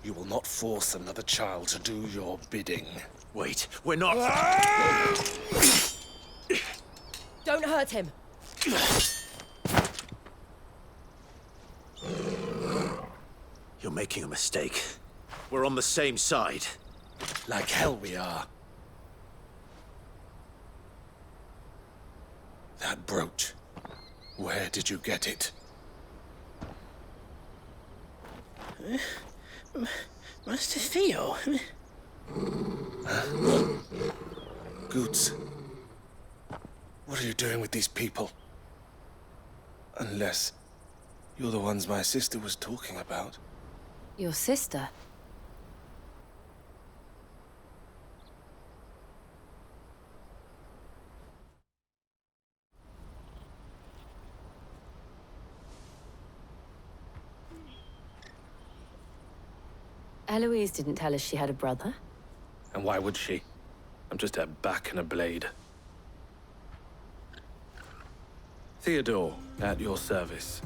Speaker 18: You will not force another child to do your bidding.
Speaker 5: Wait, we're not...
Speaker 4: Don't hurt him.
Speaker 5: You're making a mistake. We're on the same side.
Speaker 18: Like hell we are. That brooch. Where did you get it?
Speaker 6: Master Theo?
Speaker 18: Goots. What are you doing with these people? Unless you're the ones my sister was talking about.
Speaker 15: Your sister? Eloise didn't tell us she had a brother.
Speaker 18: And why would she? I'm just a back and a blade. Theodore, at your service.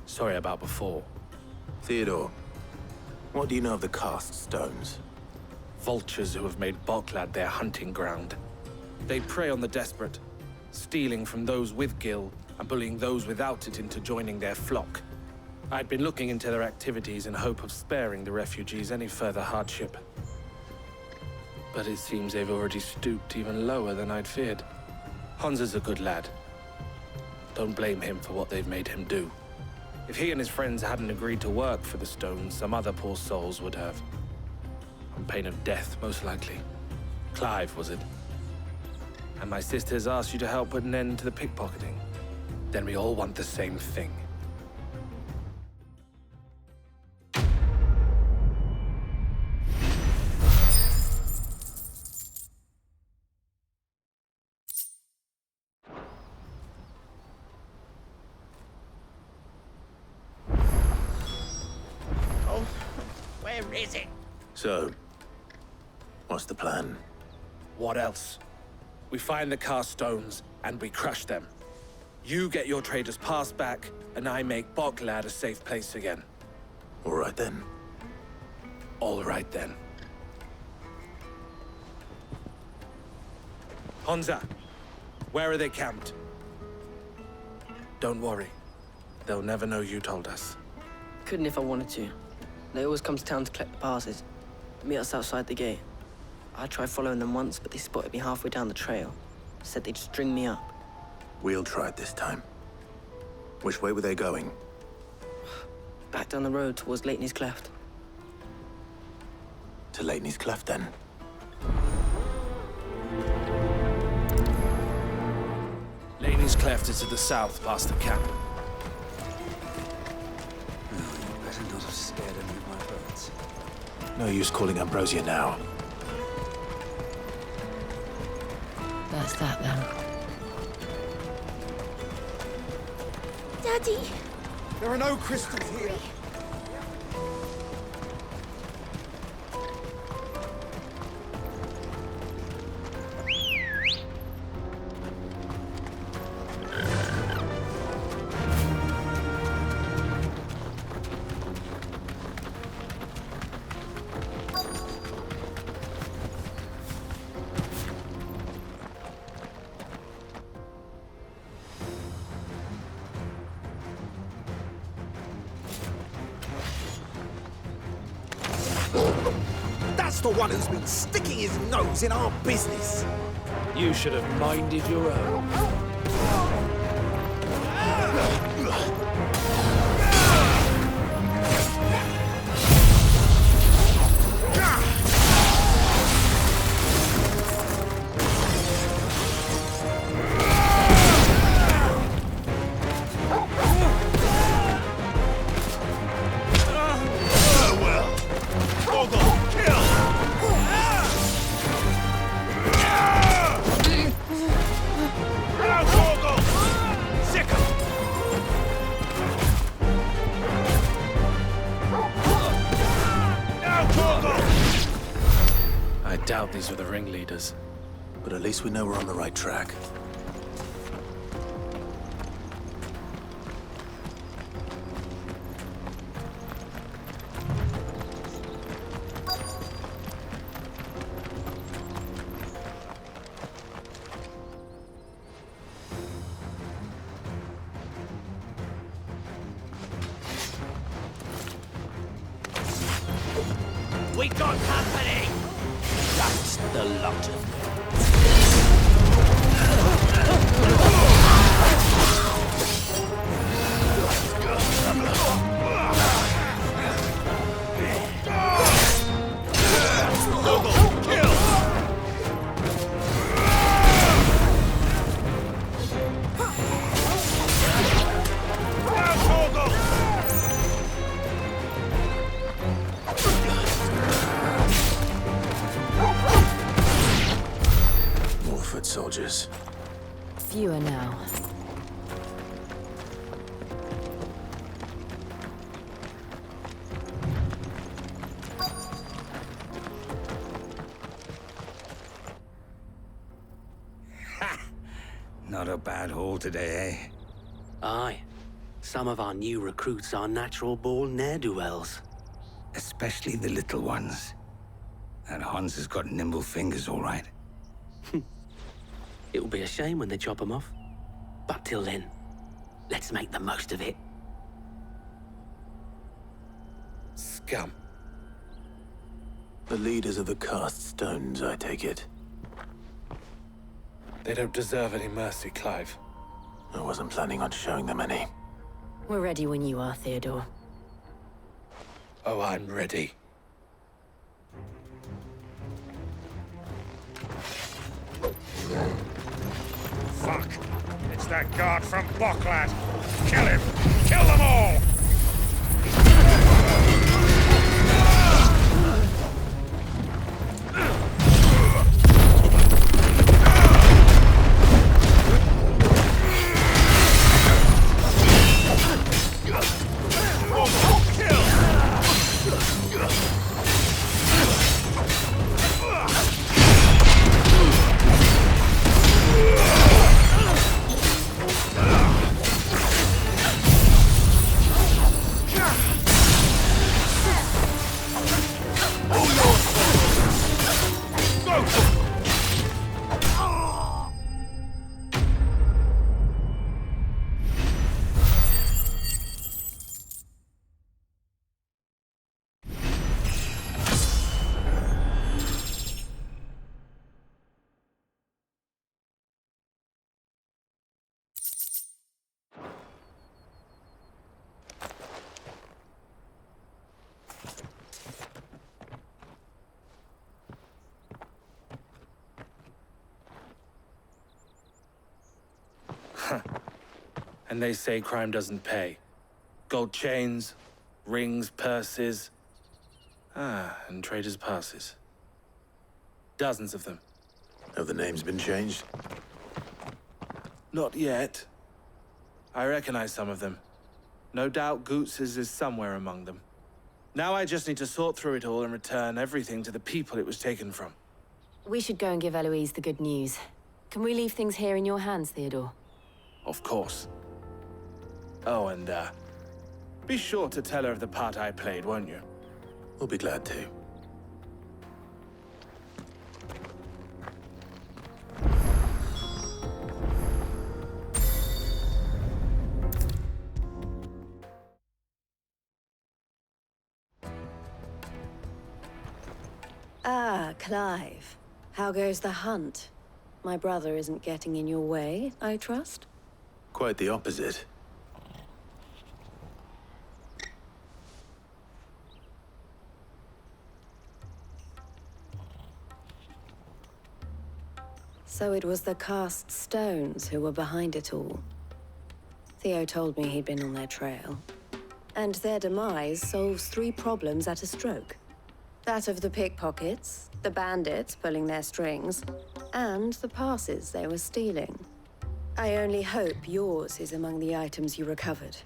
Speaker 18: Sorry about before.
Speaker 5: Theodore, what do you know of the Cast Stones?
Speaker 18: Vultures who have made Boklad their hunting ground. They prey on the desperate, stealing from those with gill and bullying those without it into joining their flock. I'd been looking into their activities in hope of sparing the refugees any further hardship. But it seems they've already stooped even lower than I'd feared. Honza's a good lad. Don't blame him for what they've made him do. If he and his friends hadn't agreed to work for the Stones, some other poor souls would have. On pain of death, most likely. Clive, was it? And my sisters asked you to help put an end to the pickpocketing. Then we all want the same thing.
Speaker 22: Where is it?
Speaker 5: So, what's the plan?
Speaker 18: What else? We find the Carstones, and we crush them. You get your trader's pass back, and I make Boklad a safe place again.
Speaker 5: All right then.
Speaker 18: All right then. Honza, where are they camped? Don't worry. They'll never know you told us.
Speaker 6: Couldn't if I wanted to. They always come to town to collect the passes. Meet us outside the gate. I tried following them once, but they spotted me halfway down the trail. Said they'd string me up.
Speaker 5: We'll try it this time. Which way were they going?
Speaker 6: Back down the road towards Leitney's Cleft.
Speaker 5: To Leitney's Cleft, then?
Speaker 18: Leitney's Cleft is to the south, past the camp.
Speaker 3: Better not have scared any of my birds.
Speaker 5: No use calling Ambrosia now.
Speaker 15: That's that then.
Speaker 19: Daddy!
Speaker 9: There are no crystals here.
Speaker 1: That's the one who's been sticking his nose in our business.
Speaker 7: You should have minded your own. I doubt these were the ringleaders.
Speaker 5: But at least we know we're on the right track.
Speaker 1: We got company! That's the lot of them.
Speaker 5: Soldiers.
Speaker 15: Fewer now.
Speaker 2: Not a bad haul today, eh?
Speaker 3: Aye. Some of our new recruits are natural-born ne'er-do-wells.
Speaker 2: Especially the little ones. That Hans has got nimble fingers, all right.
Speaker 3: It will be a shame when they chop them off. But till then, let's make the most of it.
Speaker 5: Scum. The leaders of the cast stones, I take it.
Speaker 18: They don't deserve any mercy, Clive.
Speaker 5: I wasn't planning on showing them any.
Speaker 4: We're ready when you are, Theodore.
Speaker 18: Oh, I'm ready.
Speaker 16: Fuck! It's that guard from Boklad! Kill him! Kill them all!
Speaker 18: And they say crime doesn't pay. Gold chains, rings, purses. And traders' passes. Dozens of them.
Speaker 5: Have the names been changed?
Speaker 18: Not yet. I recognize some of them. No doubt Goots's is somewhere among them. Now I just need to sort through it all and return everything to the people it was taken from.
Speaker 15: We should go and give Eloise the good news. Can we leave things here in your hands, Theodore?
Speaker 18: Of course. Oh, and, be sure to tell her of the part I played, won't you?
Speaker 5: We'll be glad to.
Speaker 23: Clive. How goes the hunt? My brother isn't getting in your way, I trust?
Speaker 5: Quite the opposite.
Speaker 23: So it was the cast stones who were behind it all. Theo told me he'd been on their trail. And their demise solves 3 problems at a stroke. That of the pickpockets, the bandits pulling their strings, and the passes they were stealing. I only hope yours is among the items you recovered.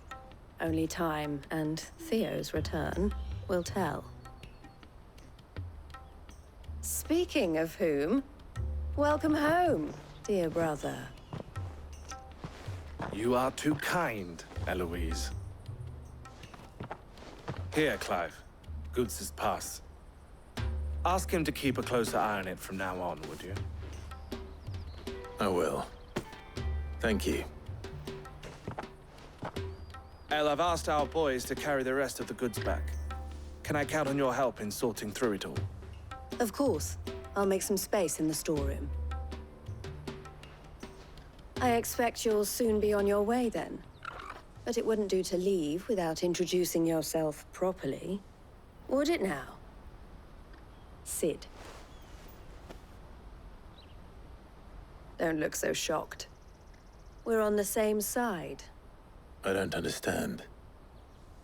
Speaker 23: Only time and Theo's return will tell. Speaking of whom, welcome home, dear brother.
Speaker 18: You are too kind, Eloise. Here, Clive. Goods' pass. Ask him to keep a closer eye on it from now on, would you?
Speaker 5: I will. Thank you.
Speaker 18: El, I've asked our boys to carry the rest of the goods back. Can I count on your help in sorting through it all?
Speaker 23: Of course. I'll make some space in the storeroom. I expect you'll soon be on your way then. But it wouldn't do to leave without introducing yourself properly. Would it now? Sid. Don't look so shocked. We're on the same side.
Speaker 5: I don't understand.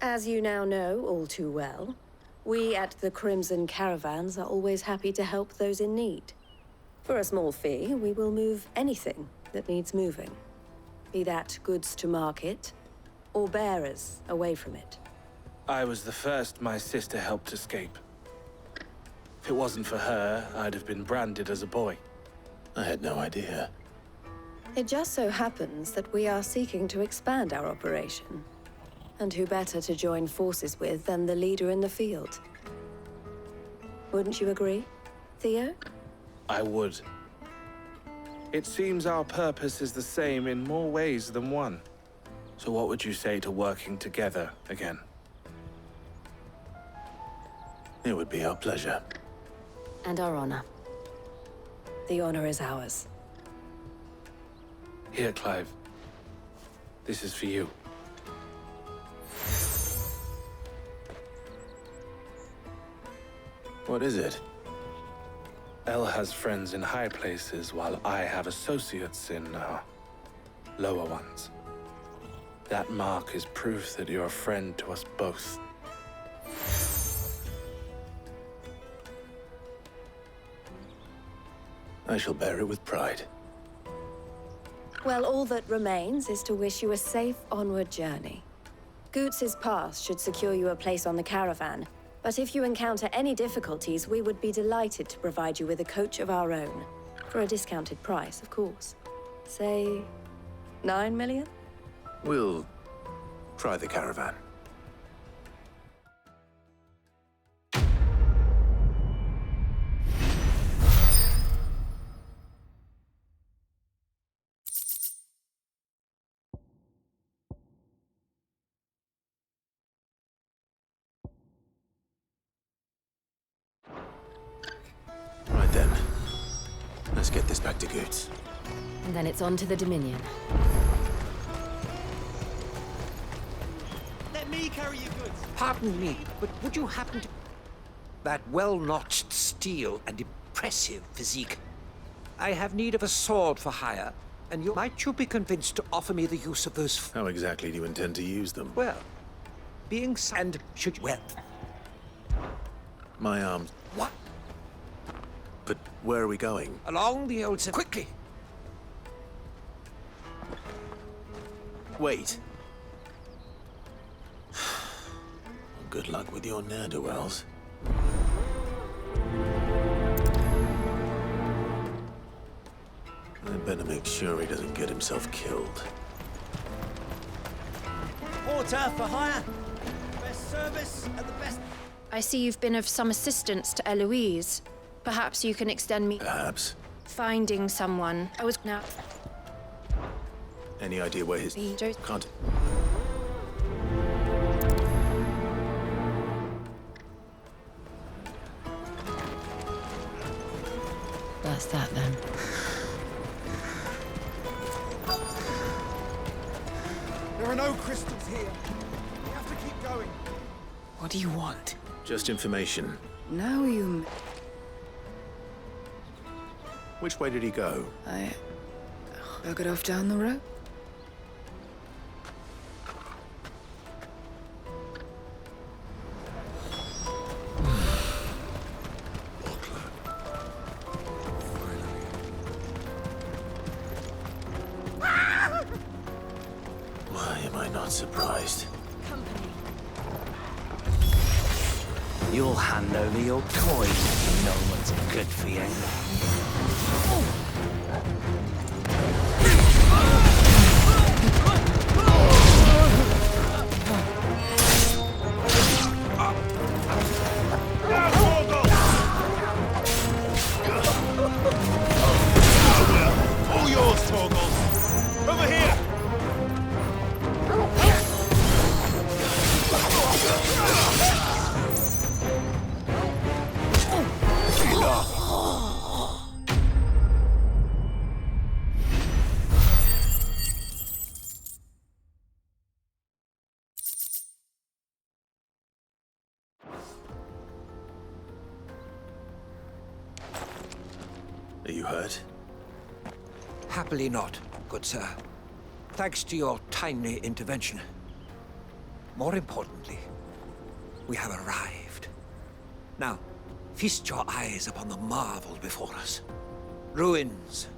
Speaker 23: As you now know all too well, we at the Crimson Caravans are always happy to help those in need. For a small fee, we will move anything that needs moving. Be that goods to market, or bearers away from it.
Speaker 18: I was the first my sister helped escape. If it wasn't for her, I'd have been branded as a boy.
Speaker 5: I had no idea.
Speaker 23: It just so happens that we are seeking to expand our operation. And who better to join forces with than the leader in the field? Wouldn't you agree, Theo?
Speaker 18: I would. It seems our purpose is the same in more ways than one. So what would you say to working together again?
Speaker 5: It would be our pleasure.
Speaker 23: And our honor. The honor is ours.
Speaker 18: Here, Clive. This is for you.
Speaker 5: What is it?
Speaker 18: El has friends in high places, while I have associates in, lower ones. That mark is proof that you're a friend to us both.
Speaker 5: I shall bear it with pride.
Speaker 23: Well, all that remains is to wish you a safe onward journey. Goots' pass should secure you a place on the caravan, but if you encounter any difficulties, we would be delighted to provide you with a coach of our own. For a discounted price, of course. Say, 9 million?
Speaker 5: We'll try the caravan. Right then. Let's get this back to Goots.
Speaker 15: And then it's on to the Dominion.
Speaker 1: Let me carry your goods.
Speaker 12: Pardon me, but would you happen to... That well-notched steel and impressive physique. I have need of a sword for hire, and might you be convinced to offer me the use of those...
Speaker 5: How exactly do you intend to use them?
Speaker 12: Well, being... and should... well...
Speaker 5: My arms...
Speaker 12: What?
Speaker 5: But where are we going?
Speaker 12: Along the old... Quickly!
Speaker 5: Wait. Good luck with your ne'er-do-wells. I'd better make sure he doesn't get himself killed.
Speaker 1: Porter for hire. Best service at the best...
Speaker 17: I see you've been of some assistance to Eloise. Perhaps you can extend me...
Speaker 5: Perhaps.
Speaker 17: Finding someone. I was now...
Speaker 5: Any idea where his... Can't...
Speaker 15: That's that then.
Speaker 10: There are no crystals here. We have to keep going.
Speaker 6: What do you want?
Speaker 5: Just information.
Speaker 6: Now you...
Speaker 5: Which way did he go?
Speaker 6: I got off down the road.
Speaker 5: Why am I not surprised?
Speaker 2: You'll hand over your toys if you know what's good for you.
Speaker 10: All yours, Torgal. Over here.
Speaker 5: Are you hurt?
Speaker 12: Happily not, good sir. Thanks to your timely intervention. More importantly, we have arrived. Now, feast your eyes upon the marvel before us. Ruins,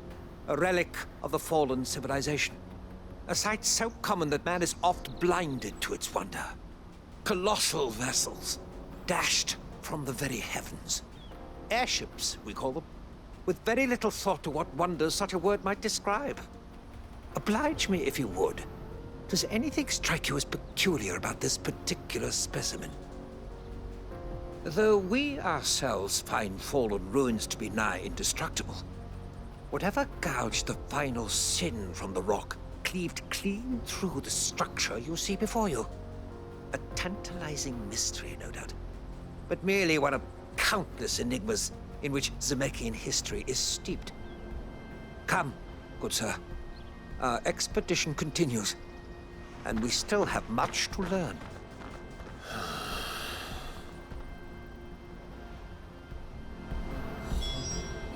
Speaker 12: a relic of the fallen civilization. A sight so common that man is oft blinded to its wonder. Colossal vessels, dashed from the very heavens. Airships, we call them, with very little thought to what wonders such a word might describe. Oblige me if you would. Does anything strike you as peculiar about this particular specimen? Though we ourselves find fallen ruins to be nigh indestructible, whatever gouged the final sin from the rock cleaved clean through the structure you see before you. A tantalizing mystery, no doubt, but merely one of countless enigmas in which Zemeckis history is steeped. Come, good sir. Our expedition continues, and we still have much to learn.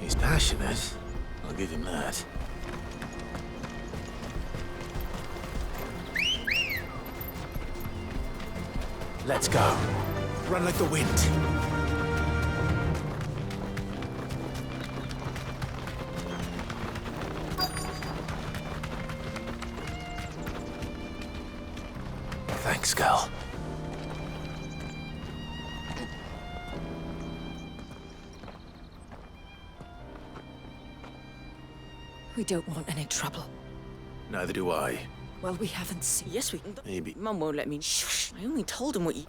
Speaker 5: He's passionate. I'll give him that. Let's go. Run like the wind. Thanks, girl.
Speaker 4: We don't want any trouble.
Speaker 5: Neither do I.
Speaker 4: Well, we haven't seen...
Speaker 6: Yes, we can.
Speaker 5: Maybe.
Speaker 6: Mum won't let me. Shh. I only told him what you...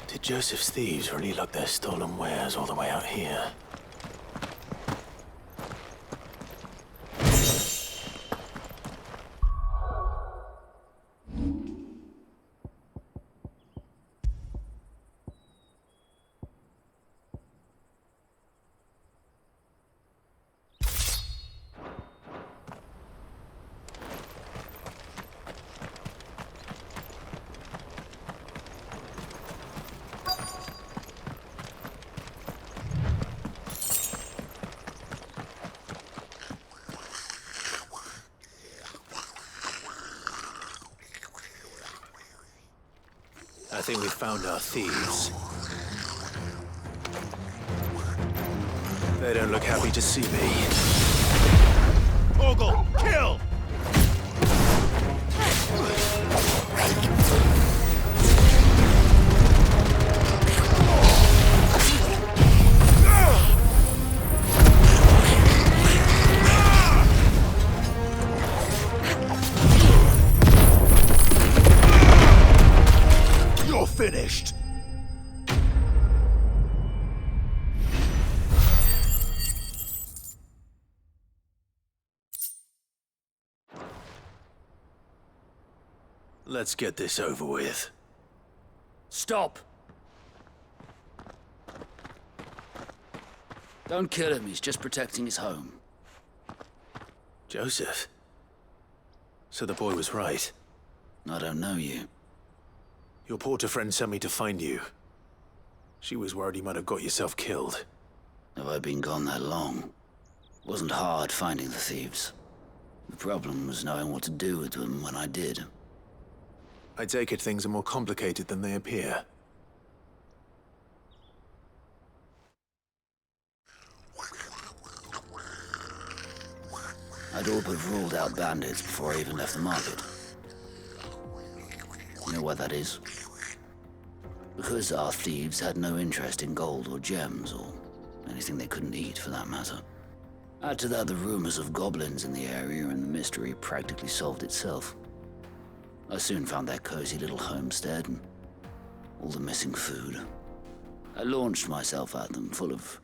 Speaker 5: Did Joseph's thieves really lug their stolen wares all the way out here? I think we found our thieves. They don't look happy to see me.
Speaker 10: Torgal, kill! You're finished.
Speaker 5: Let's get this over with.
Speaker 1: Stop! Don't kill him, he's just protecting his home.
Speaker 5: Joseph? So the boy was right.
Speaker 1: I don't know you.
Speaker 5: Your porter friend sent me to find you. She was worried you might have got yourself killed.
Speaker 1: Have I been gone that long? It wasn't hard finding the thieves. The problem was knowing what to do with them when I did.
Speaker 5: I take it things are more complicated than they appear.
Speaker 1: I'd all but ruled out bandits before I even left the market. You know why that is? Because our thieves had no interest in gold or gems, or anything they couldn't eat for that matter. Add to that the rumors of goblins in the area, and the mystery practically solved itself. I soon found their cozy little homestead and all the missing food. I launched myself at them, full of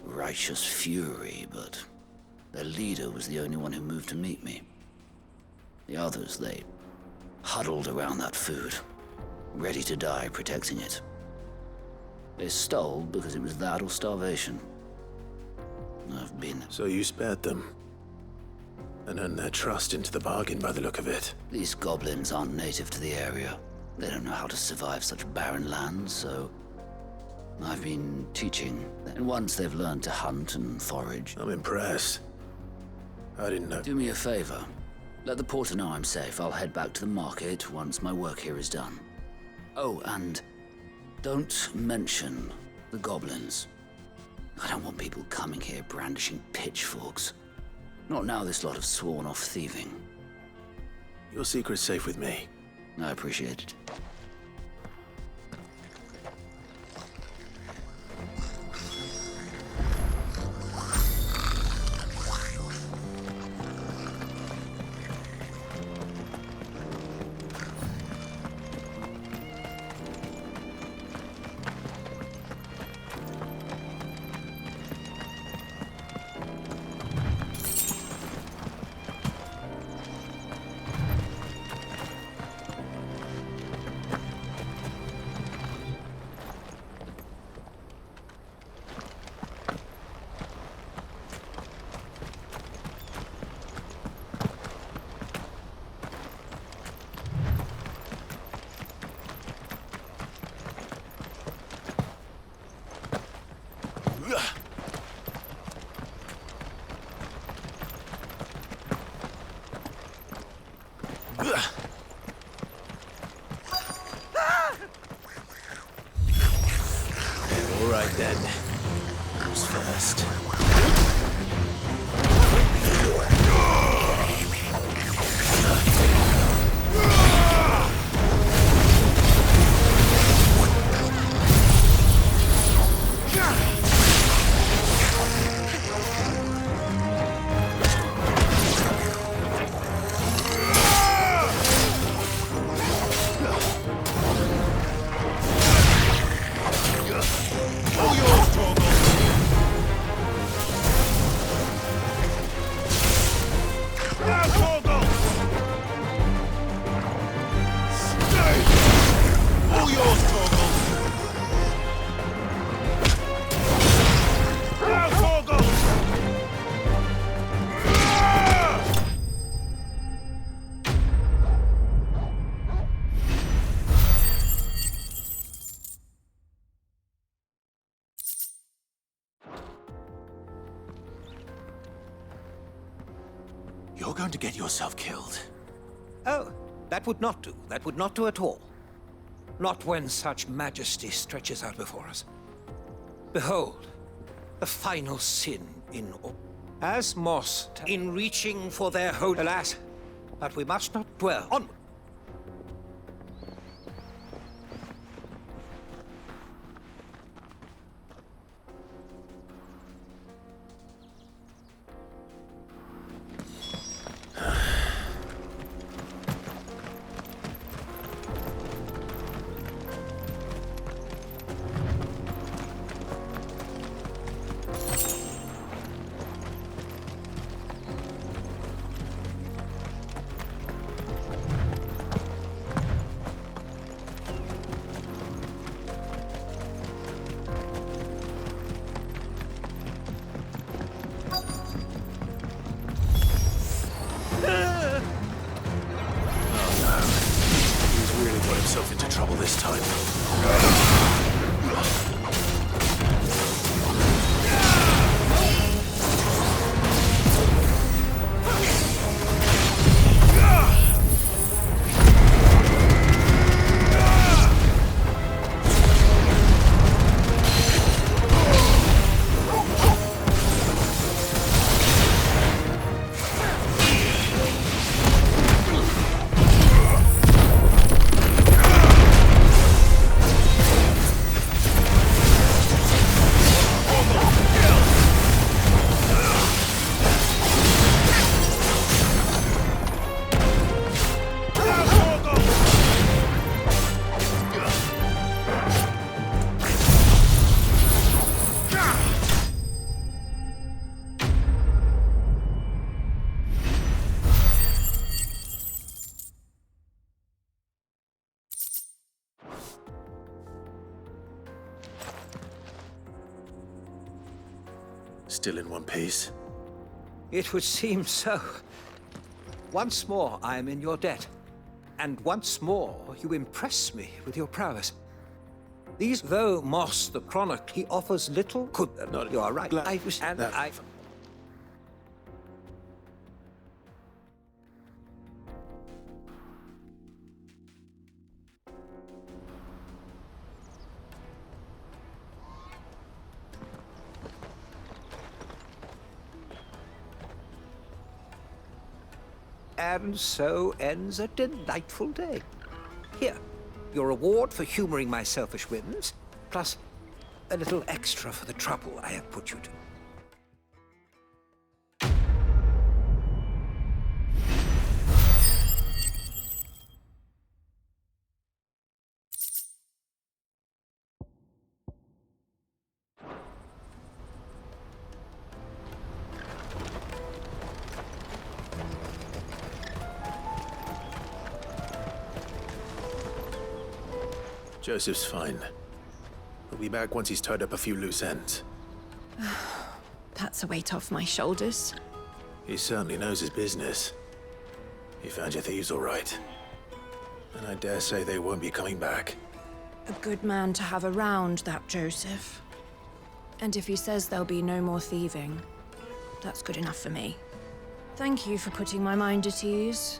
Speaker 1: righteous fury, but their leader was the only one who moved to meet me. The others, they huddled around that food, ready to die protecting it. They stole because it was that or starvation. I've been...
Speaker 5: So you spared them? And earned their trust into the bargain by the look of it.
Speaker 1: These goblins aren't native to the area. They don't know how to survive such barren lands, so I've been teaching. And once they've learned to hunt and forage...
Speaker 5: I'm impressed. I didn't know...
Speaker 1: Do me a favor. Let the porter know I'm safe. I'll head back to the market once my work here is done. Oh, and don't mention the goblins. I don't want people coming here brandishing pitchforks. Not now this lot have sworn off thieving.
Speaker 5: Your secret's safe with me.
Speaker 1: I appreciate it.
Speaker 5: All right then. Who's first? You're going to get yourself killed.
Speaker 12: Oh, that would not do. That would not do at all. Not when such majesty stretches out before us. Behold, the final sin in all. As moss in reaching for their holy. Alas, but we must not dwell. Onward.
Speaker 5: Still in one piece?
Speaker 12: It would seem so. Once more, I am in your debt. And once more, you impress me with your prowess. These, though Moss the Chronic, he offers little could. You are right. I was, and I. And so ends a delightful day. Here, your reward for humoring my selfish whims, plus a little extra for the trouble I have put you to.
Speaker 5: Joseph's fine. He'll be back once he's tied up a few loose ends.
Speaker 17: That's a weight off my shoulders.
Speaker 5: He certainly knows his business. He found your thieves all right. And I dare say they won't be coming back.
Speaker 17: A good man to have around, that Joseph. And if he says there'll be no more thieving, that's good enough for me. Thank you for putting my mind at ease.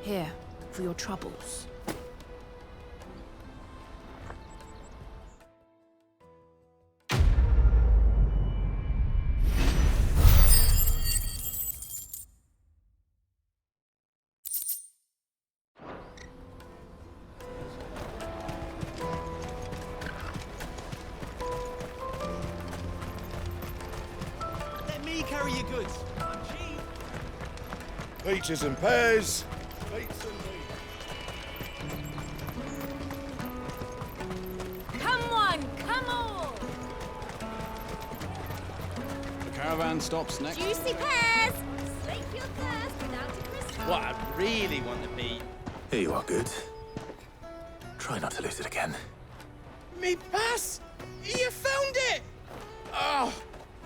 Speaker 17: Here, for your troubles.
Speaker 10: Carry your goods. I'm cheap.
Speaker 16: Peaches and pears. Beets and meat.
Speaker 15: Come on, come on!
Speaker 7: The caravan stops next.
Speaker 15: Juicy pears! Slake your thirst without a crystal.
Speaker 22: What I really want to be.
Speaker 5: Here you are, good. Try not to lose it again.
Speaker 22: Me pass! You found it! Oh,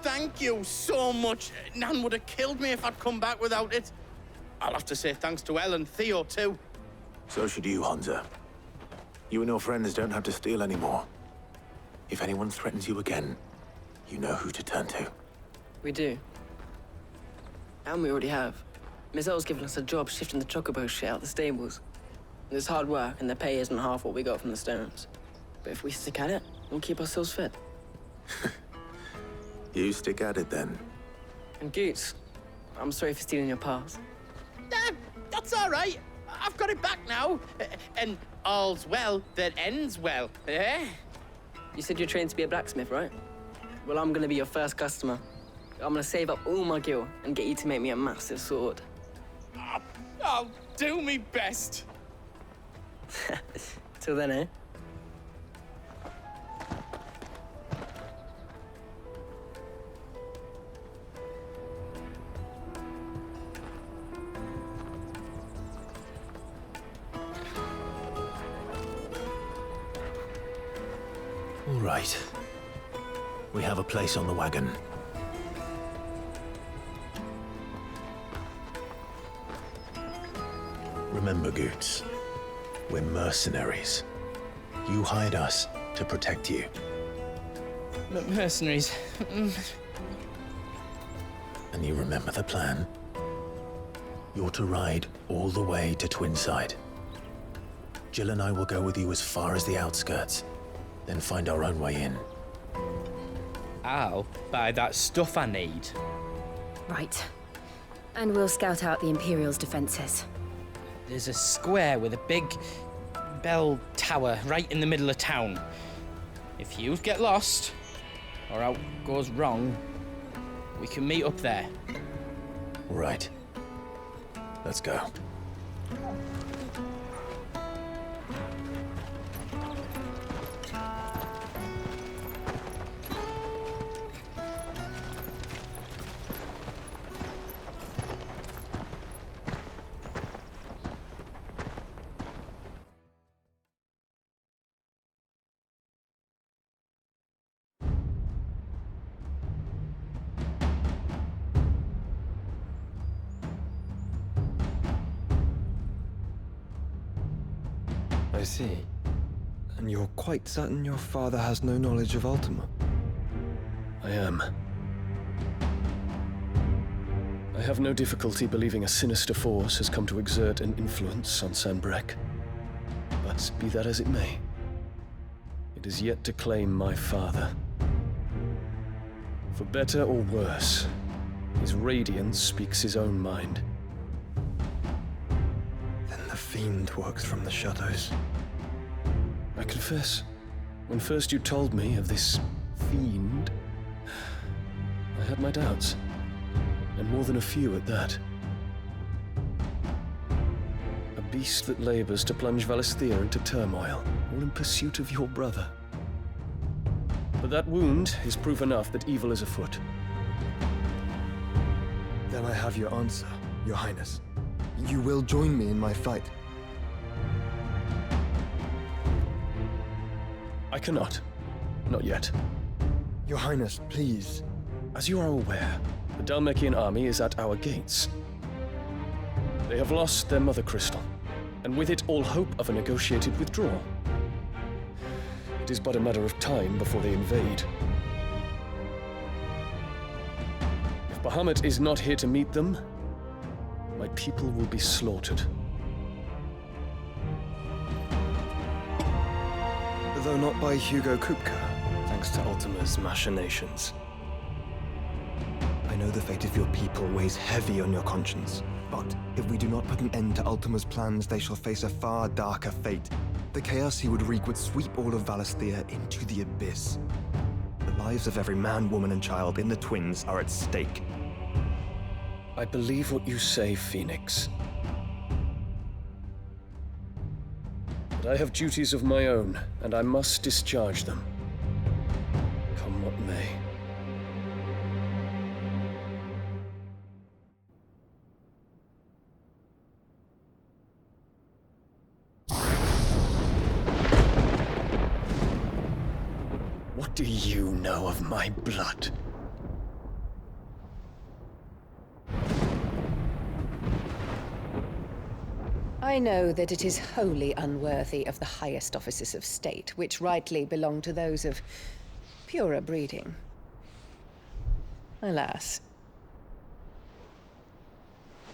Speaker 22: thank you so much. Nan would have killed me if I'd come back without it. I'll have to say thanks to Elle and Theo, too.
Speaker 5: So should you, Hansa. You and your friends don't have to steal anymore. If anyone threatens you again, you know who to turn to.
Speaker 6: We do. And we already have. Miss Elle's given us a job shifting the chocobo shit out the stables. It's hard work, and the pay isn't half what we got from the stones. But if we stick at it, we'll keep ourselves fit.
Speaker 5: You stick at it, then.
Speaker 6: And Goots, I'm sorry for stealing your pass.
Speaker 22: That's all right. I've got it back now. And all's well that ends well, eh?
Speaker 6: You said you're trained to be a blacksmith, right? Well, I'm gonna be your first customer. I'm gonna save up all my gil and get you to make me a massive sword.
Speaker 22: I'll do me best.
Speaker 6: Till then, eh?
Speaker 5: All right. We have a place on the wagon. Remember, Goots, we're mercenaries. You hired us to protect you.
Speaker 22: Mercenaries.
Speaker 5: And you remember the plan? You're to ride all the way to Twinside. Jill and I will go with you as far as the outskirts, then find our own way in.
Speaker 11: I'll buy that stuff I need.
Speaker 15: Right. And we'll scout out the Imperial's defenses.
Speaker 11: There's a square with a big bell tower right in the middle of town. If you get lost, or out goes wrong, we can meet up there.
Speaker 5: All right. Let's go.
Speaker 8: I see. And you're quite certain your father has no knowledge of Ultima?
Speaker 7: I am. I have no difficulty believing a sinister force has come to exert an influence on Sanbreque. But be that as it may, it is yet to claim my father. For better or worse, his radiance speaks his own mind.
Speaker 8: Then the Fiend works from the shadows.
Speaker 7: I confess, when first you told me of this Fiend, I had my doubts. And more than a few at that. A beast that labors to plunge Valisthea into turmoil, all in pursuit of your brother. But that wound is proof enough that evil is afoot.
Speaker 8: Then I have your answer, Your Highness. You will join me in my fight.
Speaker 7: I cannot. Not yet.
Speaker 8: Your Highness, please.
Speaker 7: As you are aware, the Dhalmekian army is at our gates. They have lost their mother crystal, and with it all hope of a negotiated withdrawal. It is but a matter of time before they invade. If Bahamut is not here to meet them, my people will be slaughtered.
Speaker 8: Though not by Hugo Kupka, thanks to Ultima's machinations. I know the fate of your people weighs heavy on your conscience, but if we do not put an end to Ultima's plans, they shall face a far darker fate. The chaos he would wreak would sweep all of Valisthea into the abyss. The lives of every man, woman, and child in the Twins are at stake.
Speaker 7: I believe what you say, Phoenix. But I have duties of my own, and I must discharge them. Come what may. What do you know of my blood?
Speaker 23: I know that it is wholly unworthy of the highest offices of state, which rightly belong to those of purer breeding. Alas.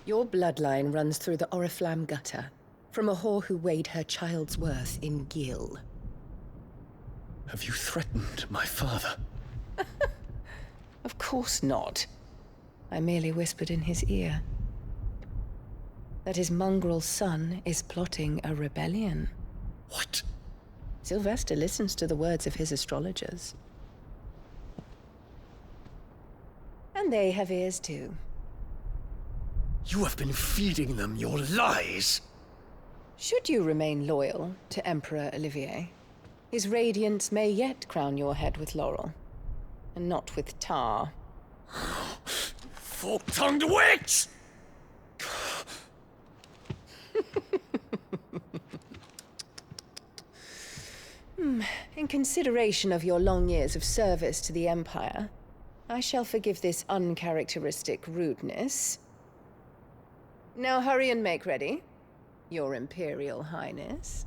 Speaker 23: Your bloodline runs through the Oriflamme gutter, from a whore who weighed her child's worth in gill.
Speaker 7: Have you threatened my father?
Speaker 23: Of course not. I merely whispered in his ear that his mongrel son is plotting a rebellion.
Speaker 7: What?
Speaker 23: Sylvester listens to the words of his astrologers. And they have ears too.
Speaker 7: You have been feeding them your lies!
Speaker 23: Should you remain loyal to Emperor Olivier, his radiance may yet crown your head with laurel, and not with tar.
Speaker 7: Fork-tongued witch!
Speaker 23: In consideration of your long years of service to the Empire, I shall forgive this uncharacteristic rudeness. Now hurry and make ready, Your Imperial Highness.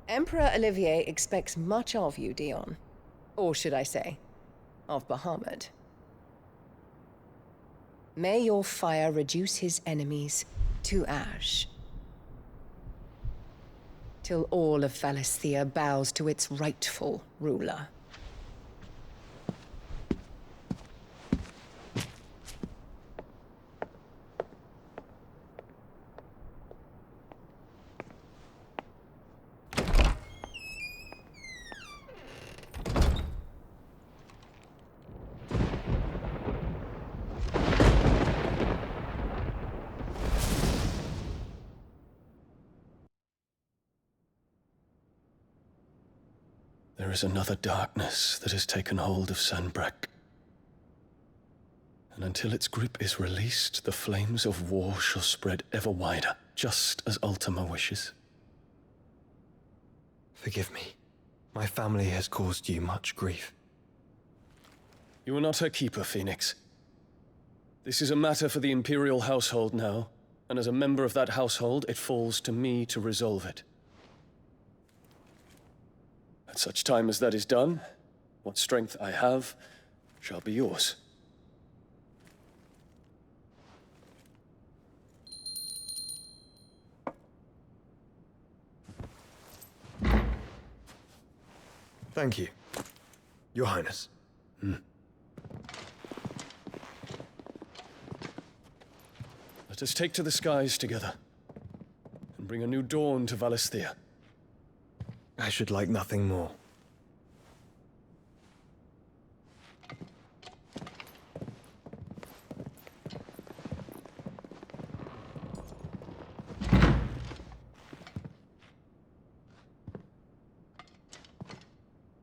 Speaker 23: Emperor Olivier expects much of you, Dion. Or should I say, of Bahamut. May your fire reduce his enemies to ash, till all of Valisthea bows to its rightful ruler.
Speaker 7: There is another darkness that has taken hold of Sanbreque. And until its grip is released, the flames of war shall spread ever wider, just as Ultima wishes.
Speaker 8: Forgive me. My family has caused you much grief.
Speaker 7: You are not her keeper, Phoenix. This is a matter for the Imperial household now, and as a member of that household, it falls to me to resolve it. At such time as that is done, what strength I have shall be yours.
Speaker 8: Thank you, Your Highness.
Speaker 7: Let us take to the skies together, and bring a new dawn to Valisthea.
Speaker 8: I should like nothing more.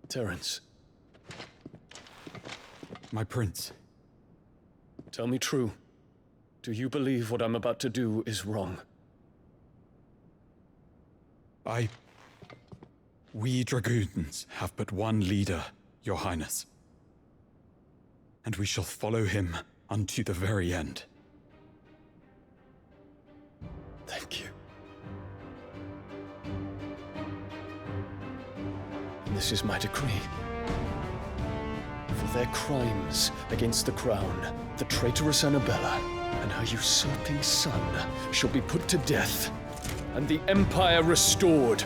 Speaker 7: Terence.
Speaker 13: My prince.
Speaker 7: Tell me true. Do you believe what I'm about to do is wrong?
Speaker 13: We dragoons have but one leader, Your Highness. And we shall follow him unto the very end.
Speaker 7: Thank you. And this is my decree. For their crimes against the crown, the traitorous Annabella and her usurping son shall be put to death, and the Empire restored.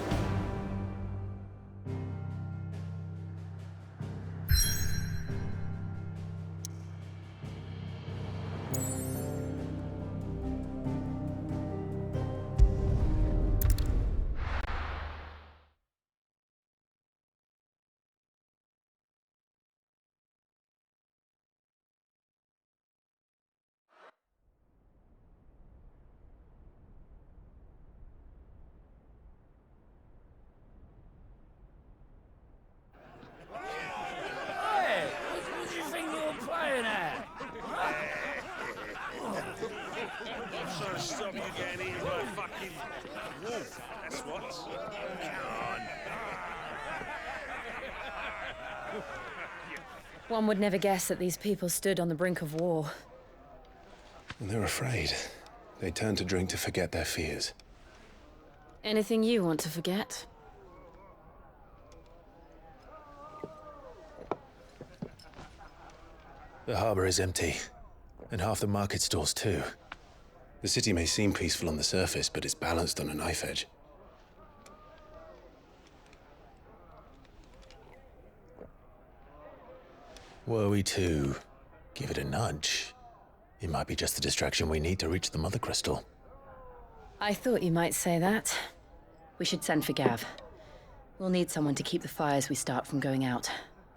Speaker 16: Stop you getting eaten by a fucking wolf, that's what. Come on.
Speaker 15: One would never guess that these people stood on the brink of war.
Speaker 5: And they're afraid. They turn to drink to forget their fears.
Speaker 15: Anything you want to forget?
Speaker 5: The harbor is empty, and half the market stalls too. The city may seem peaceful on the surface, but it's balanced on a knife edge. Were we to give it a nudge, it might be just the distraction we need to reach the Mother Crystal.
Speaker 15: I thought you might say that. We should send for Gav. We'll need someone to keep the fires we start from going out.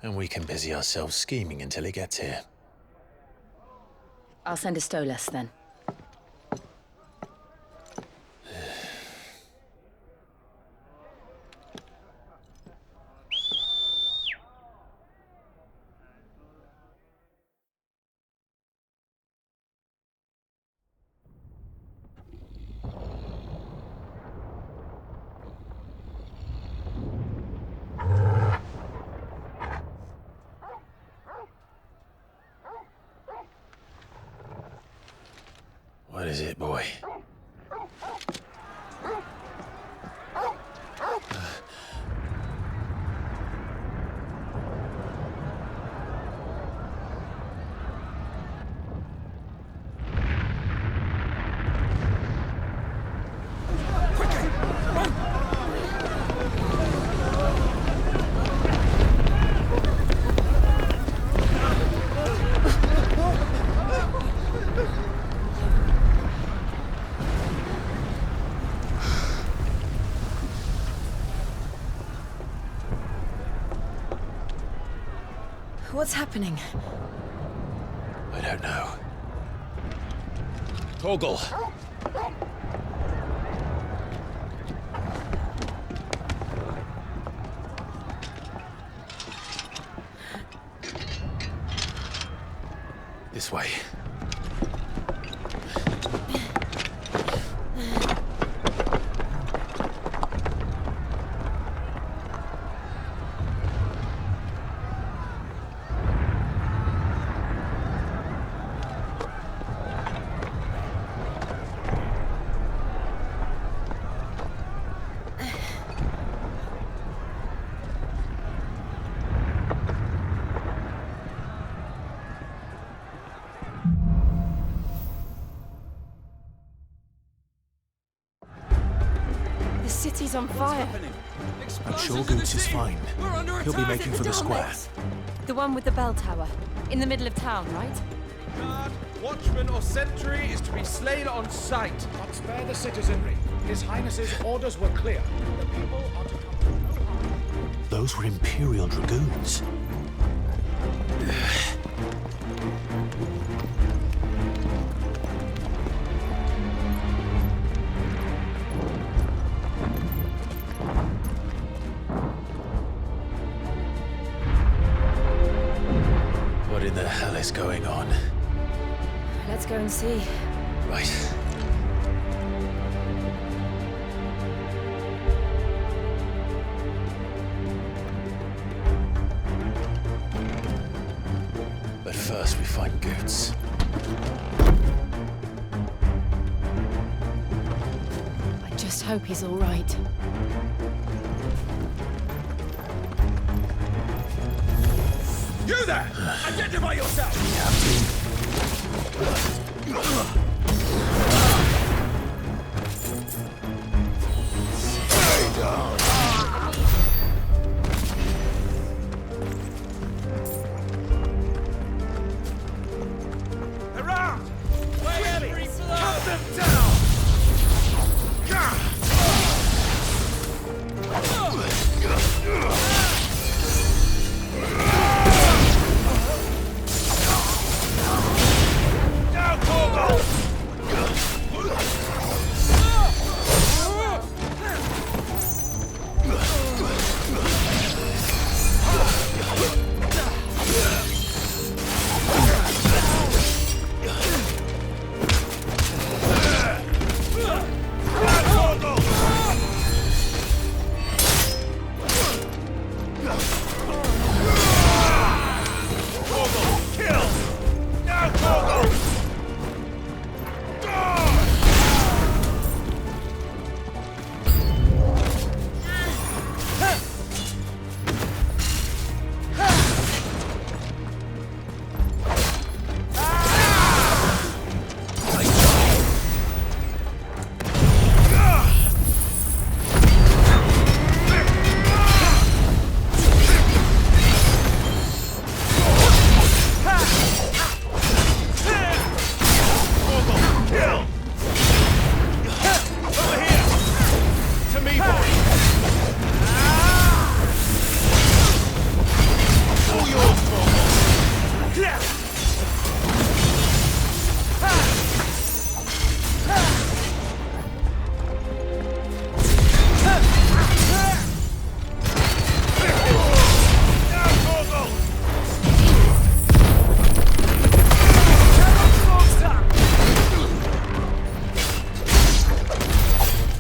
Speaker 5: And we can busy ourselves scheming until he gets here.
Speaker 15: I'll send a Stolas then.
Speaker 5: What is it, boy?
Speaker 17: What's happening?
Speaker 5: I don't know. Torgal! This way.
Speaker 17: is on fire.
Speaker 5: I'm sure Goots is fine. He'll be making for the square.
Speaker 15: The one with the bell tower. In the middle of town, right?
Speaker 18: Guard, watchman or sentry is to be slain on sight.
Speaker 14: But spare the citizenry. His Highness's orders were clear. The people are to come to no harm.
Speaker 5: Those were Imperial Dragoons. What in the hell is going on?
Speaker 15: Let's go and see.
Speaker 5: Right. But first we find Goots.
Speaker 15: I just hope he's all right.
Speaker 14: You there! Identify yourself!
Speaker 5: Stay down.
Speaker 14: Around! Cut them down!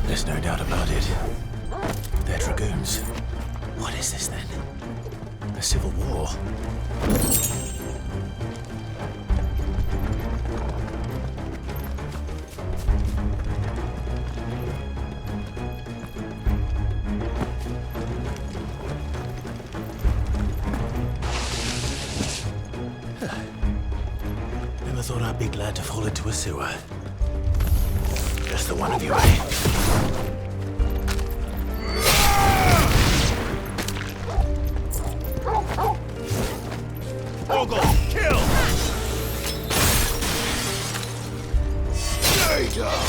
Speaker 5: There's no doubt about it. They're Dragoons. What is this then? A civil war? Never thought I'd be glad to fall into a sewer. Just the one of you, eh?
Speaker 14: Ogle, kill!
Speaker 5: Stay down!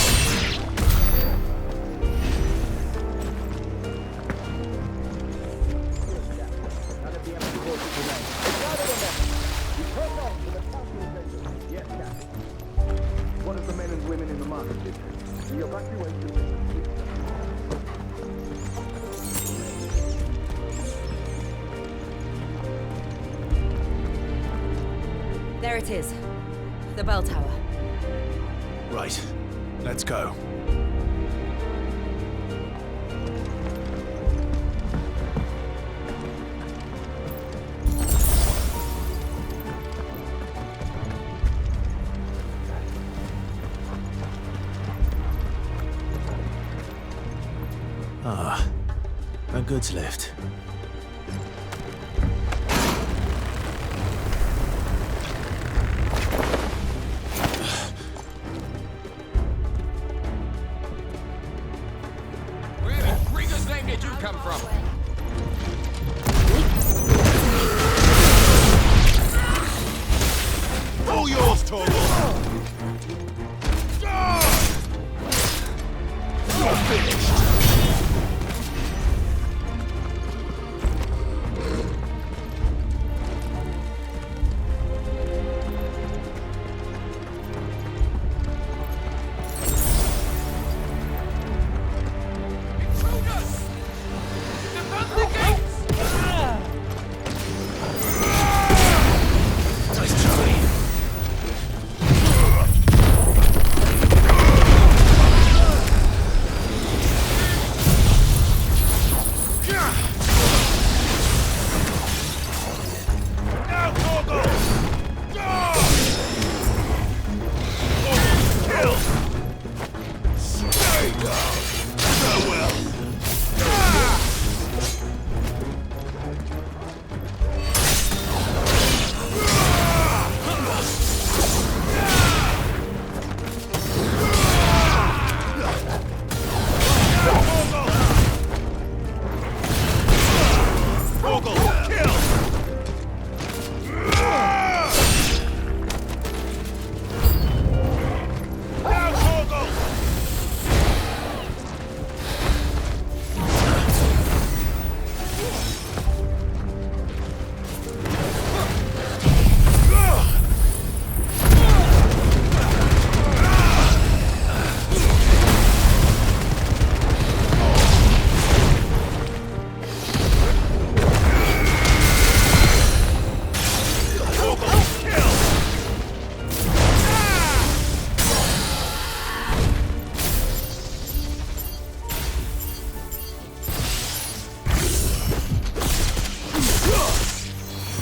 Speaker 14: What of the men and women in the market district? The evacuation.
Speaker 15: There it is. The bell tower.
Speaker 5: Right. Let's go. Ah, a goods lift.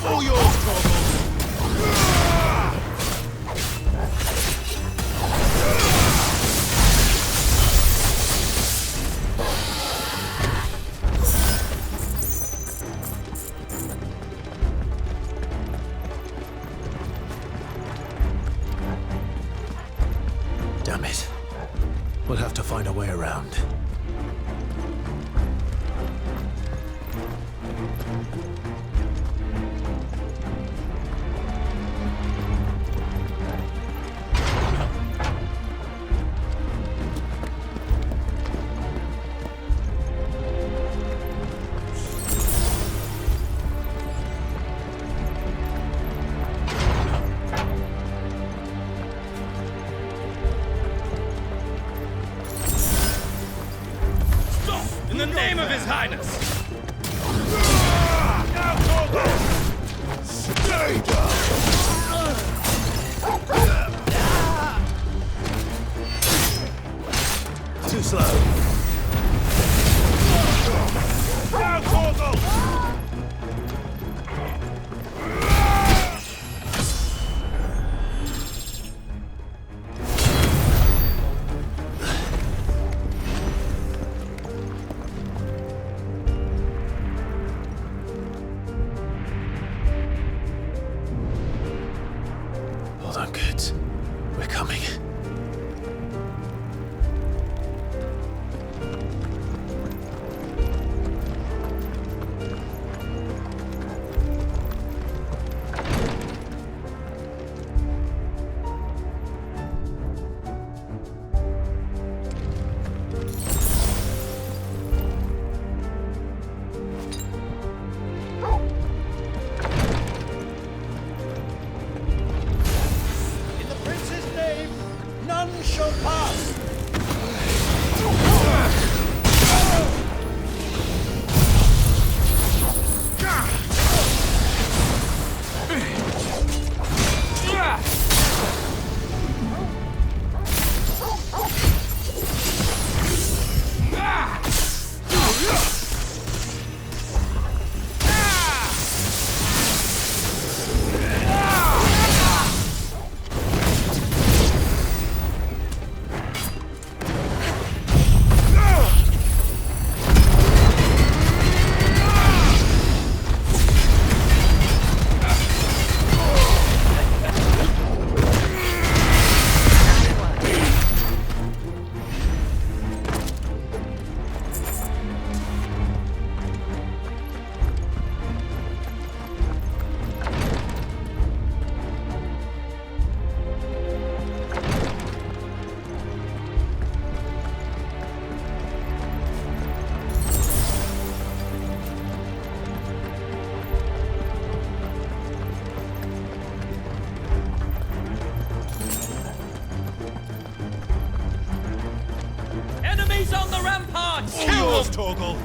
Speaker 10: All yours, Torgal!
Speaker 5: Damn it. We'll have to find a way around.
Speaker 11: In the name of His Highness!
Speaker 10: Now, Torgal! Stay down!
Speaker 5: Too slow.
Speaker 10: Now, Torgal!
Speaker 5: Hold on, kids. We're coming.
Speaker 14: In the prince's name, none shall pass!
Speaker 11: Enemies on the ramparts!
Speaker 10: All yours, Torgal!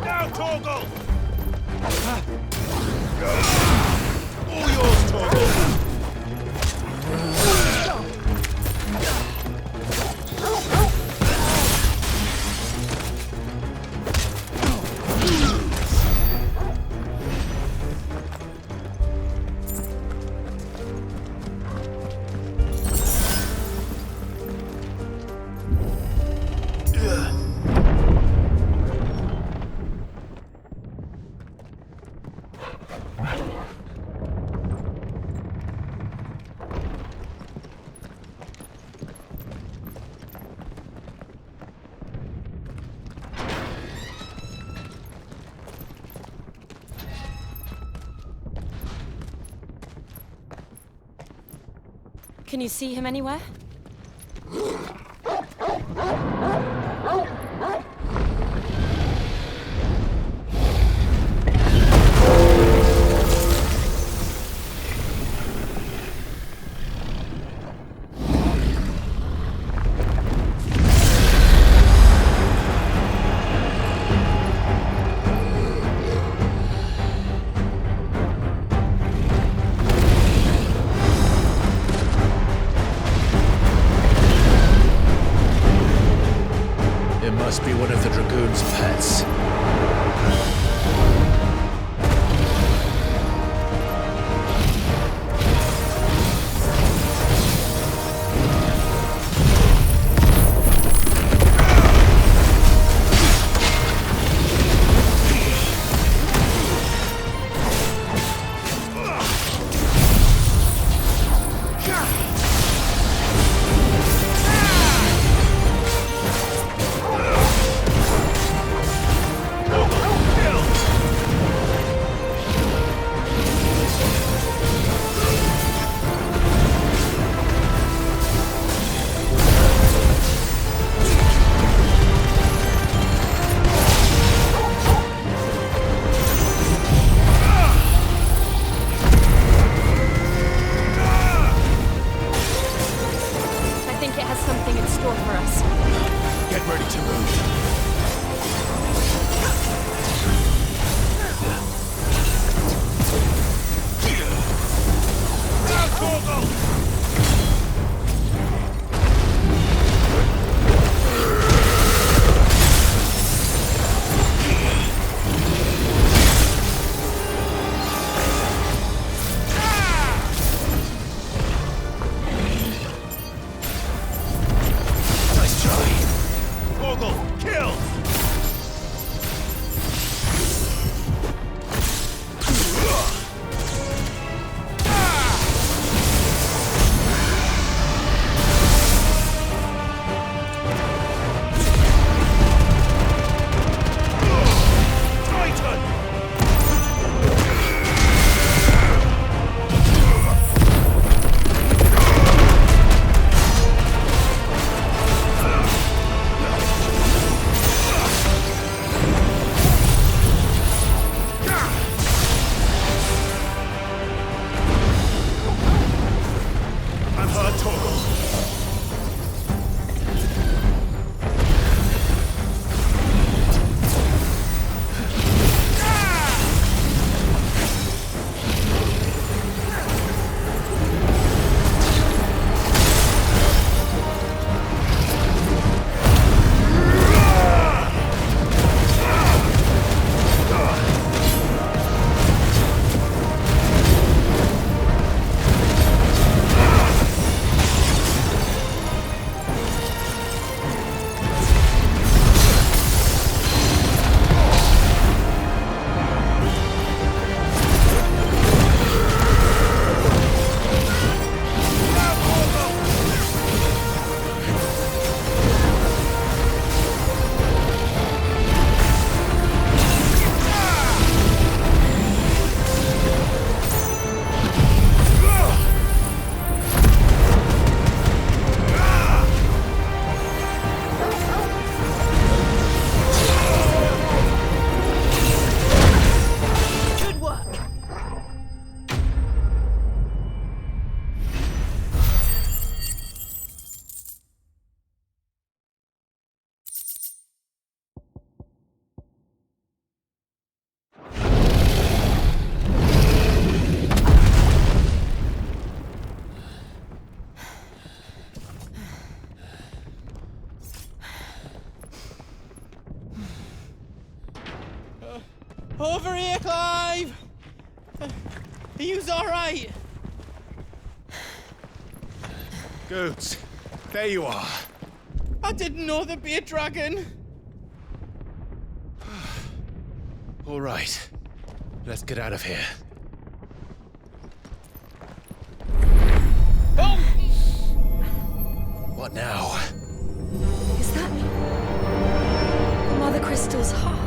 Speaker 10: Now, Torgal! All yours, Torgal!
Speaker 15: Can you see him anywhere?
Speaker 22: Over here, Clive! Are you alright?
Speaker 5: Goots, there you are.
Speaker 22: I didn't know there'd be a dragon.
Speaker 5: All right, let's get out of here.
Speaker 22: Oh!
Speaker 5: What now?
Speaker 4: Is that Mother Crystal's heart?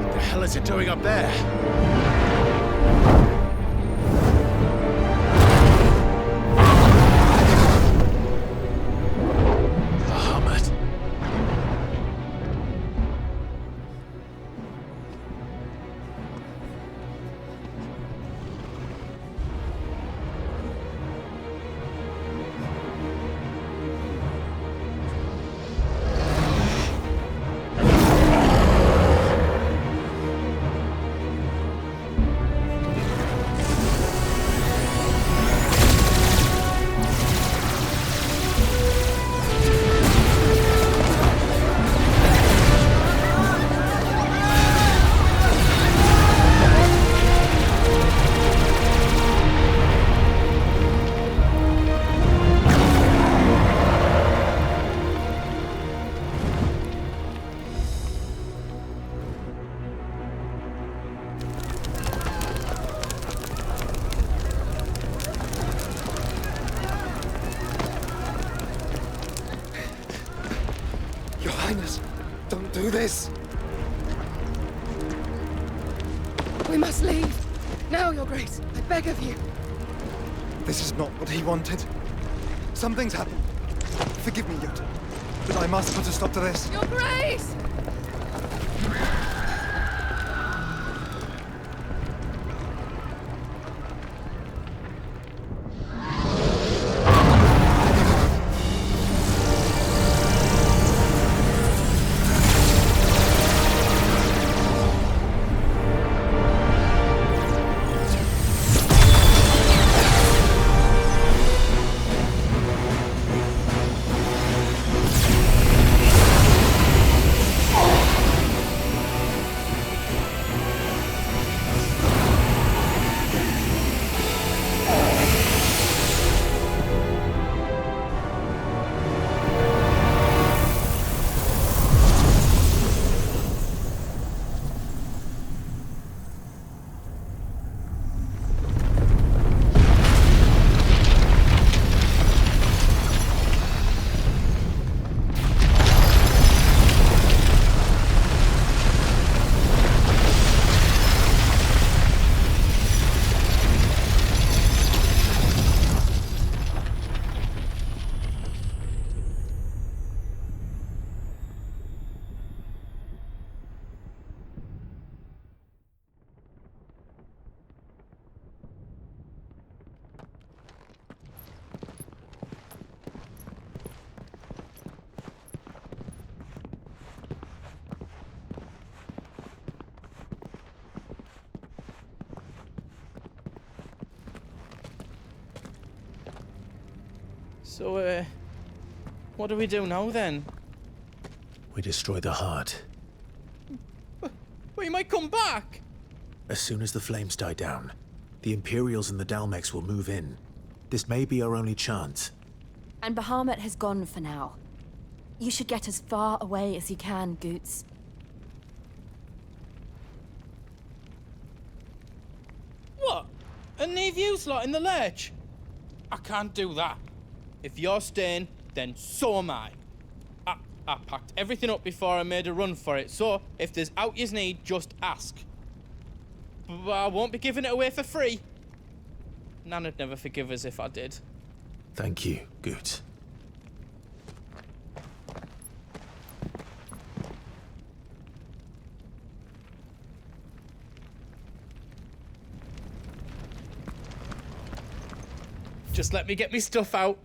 Speaker 5: What the hell is it doing up there? Bahamut.
Speaker 8: Your Highness, don't do this.
Speaker 17: We must leave. Now, Your Grace. I beg of you.
Speaker 8: This is not what he wanted. Something's happened. Forgive me, Yota, but I must put a stop to this.
Speaker 17: Your Grace!
Speaker 11: So, what do we do now then?
Speaker 5: We destroy the heart.
Speaker 11: Well, you might come back!
Speaker 5: As soon as the flames die down, the Imperials and the Dalmex will move in. This may be our only chance.
Speaker 15: And Bahamut has gone for now. You should get as far away as you can, Goots.
Speaker 11: What? And leave you lot in the lurch? I can't do that. If you're staying, then so am I. I packed everything up before I made a run for it, so if there's out yous need, just ask. But I won't be giving it away for free. Nan'd never forgive us if I did.
Speaker 5: Thank you, Goots.
Speaker 11: Just let me get me stuff out.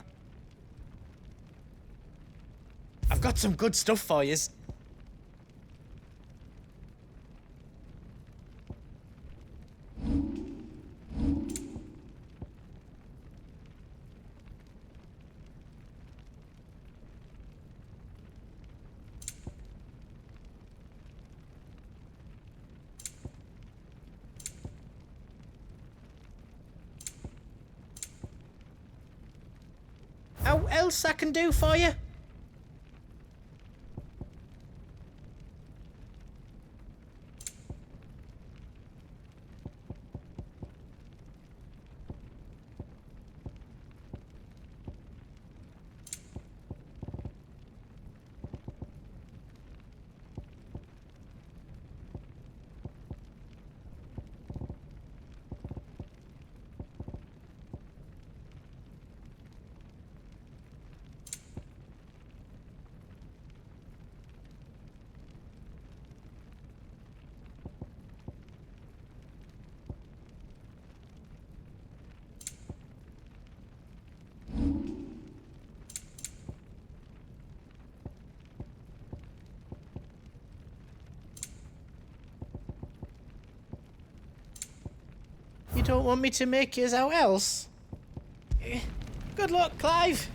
Speaker 11: I've got some good stuff for yous. How else I can do for you? You don't want me to make yours out else? Good luck, Clive.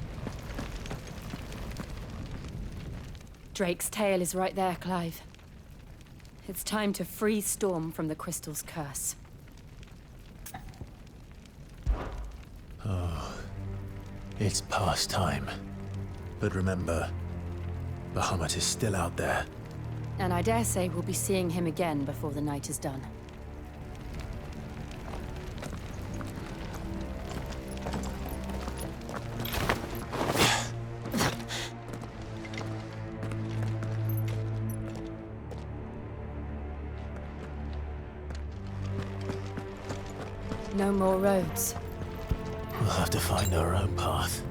Speaker 15: Drake's tail is right there, Clive. It's time to free Storm from the crystal's curse.
Speaker 5: Oh, it's past time. But remember, Bahamut is still out there.
Speaker 15: And I dare say we'll be seeing him again before the night is done. No more roads.
Speaker 5: We'll have to find our own path.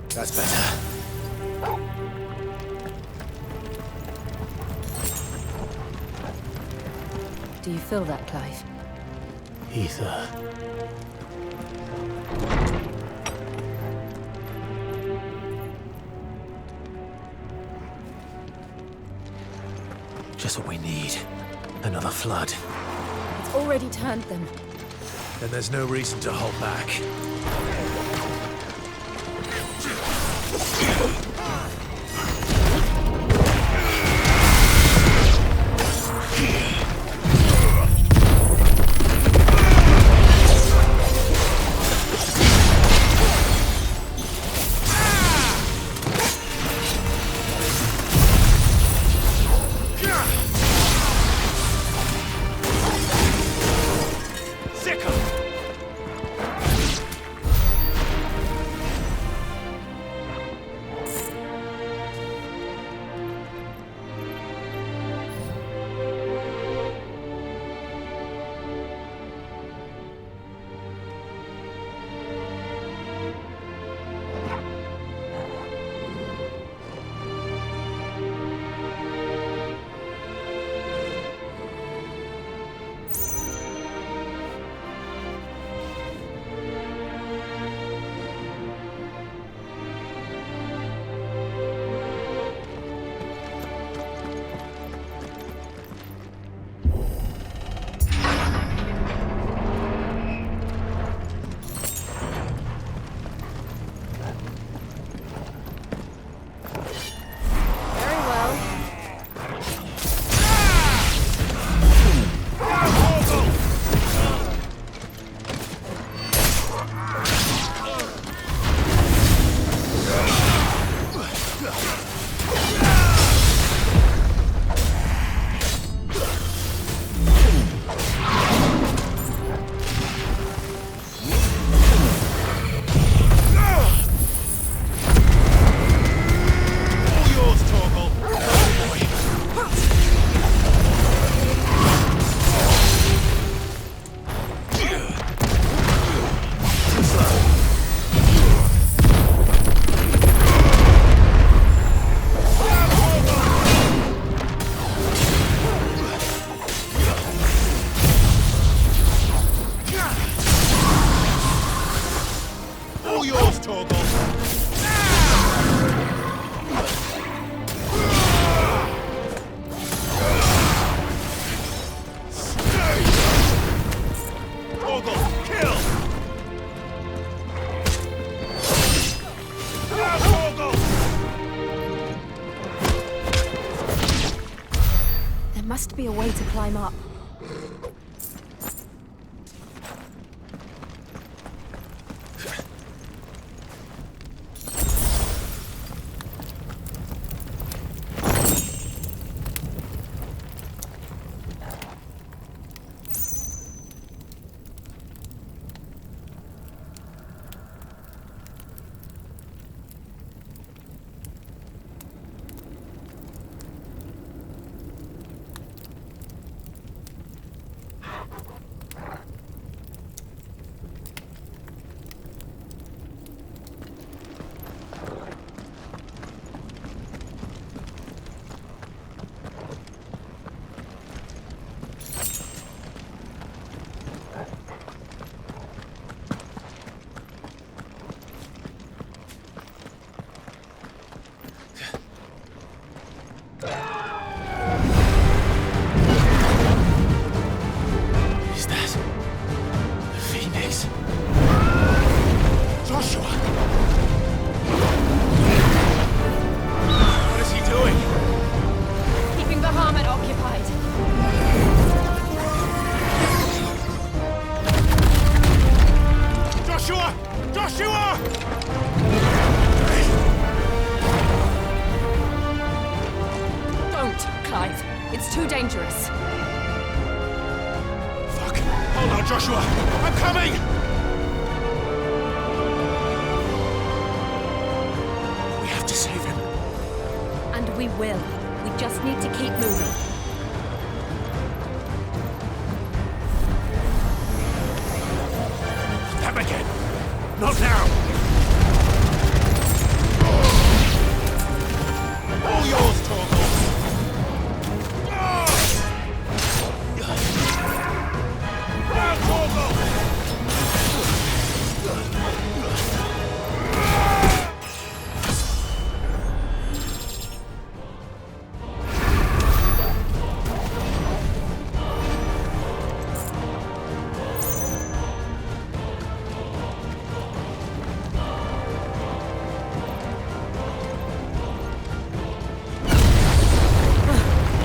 Speaker 5: That's better.
Speaker 15: Do you feel that, Clive?
Speaker 5: Ether. Just what we need. Another flood.
Speaker 15: It's already turned them.
Speaker 5: Then there's no reason to hold back.
Speaker 17: There must be a way to climb up.
Speaker 10: Joshua! I'm coming! We have to save him.
Speaker 17: And we will. We just need to keep moving.
Speaker 10: Them again! Not now! All yours, Torgal!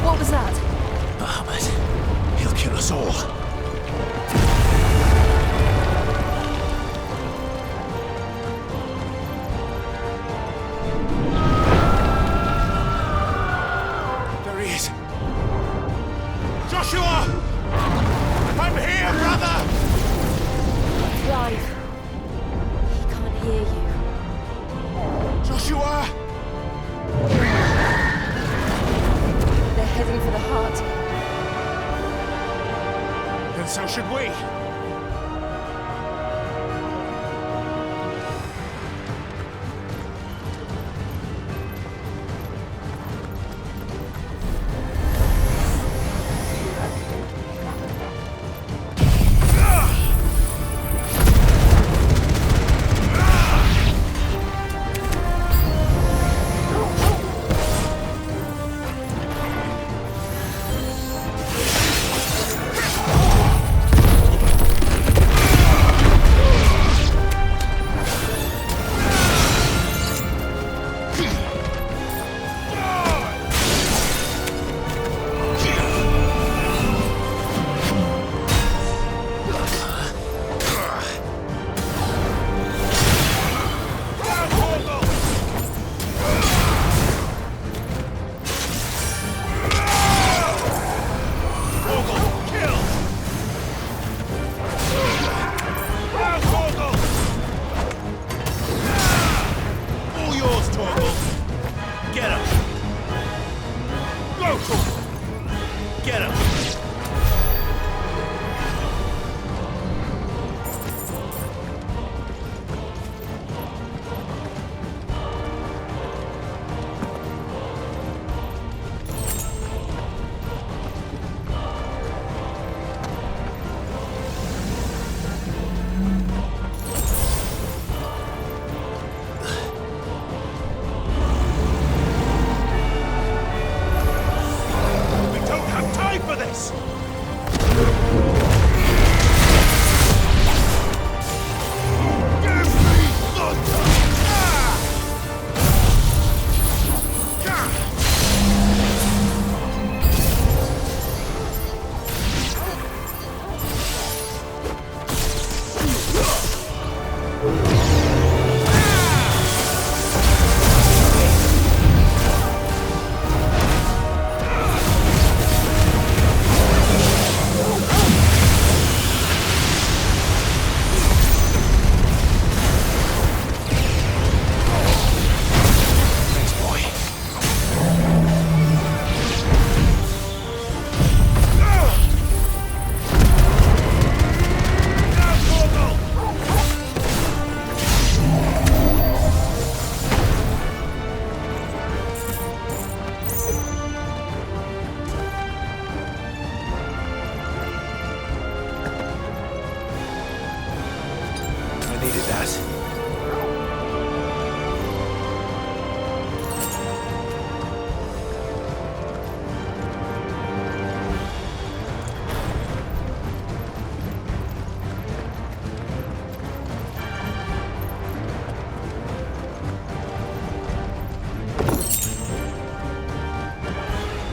Speaker 17: What was that?
Speaker 10: Bahamut. He'll kill us all. There he is. Joshua! I'm here, brother!
Speaker 17: Clive. He can't hear you.
Speaker 10: Joshua!
Speaker 17: They're heading for the heart.
Speaker 10: Then so should we.
Speaker 5: have needed that.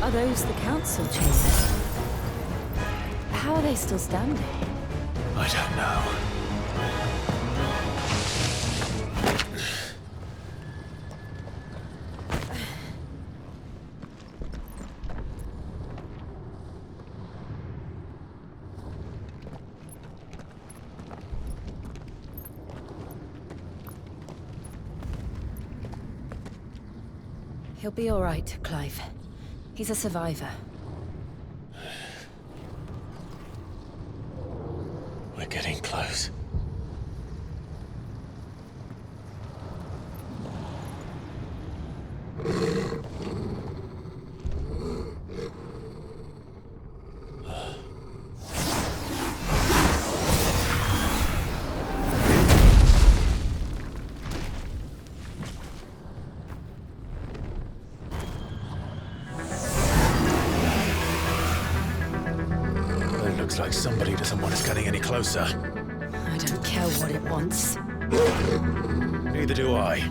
Speaker 15: Are those the council chambers? How are they still standing?
Speaker 5: I don't know.
Speaker 15: He'll be all right, Clive. He's a survivor.
Speaker 5: We're getting close. Looks like somebody doesn't want us getting any closer.
Speaker 15: I don't care what it wants.
Speaker 5: Neither do I.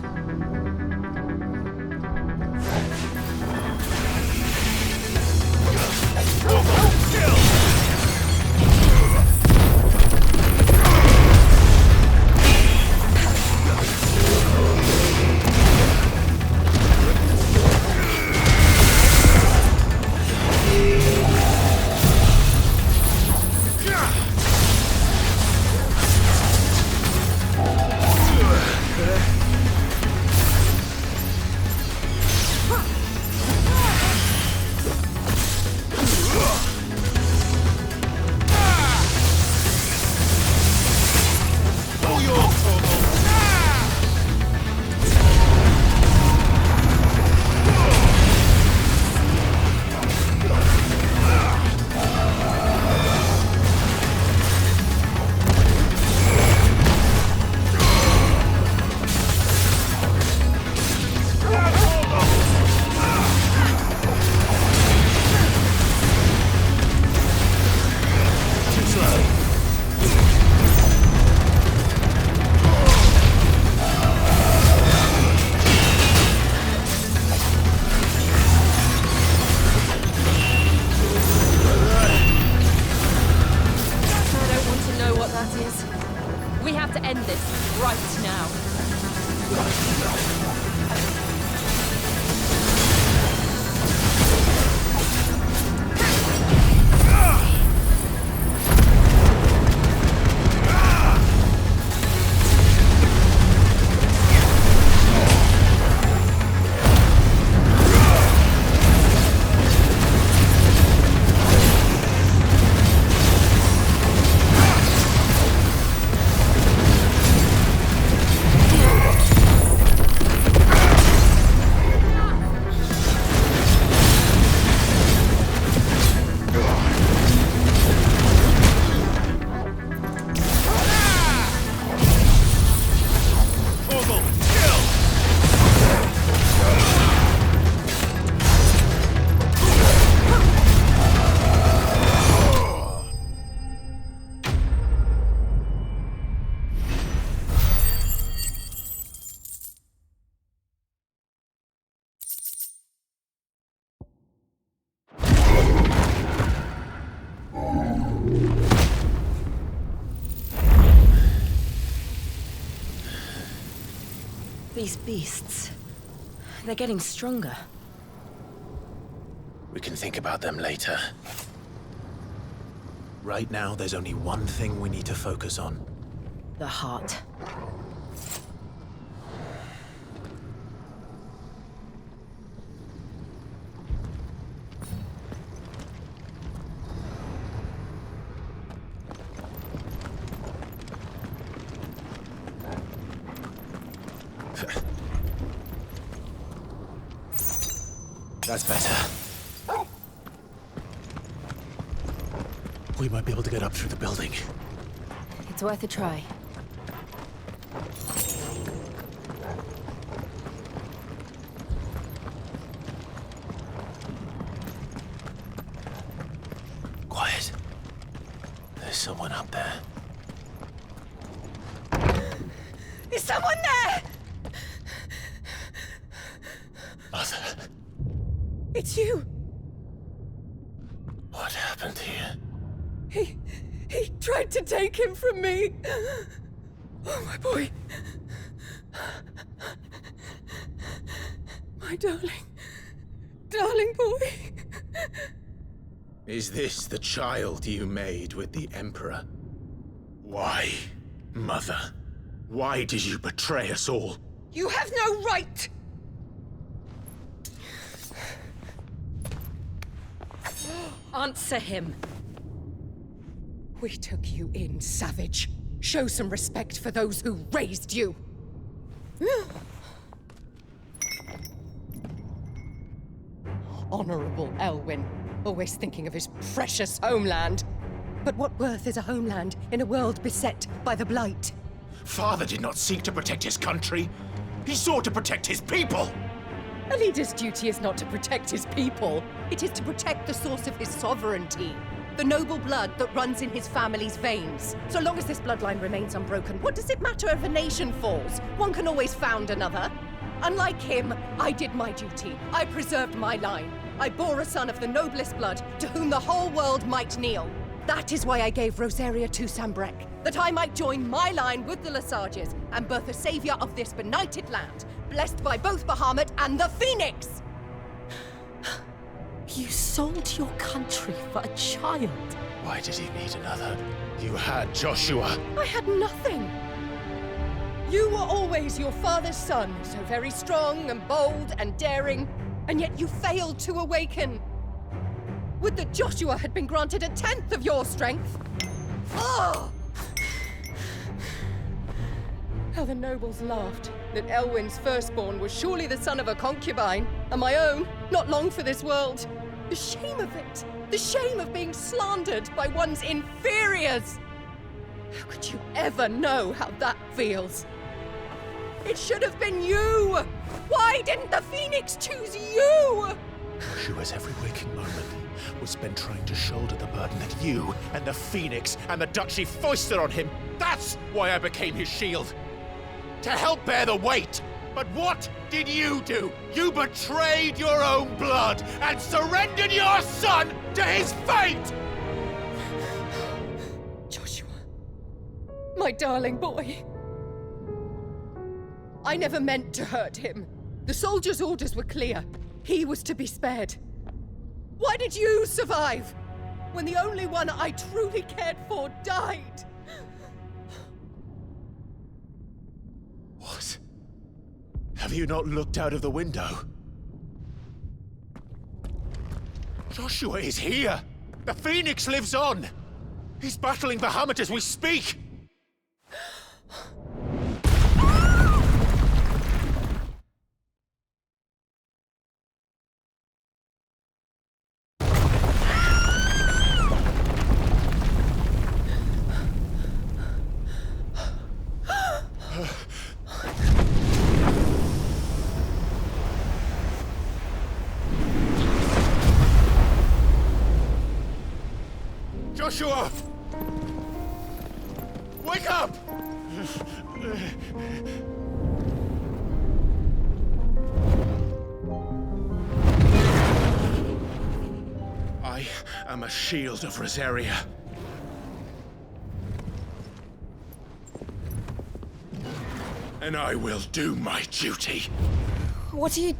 Speaker 4: These beasts, they're getting stronger.
Speaker 5: We can think about them later. Right now, there's only one thing we need to focus on.
Speaker 4: The heart.
Speaker 5: That's better. We might be able to get up through the building.
Speaker 15: It's worth a try.
Speaker 5: Quiet. There's someone up there.
Speaker 4: Is someone there?
Speaker 5: Mother,
Speaker 4: It's you.
Speaker 5: what happened here?
Speaker 4: He tried to take him from me. Oh, my boy. My darling boy.
Speaker 5: Is this the child you made with the Emperor? Why, Mother? Why did you betray us all?
Speaker 4: You have no right. Answer him. We took you in, savage. Show some respect for those who raised you. Honorable Elwyn, always thinking of his precious homeland. But what worth is a homeland in a world beset by the Blight?
Speaker 5: Father did not seek to protect his country. He sought to protect his people.
Speaker 4: A leader's duty is not to protect his people. It is to protect the source of his sovereignty. The noble blood that runs in his family's veins. So long as this bloodline remains unbroken, what does it matter if a nation falls? One can always found another. Unlike him, I did my duty. I preserved my line. I bore a son of the noblest blood, to whom the whole world might kneel. That is why I gave Rosaria to Sambrek, that I might join my line with the Lesages and birth a savior of this benighted land, blessed by both Bahamut and the Phoenix! You sold your country for a child.
Speaker 5: Why did he need another? You had Joshua.
Speaker 4: I had nothing. You were always your father's son, so very strong and bold and daring, and yet you failed to awaken. Would that Joshua had been granted 1/10 of your strength? Oh! How the nobles laughed that Elwyn's firstborn was surely the son of a concubine, and my own, not long for this world. The shame of it! The shame of being slandered by one's inferiors! How could you ever know how that feels? It should have been you! Why didn't the Phoenix choose you?
Speaker 5: Joshua's every waking moment was spent trying to shoulder the burden that you and the Phoenix and the Duchy foisted on him. That's why I became his shield. To help bear the weight. But what did you do? You betrayed your own blood and surrendered your son to his fate!
Speaker 4: Joshua, my darling boy. I never meant to hurt him. The soldiers' orders were clear. He was to be spared. Why did you survive when the only one I truly cared for died?
Speaker 5: What? Have you not looked out of the window? Joshua is here! The Phoenix lives on! He's battling Bahamut as we speak! Joshua! Wake up! I am a shield of Rosaria. And I will do my duty.
Speaker 4: What are you...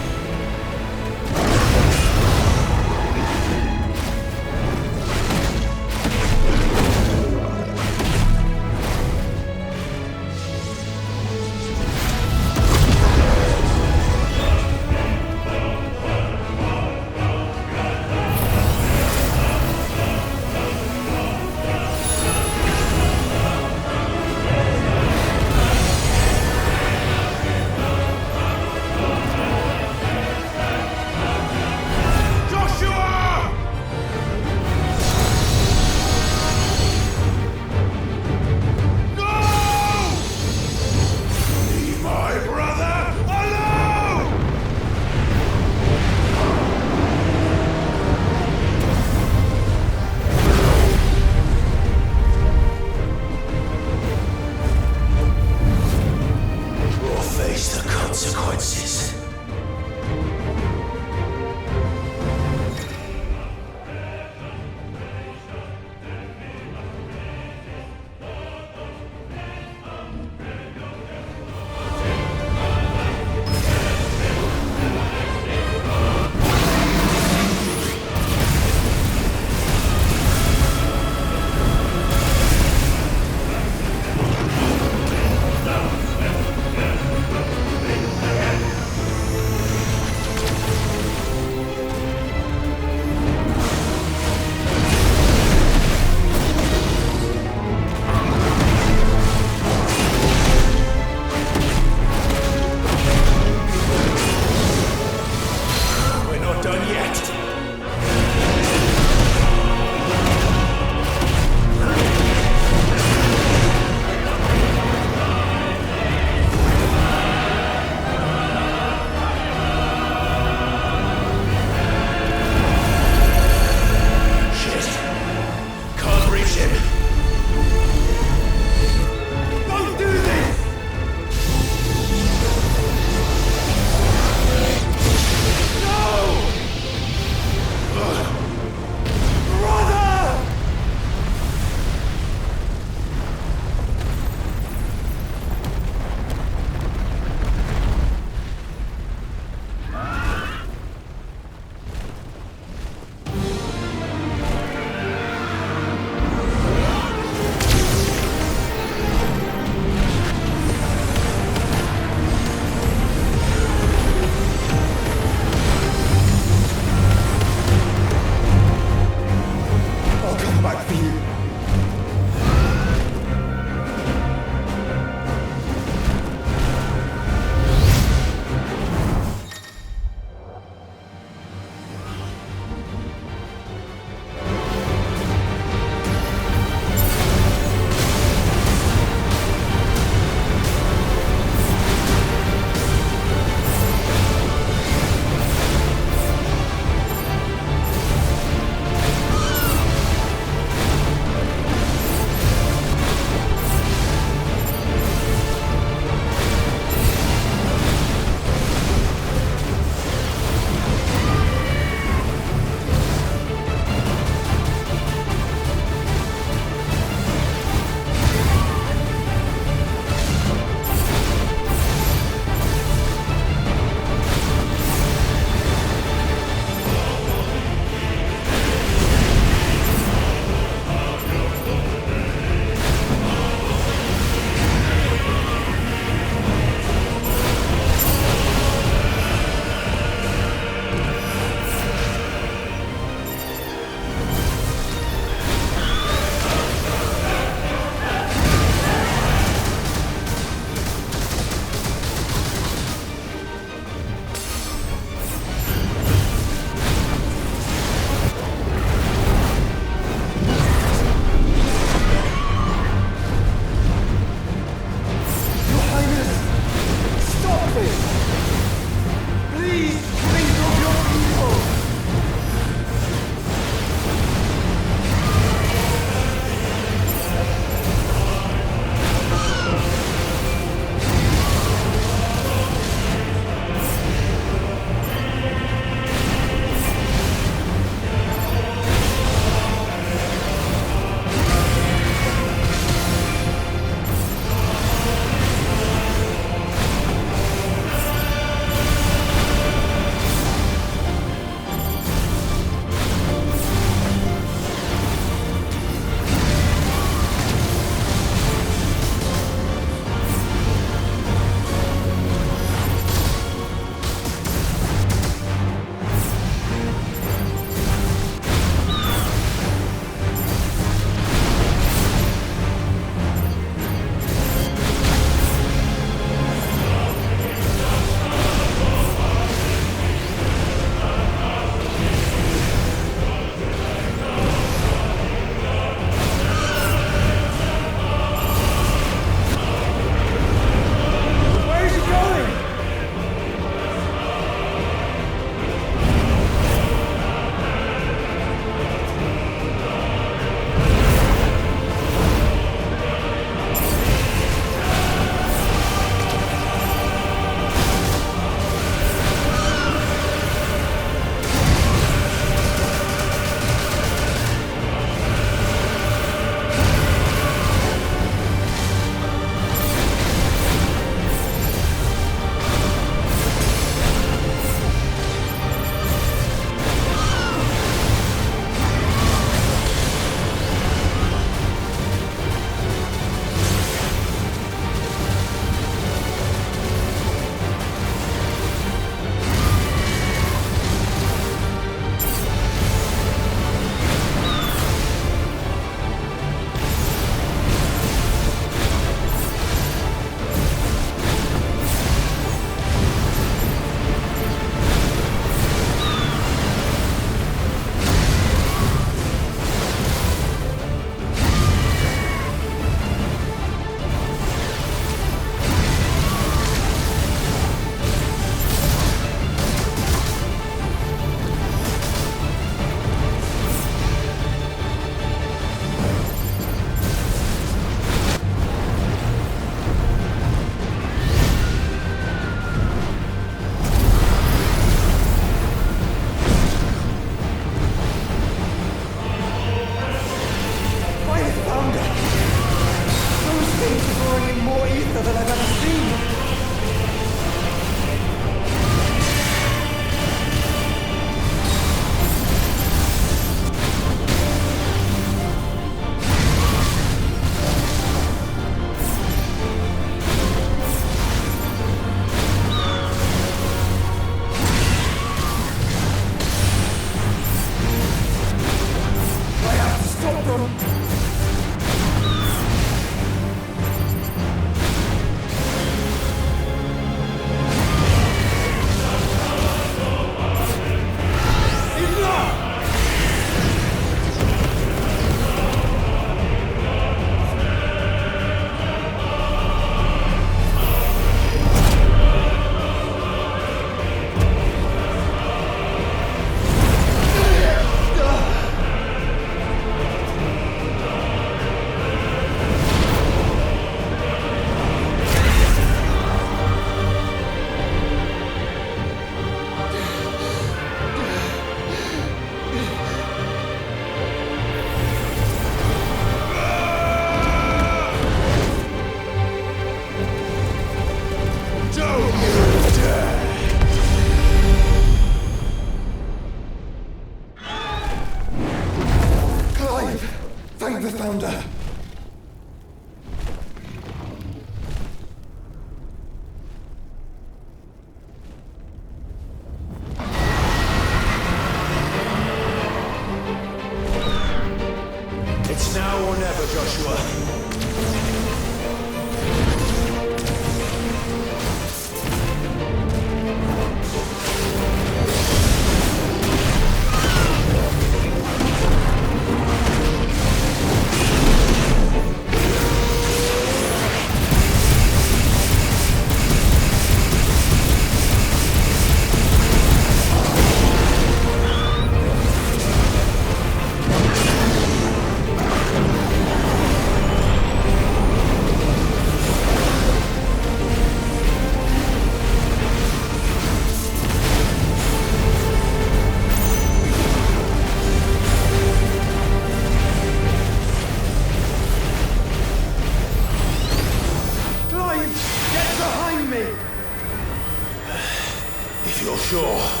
Speaker 16: so sure.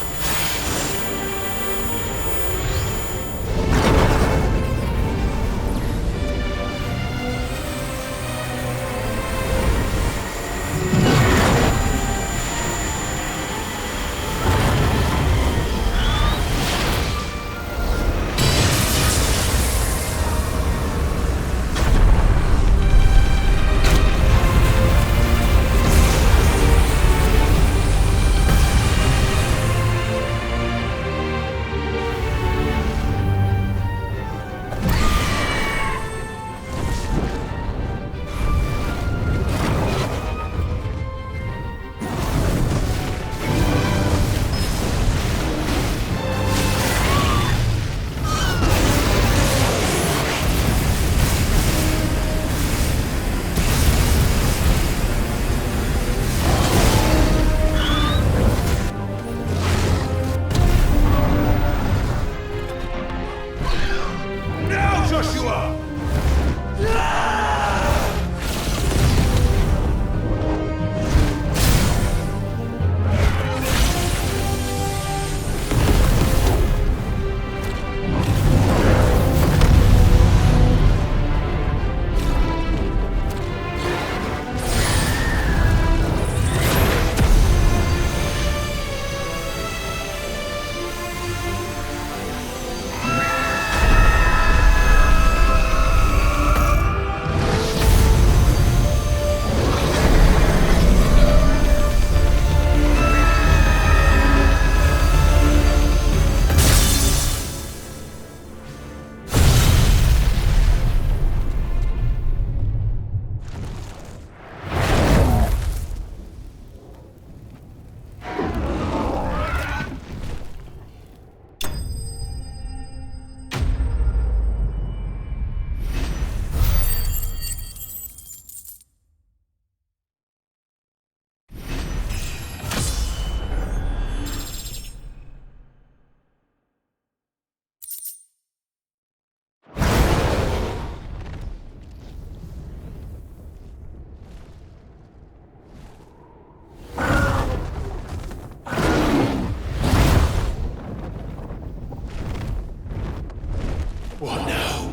Speaker 16: What now?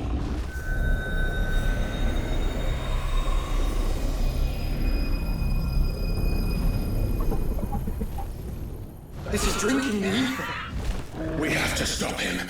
Speaker 10: This is drinking the ether.
Speaker 16: We have to stop him.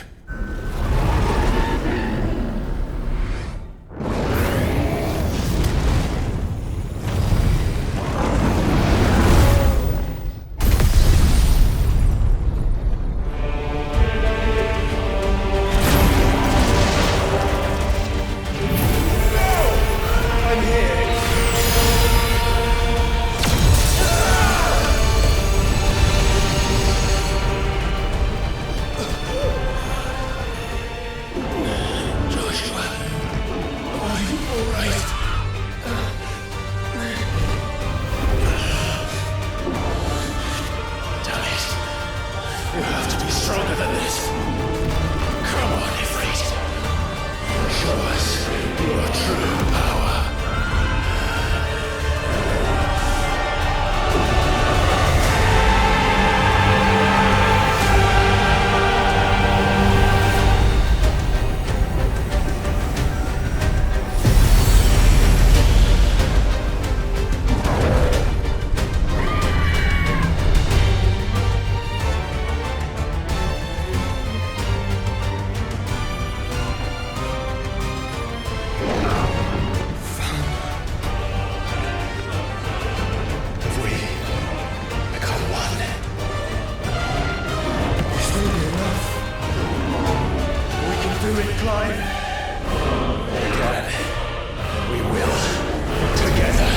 Speaker 16: You have to be stronger than this. Come on, Ifrit. Show us your true power. Clive. Again. We will. Together.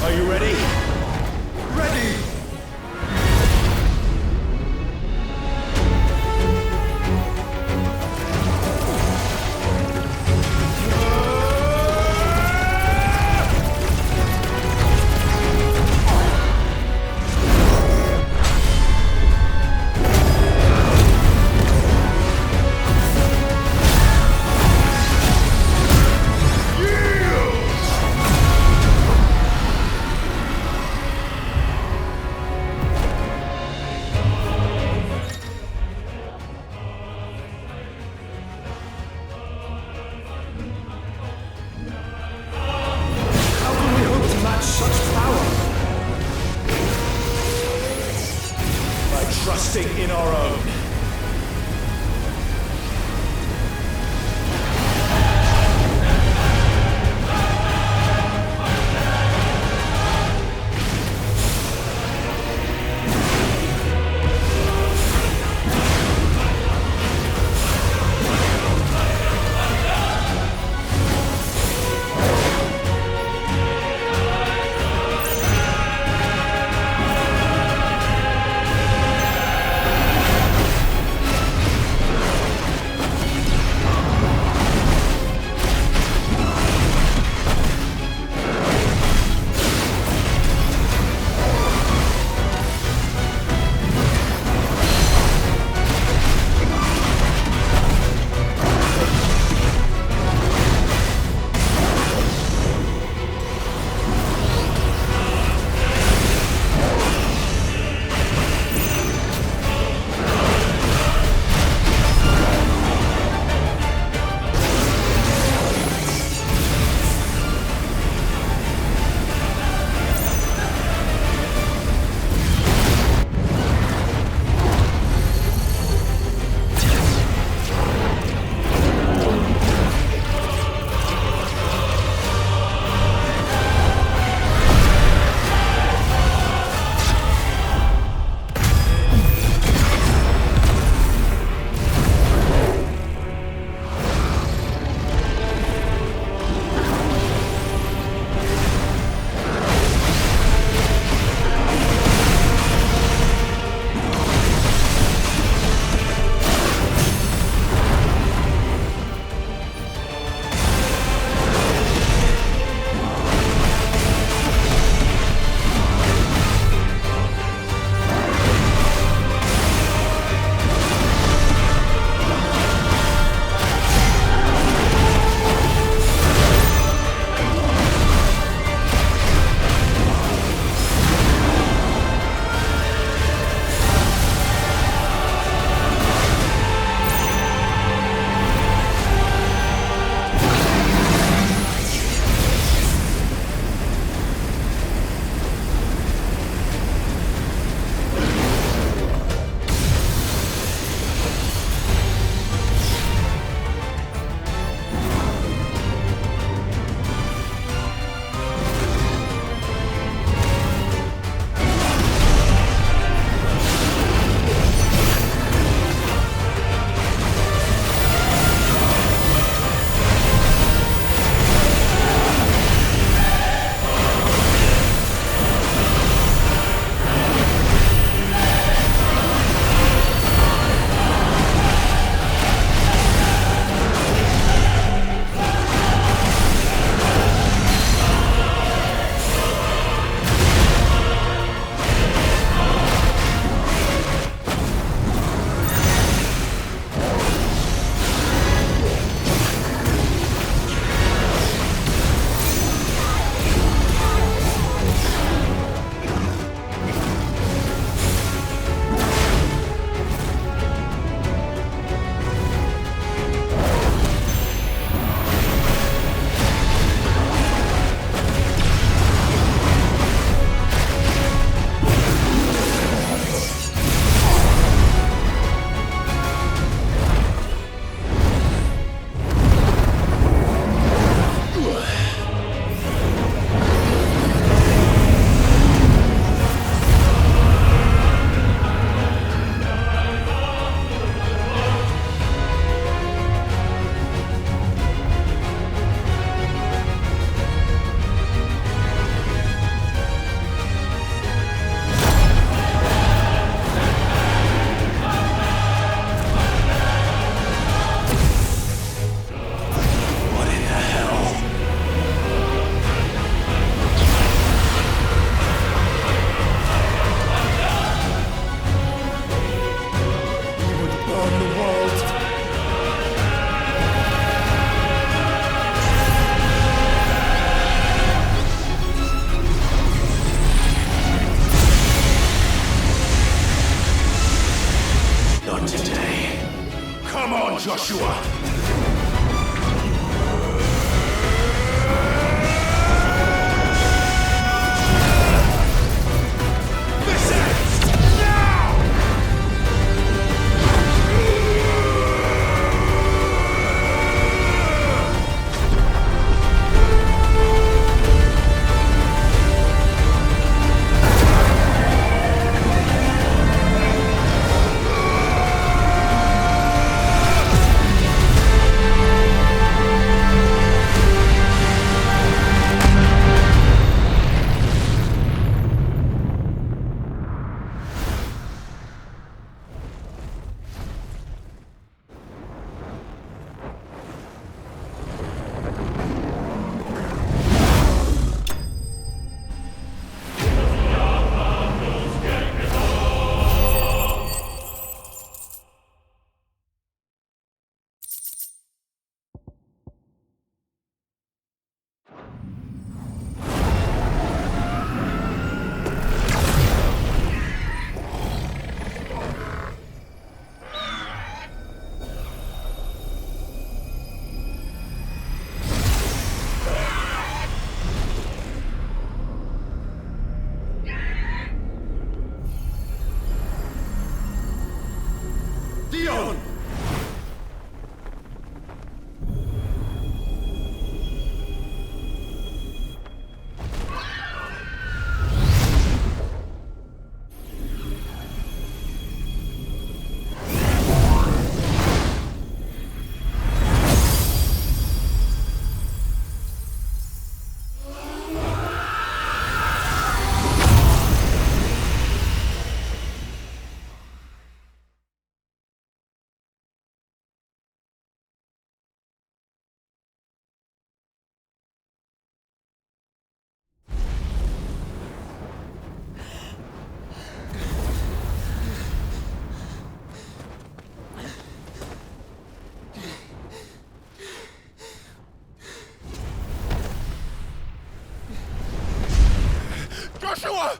Speaker 16: Are you ready? Ready!
Speaker 19: resting in our own. Joshua! This ends now!
Speaker 10: Joshua!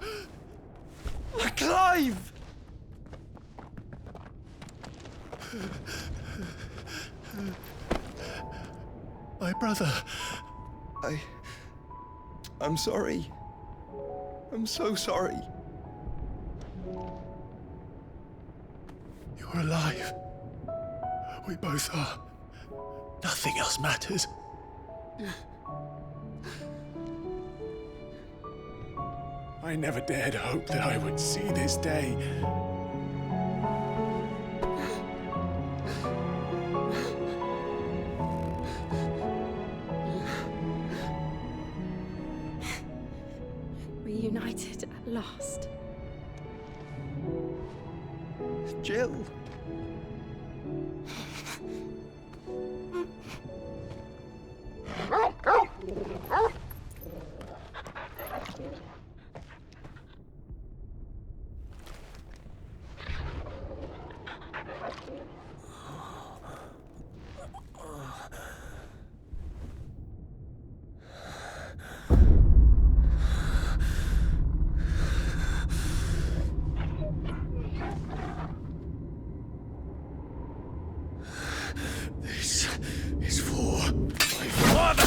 Speaker 8: Clive!
Speaker 10: My brother.
Speaker 8: I'm sorry. I'm so sorry.
Speaker 10: You're alive. We both are. Nothing else matters. I never dared hope that I would see this day.
Speaker 15: Reunited at last.
Speaker 8: Jill.
Speaker 10: This is for my father!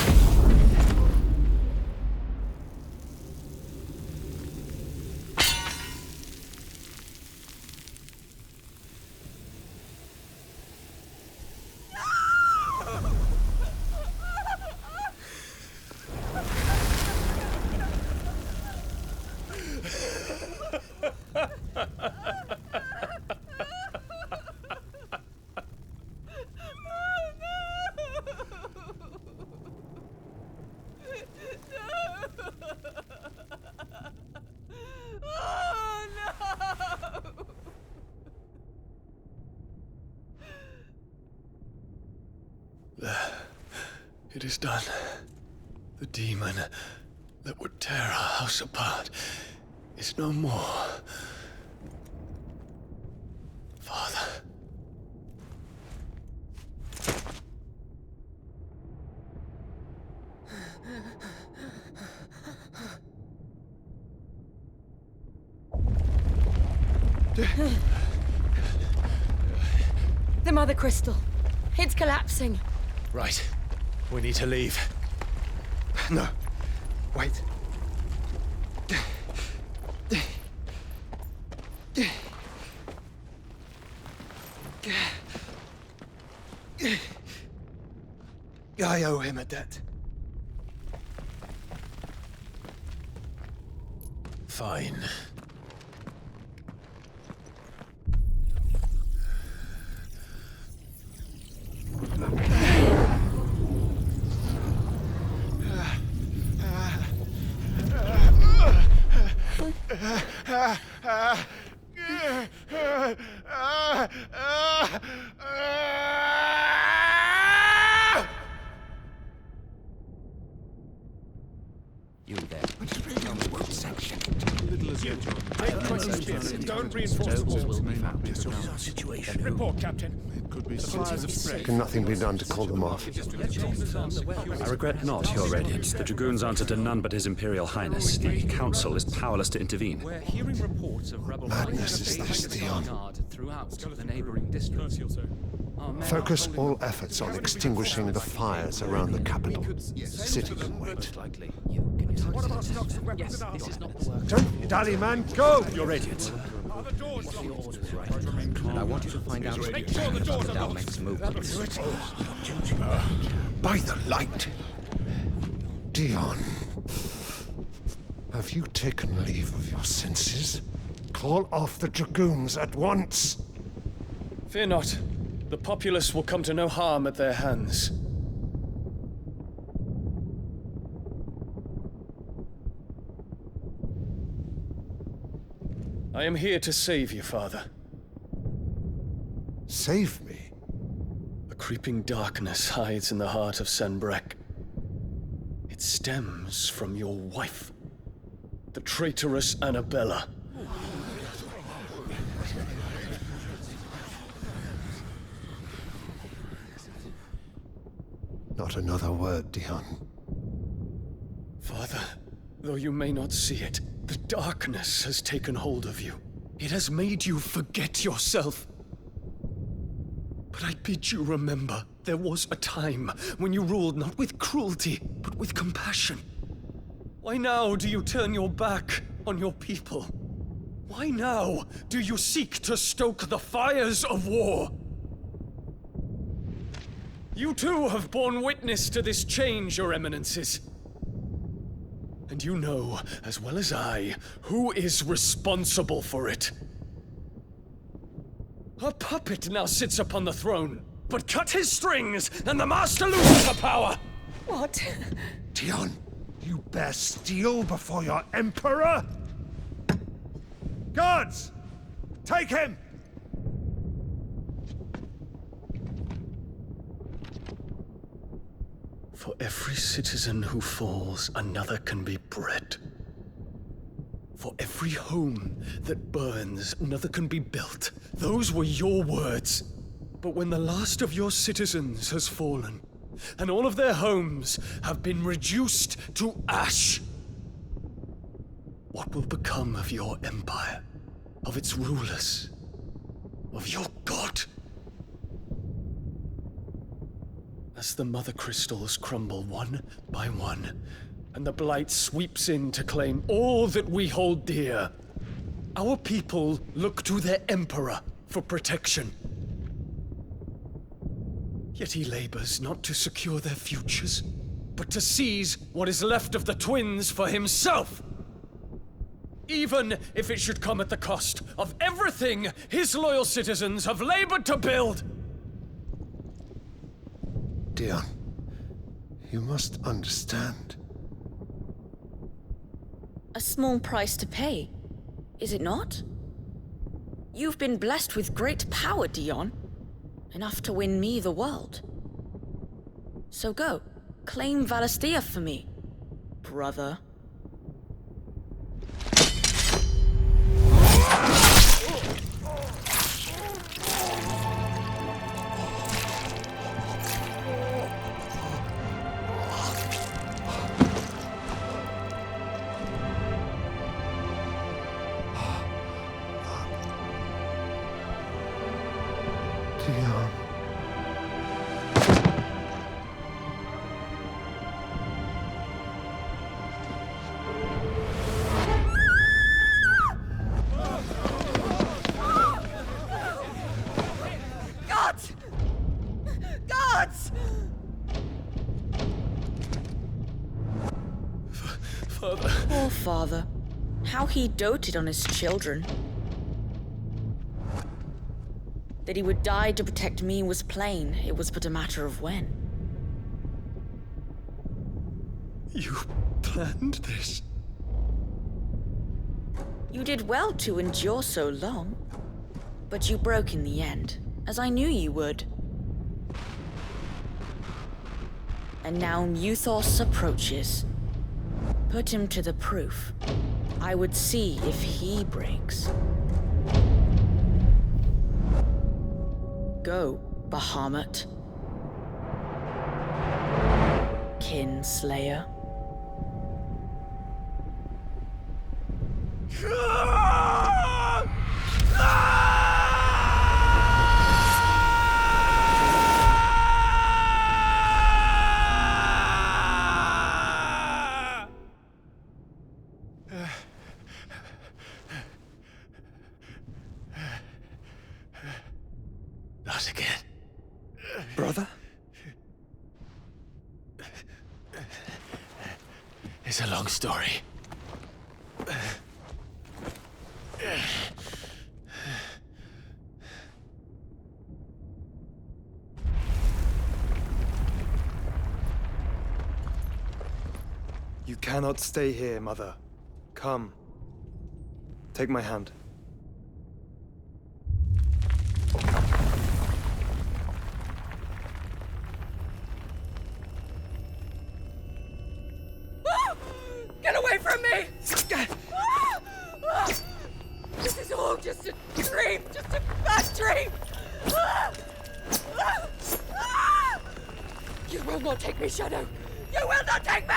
Speaker 10: It is done. The demon that would tear our house apart is no more. Father.
Speaker 15: The Mother Crystal. It's collapsing.
Speaker 10: Right. We need to leave.
Speaker 8: No. Wait. I owe him a debt.
Speaker 10: Fine.
Speaker 9: You there.
Speaker 14: Don't reinforce the walls.
Speaker 9: Situation.
Speaker 14: Report, Captain.
Speaker 20: Can nothing be done to call them off?
Speaker 21: I regret not, Your Radiance. The Dragoons answer to none but His Imperial Highness. The Council is powerless to intervene.
Speaker 9: We're hearing reports of rebel
Speaker 20: Madness is this, Theon.
Speaker 9: throughout the neighboring districts.
Speaker 20: Focus all efforts on extinguishing the fires around the capital. City can wait.
Speaker 8: Don't dally, man. Go!
Speaker 21: Your Radiance.
Speaker 9: And I want you to find out about the Dalmek's movements.
Speaker 20: By the light! Dion, have you taken leave of your senses? Call off the Dragoons at once!
Speaker 7: Fear not. The populace will come to no harm at their hands. I am here to save you, Father.
Speaker 20: Save me?
Speaker 7: A creeping darkness hides in the heart of Sanbreque. It stems from your wife, the traitorous Annabella.
Speaker 20: Not another word, Dion.
Speaker 7: Father, though you may not see it,
Speaker 10: The darkness has taken hold of you. It has made you forget yourself. But I bid you remember, there was a time when you ruled not with cruelty, but with compassion. Why now do you turn your back on your people? Why now do you seek to stoke the fires of war? You too have borne witness to this change, Your Eminences. And you know, as well as I, who is responsible for it. A puppet now sits upon the throne, but cut his strings, and the master loses the power!
Speaker 4: What?
Speaker 20: Dion, you bear steel before your emperor? Guards! Take him!
Speaker 10: For every citizen who falls, another can be bred. For every home that burns, another can be built. Those were your words. But when the last of your citizens has fallen, and all of their homes have been reduced to ash, what will become of your empire, of its rulers, of your god? As the mother crystals crumble one by one, and the blight sweeps in to claim all that we hold dear, our people look to their emperor for protection. Yet he labors not to secure their futures, but to seize what is left of the twins for himself. Even if it should come at the cost of everything his loyal citizens have labored to build.
Speaker 20: Dion, you must understand.
Speaker 1: A small price to pay, is it not? You've been blessed with great power, Dion. Enough to win me the world. So go, claim Valisthea for me, brother.
Speaker 20: Dion.
Speaker 1: Gods! Gods!
Speaker 10: Father.
Speaker 1: Poor father. How he doted on his children. That he would die to protect me was plain. It was but a matter of when.
Speaker 10: You planned this?
Speaker 1: You did well to endure so long. But you broke in the end, as I knew you would. And now Muthos approaches. Put him to the proof. I would see if he breaks. Go, Bahamut. Kinslayer.
Speaker 10: Not again.
Speaker 8: Brother?
Speaker 10: It's a long story.
Speaker 8: You cannot stay here, Mother. Come. Take my hand.
Speaker 1: Get away from me! This is all just a dream, just a bad dream! You will not take me, Shadow! You will not take me!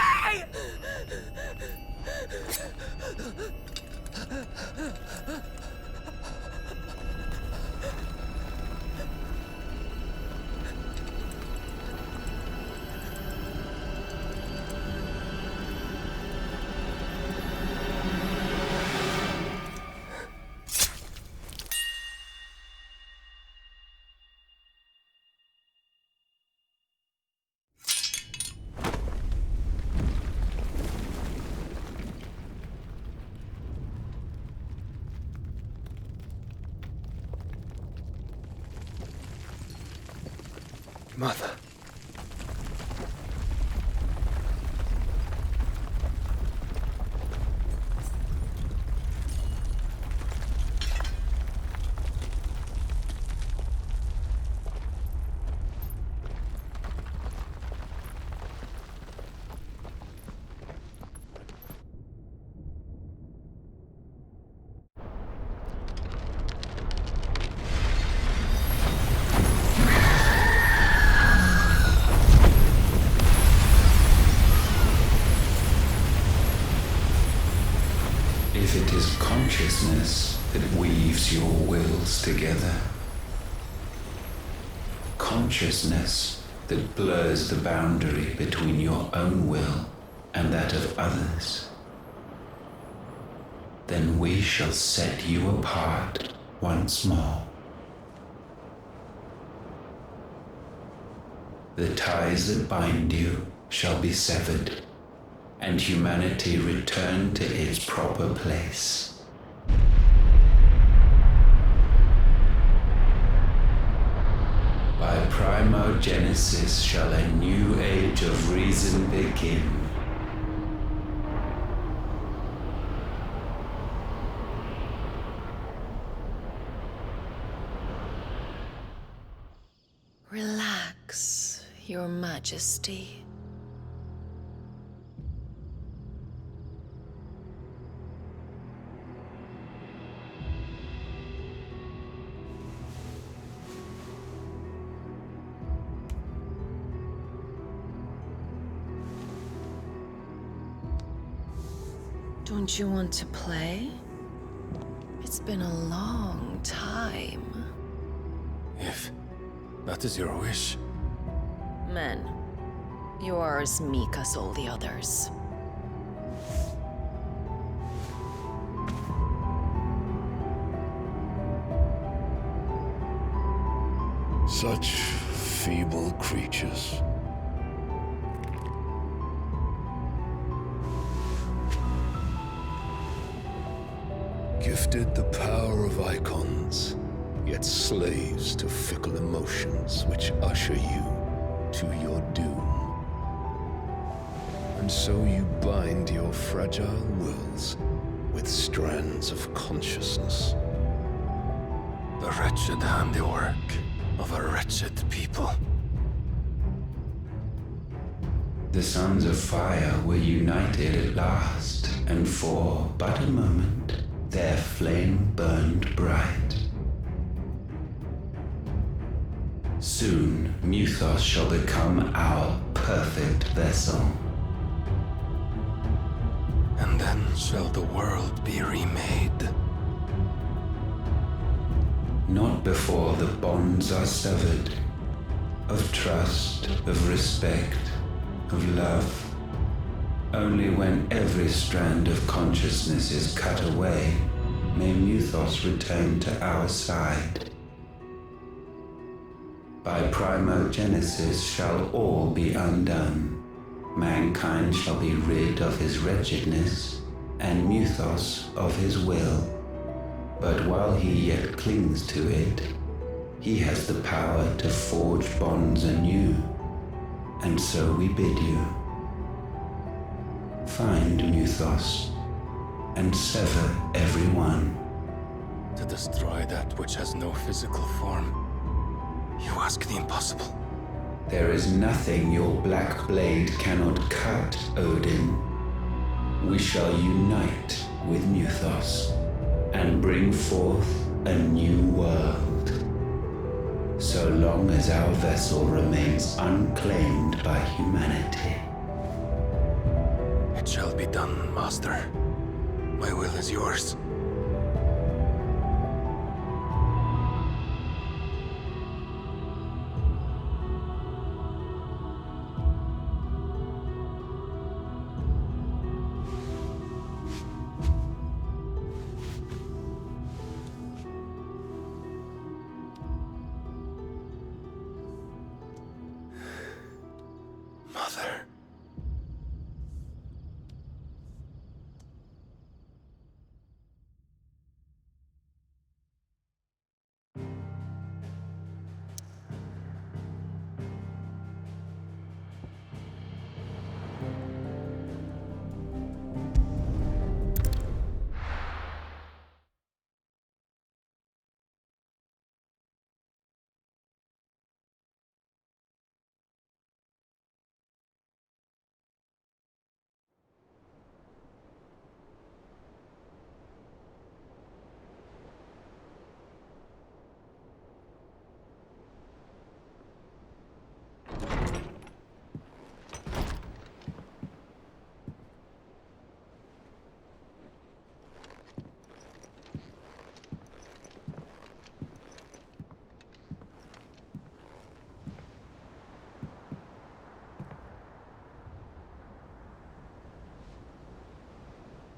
Speaker 10: Mother.
Speaker 2: If it is consciousness that weaves your wills together, consciousness that blurs the boundary between your own will and that of others, then we shall set you apart once more. The ties that bind you shall be severed, and humanity return to its proper place. By primogenesis shall a new age of reason begin.
Speaker 3: Relax, Your Majesty. Don't you want to play? It's been a long time.
Speaker 10: If that is your wish.
Speaker 3: Men, you are as meek as all the others.
Speaker 16: Such feeble creatures. Gifted the power of Eikons, yet slaves to fickle emotions which usher you to your doom. And so you bind your fragile wills with strands of consciousness.
Speaker 10: The wretched handiwork of a wretched people.
Speaker 2: The sons of fire were united at last, and for but a moment, their flame burned bright. Soon, Mythos shall become our perfect vessel.
Speaker 10: And then shall the world be remade.
Speaker 2: Not before the bonds are severed, of trust, of respect, of love. Only when every strand of consciousness is cut away, may Mythos return to our side. By primogenesis shall all be undone. Mankind shall be rid of his wretchedness, and Mythos of his will. But while he yet clings to it, he has the power to forge bonds anew. And so we bid you, find Mythos, and sever every one.
Speaker 10: To destroy that which has no physical form, you ask the impossible.
Speaker 2: There is nothing your black blade cannot cut, Odin. We shall unite with Mythos, and bring forth a new world. So long as our vessel remains unclaimed by humanity.
Speaker 10: It shall be done, Master.
Speaker 16: My will is yours.
Speaker 5: Mother.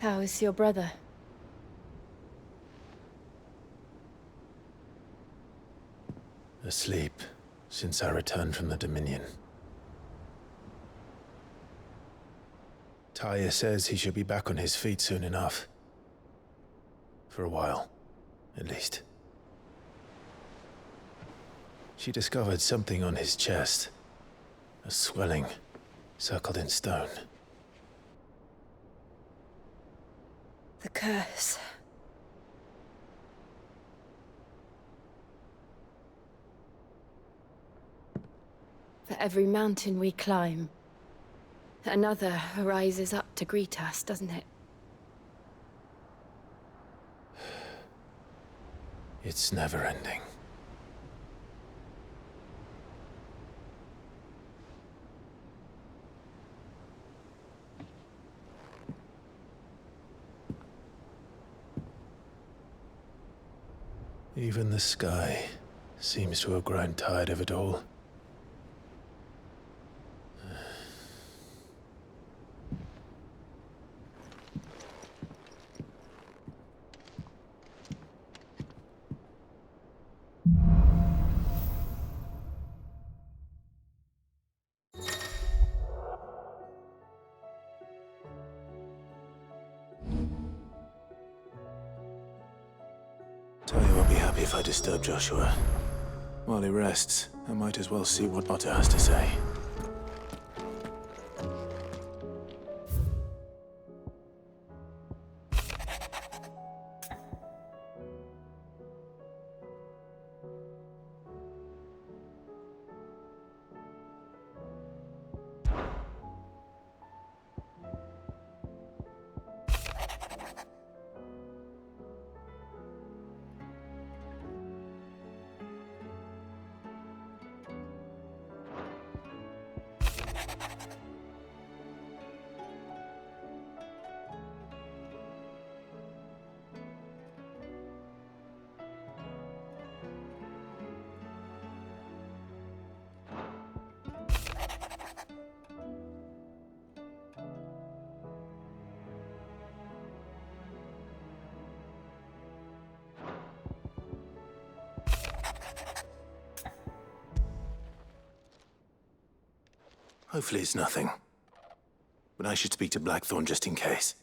Speaker 15: How is your brother?
Speaker 5: Asleep since I returned from the Dominion. Taya says he should be back on his feet soon enough. For a while, at least. She discovered something on his chest. A swelling, circled in stone.
Speaker 15: The curse. For every mountain we climb, another rises up to greet us, doesn't it?
Speaker 5: It's never ending. Even the sky seems to have grown tired of it all. Taya won't be happy if I disturb Joshua. While he rests, I might as well see what Otter has to say. Hopefully it's nothing. But I should speak to Blackthorn just in case.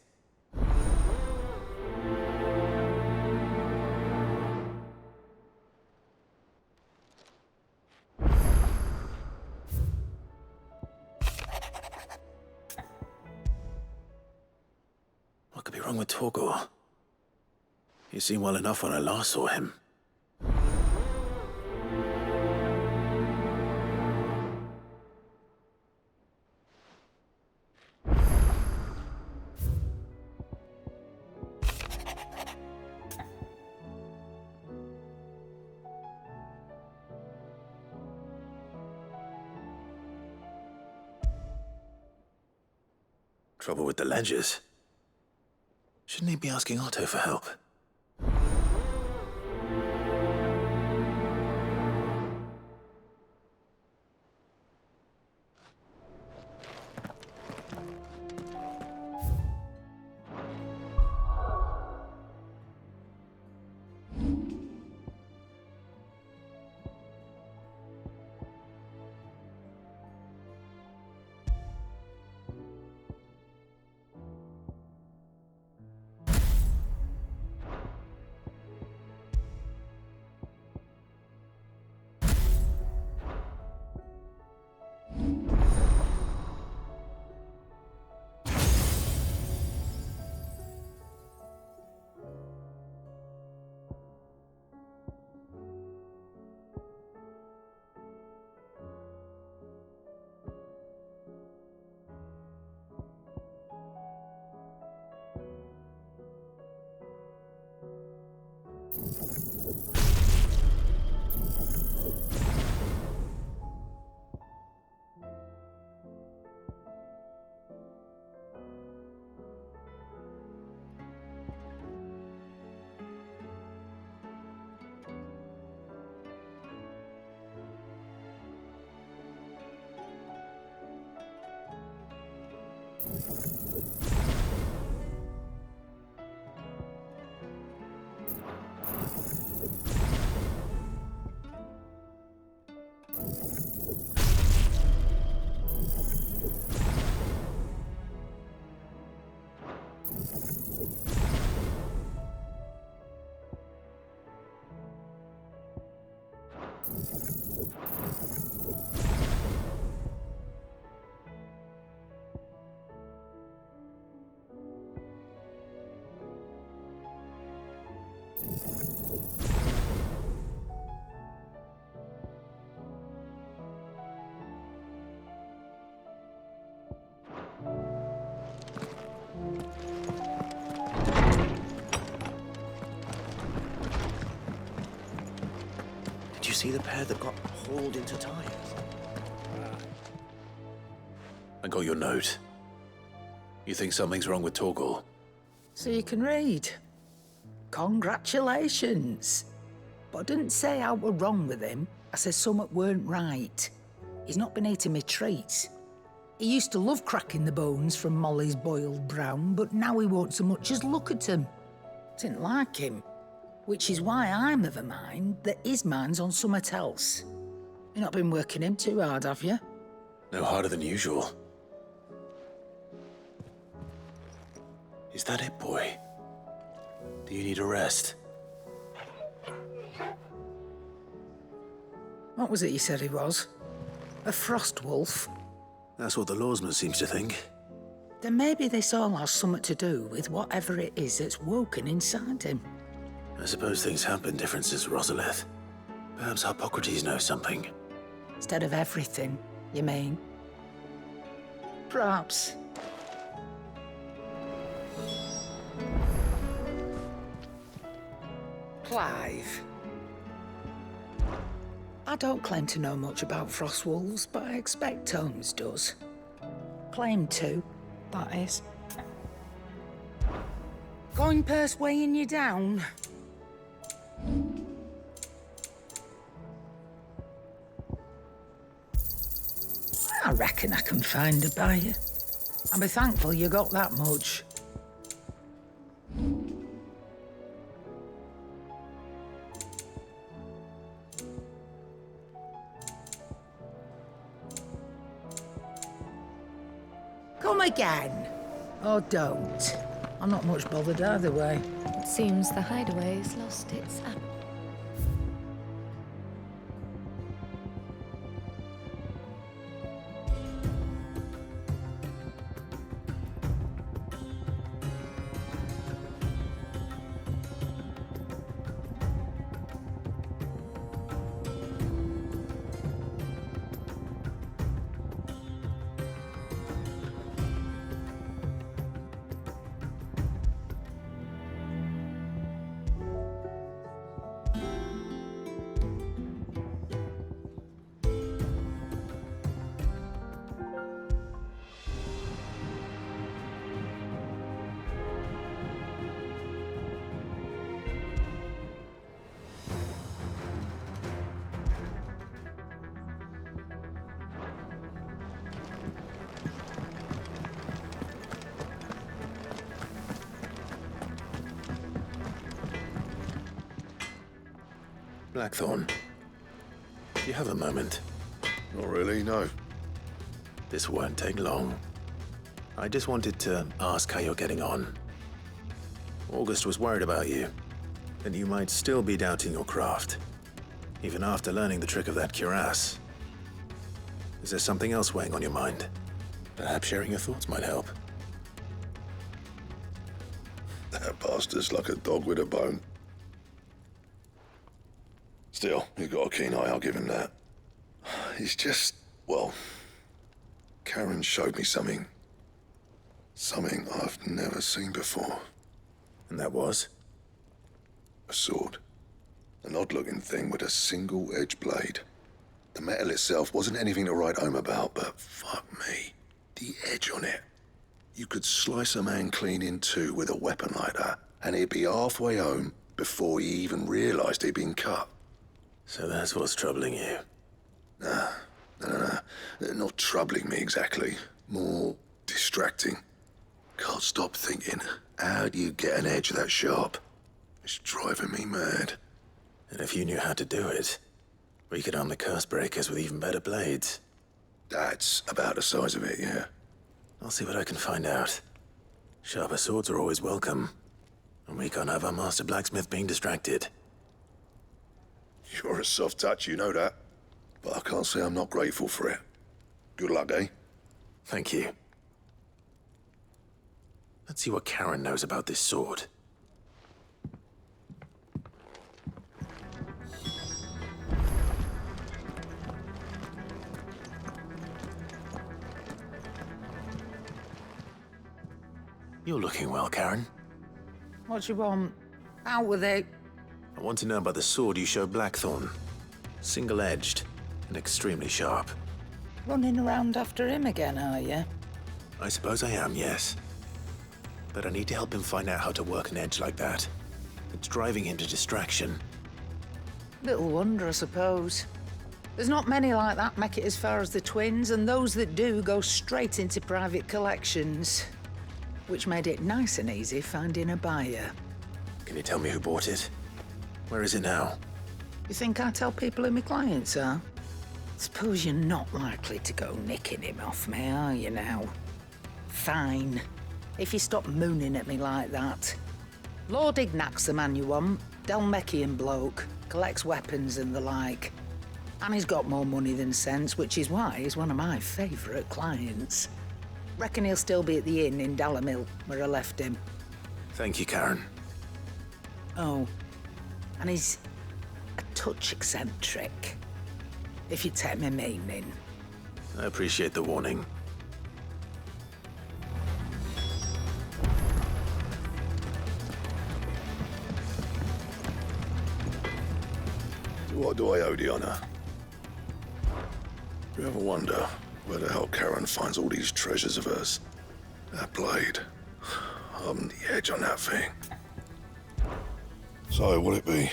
Speaker 5: What could be wrong with Torgor? He seemed well enough when I last saw him. Trouble with the ledgers. Should Shouldn't he be asking Otto for help? Did you see the pair that got hauled into tires? I got your note. You think something's wrong with Torgal?
Speaker 6: So you can read. Congratulations. But I didn't say I were wrong with him. I said something weren't right. He's not been eating me treats. He used to love cracking the bones from Molly's boiled brown, but now he won't so much as look at them. Didn't like him. Which is why I'm of a mind that his mind's on something else. You've not been working him too hard, have you?
Speaker 5: No harder than usual. Is that it, boy? Do you need a rest?
Speaker 6: What was it you said he was? A frost wolf?
Speaker 5: That's what the lawsman seems to think.
Speaker 6: Then maybe this all has something to do with whatever it is that's woken inside him.
Speaker 5: I suppose things have been different since Rosalith. Perhaps Hippocrates knows something.
Speaker 6: Instead of everything, you mean? Perhaps. Clive. I don't claim to know much about frostwolves, but I expect Holmes does. Claim to, that is. Going purse weighing you down? I reckon I can find a buyer. I'll be thankful you got that much. Come again. Or don't. I'm not much bothered either way.
Speaker 15: It seems the hideaway's lost its app.
Speaker 5: Blackthorn, do you have a moment?
Speaker 16: Not really, no.
Speaker 5: This won't take long. I just wanted to ask how you're getting on. August was worried about you, that you might still be doubting your craft, even after learning the trick of that cuirass. Is there something else weighing on your mind? Perhaps sharing your thoughts might help.
Speaker 16: That bastard's like a dog with a bone. Still, he's got a keen eye, I'll give him that. He's just, well, Karen showed me something. Something I've never seen before.
Speaker 5: And that was?
Speaker 16: A sword. An odd-looking thing with a single-edged blade. The metal itself wasn't anything to write home about, but fuck me, the edge on it. You could slice a man clean in two with a weapon like that, and he'd be halfway home before he even realized he'd been cut.
Speaker 5: So that's what's troubling you?
Speaker 16: Nah, no. Not troubling me exactly. More distracting. Can't stop thinking, how do you get an edge that sharp? It's driving me mad.
Speaker 5: And if you knew how to do it, we could arm the curse breakers with even better blades.
Speaker 16: That's about the size of it, yeah.
Speaker 5: I'll see what I can find out. Sharper swords are always welcome. And we can't have our master blacksmith being distracted.
Speaker 16: You're a soft touch, you know that. But I can't say I'm not grateful for it. Good luck, eh?
Speaker 5: Thank you. Let's see what Karen knows about this sword. You're looking well, Karen.
Speaker 6: What do you want? Out with it.
Speaker 5: I want to know about the sword you showed Blackthorn. Single-edged and extremely sharp.
Speaker 6: Running around after him again, are you?
Speaker 5: I suppose I am, yes. But I need to help him find out how to work an edge like that. It's driving him to distraction.
Speaker 6: Little wonder, I suppose. There's not many like that make it as far as the twins, and those that do go straight into private collections. Which made it nice and easy finding a buyer.
Speaker 5: Can you tell me who bought it? Where is it now?
Speaker 6: You think I tell people who my clients are? Suppose you're not likely to go nicking him off me, are you now? Fine. If you stop mooning at me like that. Lord Ignac's the man you want. Dalmekian bloke. Collects weapons and the like. And he's got more money than sense, which is why he's one of my favourite clients. Reckon he'll still be at the inn in Dalamil, where I left him.
Speaker 5: Thank you, Karen.
Speaker 6: Oh, and he's a touch eccentric, if you take my meaning.
Speaker 5: I appreciate the warning.
Speaker 16: What do I owe the honor? Do you ever wonder where the hell Karen finds all these treasures of hers? That blade. I'm the edge on that thing. So, will it be?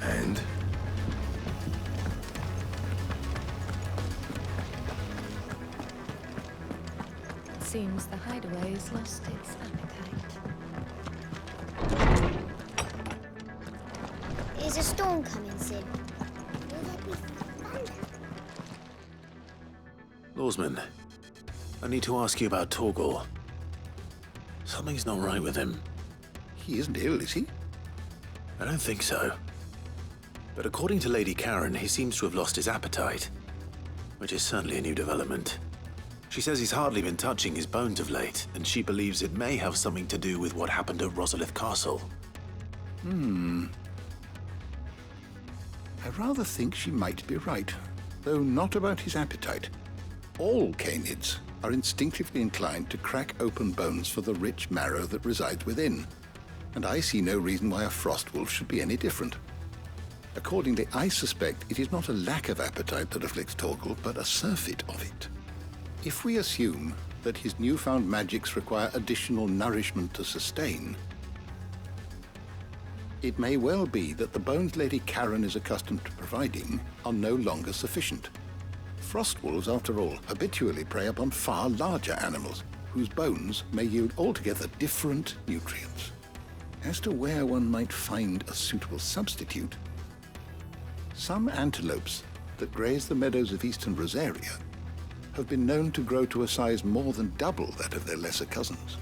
Speaker 16: And?
Speaker 15: It seems the hideaway's lost its appetite.
Speaker 12: There's a storm coming soon. Will there be thunder?
Speaker 5: Lawsman, I need to ask you about Torgal. Something's not right with him.
Speaker 13: He isn't ill, is he?
Speaker 5: I don't think so. But according to Lady Karen, he seems to have lost his appetite, which is certainly a new development. She says he's hardly been touching his bones of late, and she believes it may have something to do with what happened at Rosalith Castle.
Speaker 13: I rather think she might be right, though not about his appetite. All canids are instinctively inclined to crack open bones for the rich marrow that resides within, and I see no reason why a frost wolf should be any different. Accordingly, I suspect it is not a lack of appetite that afflicts Torgal, but a surfeit of it. If we assume that his newfound magics require additional nourishment to sustain, It may well be that the bones Lady Karen is accustomed to providing are no longer sufficient. Frost wolves, after all, habitually prey upon far larger animals, whose bones may yield altogether different nutrients. As to where one might find a suitable substitute, some antelopes that graze the meadows of eastern Rosaria have been known to grow to a size more than double that of their lesser cousins.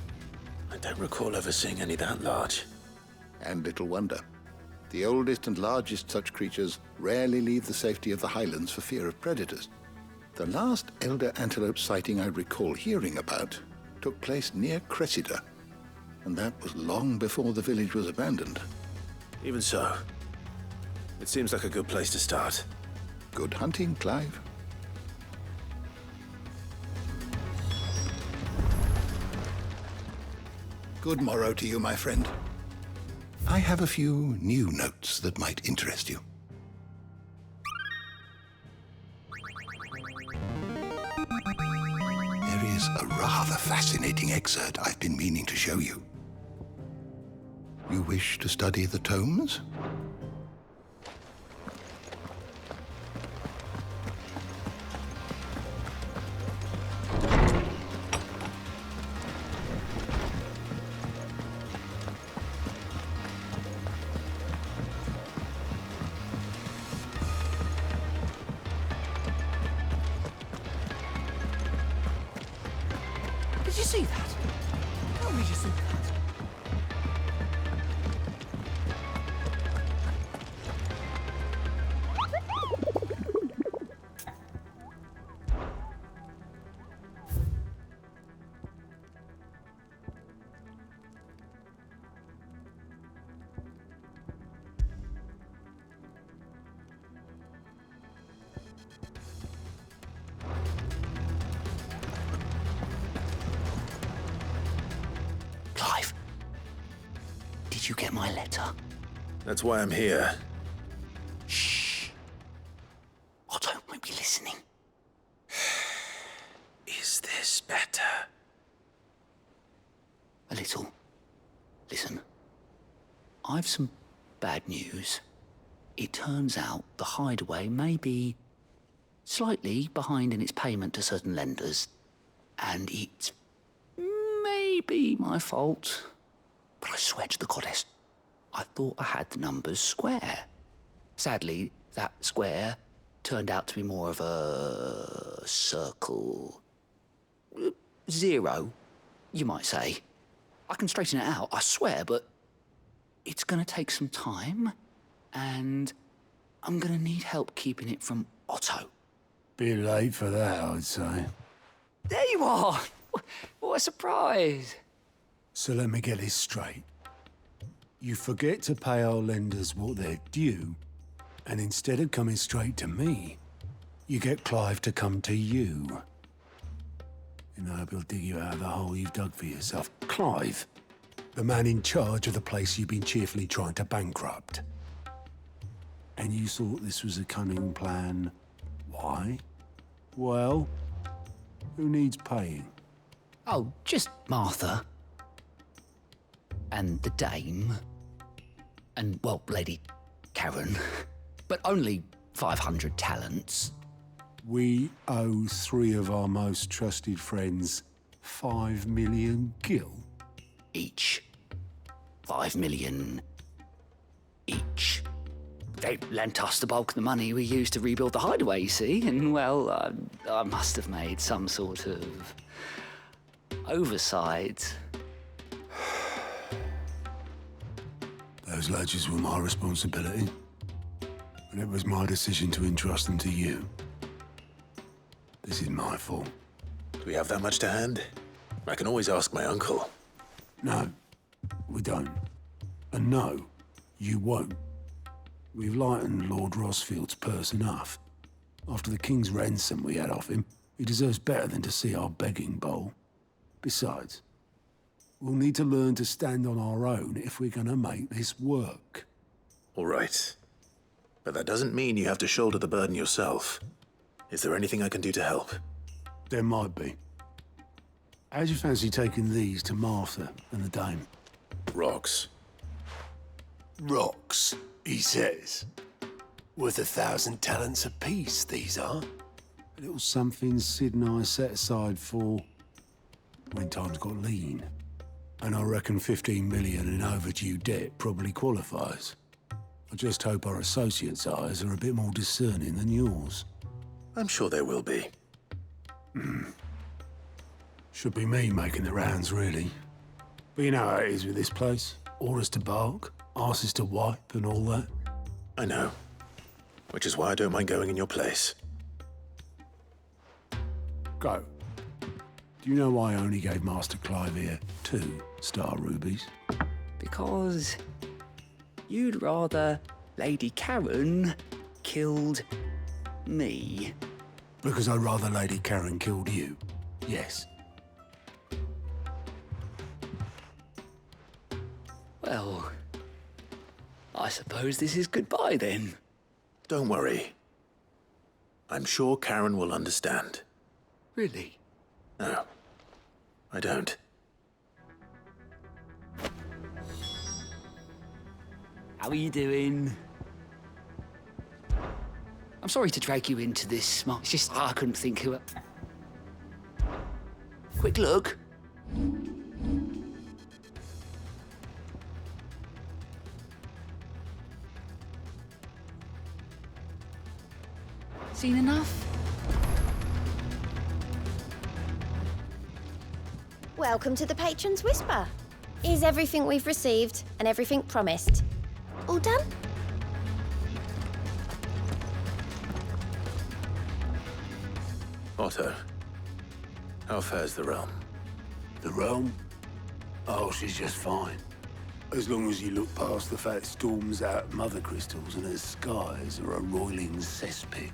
Speaker 5: I don't recall ever seeing any that large.
Speaker 13: And little wonder. The oldest and largest such creatures rarely leave the safety of the highlands for fear of predators. The last elder antelope sighting I recall hearing about took place near Cressida, and that was long before the village was abandoned.
Speaker 5: Even so, it seems like a good place to start.
Speaker 13: Good hunting, Clive. Good morrow to you, my friend. I have a few new notes that might interest you. There is a rather fascinating excerpt I've been meaning to show you. You wish to study the tomes?
Speaker 18: Did you see that? How did you see that?
Speaker 22: Clive, did you get my letter?
Speaker 5: That's why I'm here.
Speaker 22: Shh. Otto might be listening.
Speaker 5: Is this better?
Speaker 22: A little. Listen, I've some bad news. It turns out the hideaway may be slightly behind in its payment to certain lenders, and it's maybe my fault. But I swear to the goddess, I thought I had the numbers square. Sadly, that square turned out to be more of a circle. Zero, you might say. I can straighten it out, I swear, but it's gonna take some time, and I'm gonna need help keeping it from Otto.
Speaker 23: Bit late for that, I'd say.
Speaker 22: There you are! What a surprise!
Speaker 23: So let me get this straight. You forget to pay our lenders what they're due, and instead of coming straight to me, you get Clive to come to you. And I hope he'll dig you out of the hole you've dug for yourself. Clive, the man in charge of the place you've been cheerfully trying to bankrupt. And you thought this was a cunning plan. Why? Well, who needs paying?
Speaker 22: Oh, just Martha. And the dame. And, well, Lady Karen. But only 500 talents.
Speaker 23: We owe 3 of our most trusted friends 5 million gil.
Speaker 22: Each. 5 million each. They lent us the bulk of the money we used to rebuild the hideaway, you see, and, well, I must have made some sort of oversight.
Speaker 23: Those ledgers were my responsibility, and it was my decision to entrust them to you. This is my fault.
Speaker 5: Do we have that much to hand? I can always ask my uncle.
Speaker 23: No, we don't. And no, you won't. We've lightened Lord Rosfield's purse enough. After the king's ransom we had off him, he deserves better than to see our begging bowl. Besides, we'll need to learn to stand on our own if we're gonna make this work.
Speaker 5: All right. But that doesn't mean you have to shoulder the burden yourself. Is there anything I can do to help?
Speaker 23: There might be. How'd you fancy taking these to Martha and the dame?
Speaker 5: Rocks.
Speaker 23: Rocks, he says. Worth 1,000 talents apiece, these are. A little something Sid and I set aside for when times got lean. And I reckon 15 million in overdue debt probably qualifies. I just hope our associates' eyes are a bit more discerning than yours.
Speaker 5: I'm sure there will be.
Speaker 23: Should be me making the rounds, really. But you know how it is with this place. Orders to bark, arses to wipe, and all that.
Speaker 5: I know. Which is why I don't mind going in your place.
Speaker 23: Go. Do you know why I only gave Master Clive here 2 star rubies?
Speaker 22: Because you'd rather Lady Karen killed me.
Speaker 23: Because I'd rather Lady Karen killed you. Yes.
Speaker 22: Well, I suppose this is goodbye then.
Speaker 5: Don't worry. I'm sure Karen will understand.
Speaker 22: Really?
Speaker 5: No, I don't.
Speaker 22: How are you doing? I'm sorry to drag you into this. It's just I couldn't think who. Quick look. Seen enough?
Speaker 12: Welcome to the Patron's Whisper. Is everything we've received and everything promised all done?
Speaker 5: Otto, how fares the realm?
Speaker 23: The realm? Oh, she's just fine. As long as you look past the fat storms out mother crystals and her skies are a roiling cesspit.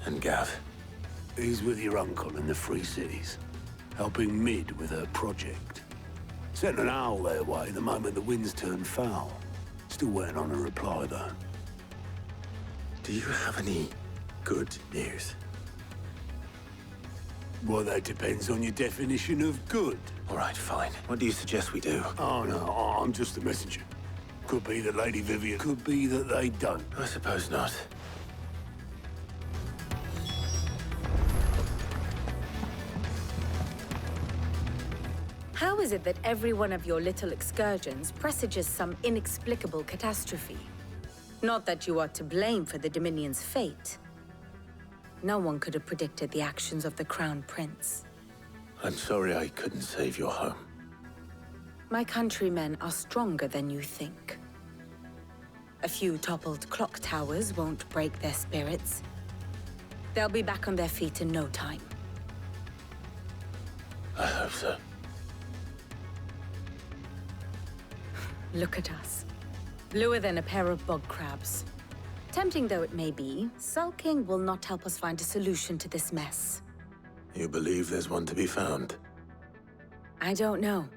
Speaker 5: And Gav?
Speaker 23: He's with your uncle in the Free Cities, helping Mid with her project. Sent an owl their way the moment the winds turned foul. Still waiting on a reply, though.
Speaker 5: Do you have any good news?
Speaker 23: Well, that depends on your definition of good.
Speaker 5: All right, fine. What do you suggest we do?
Speaker 23: Oh, no, I'm just the messenger. Could be that Lady Vivian, could be that they don't.
Speaker 5: I suppose not.
Speaker 11: How is it that every one of your little excursions presages some inexplicable catastrophe? Not that you are to blame for the Dominion's fate. No one could have predicted the actions of the Crown Prince.
Speaker 5: I'm sorry I couldn't save your home.
Speaker 11: My countrymen are stronger than you think. A few toppled clock towers won't break their spirits. They'll be back on their feet in no time.
Speaker 5: I hope so.
Speaker 11: Look at us. Bluer than a pair of bog crabs. Tempting though it may be, sulking will not help us find a solution to this mess.
Speaker 5: You believe there's one to be found?
Speaker 11: I don't know.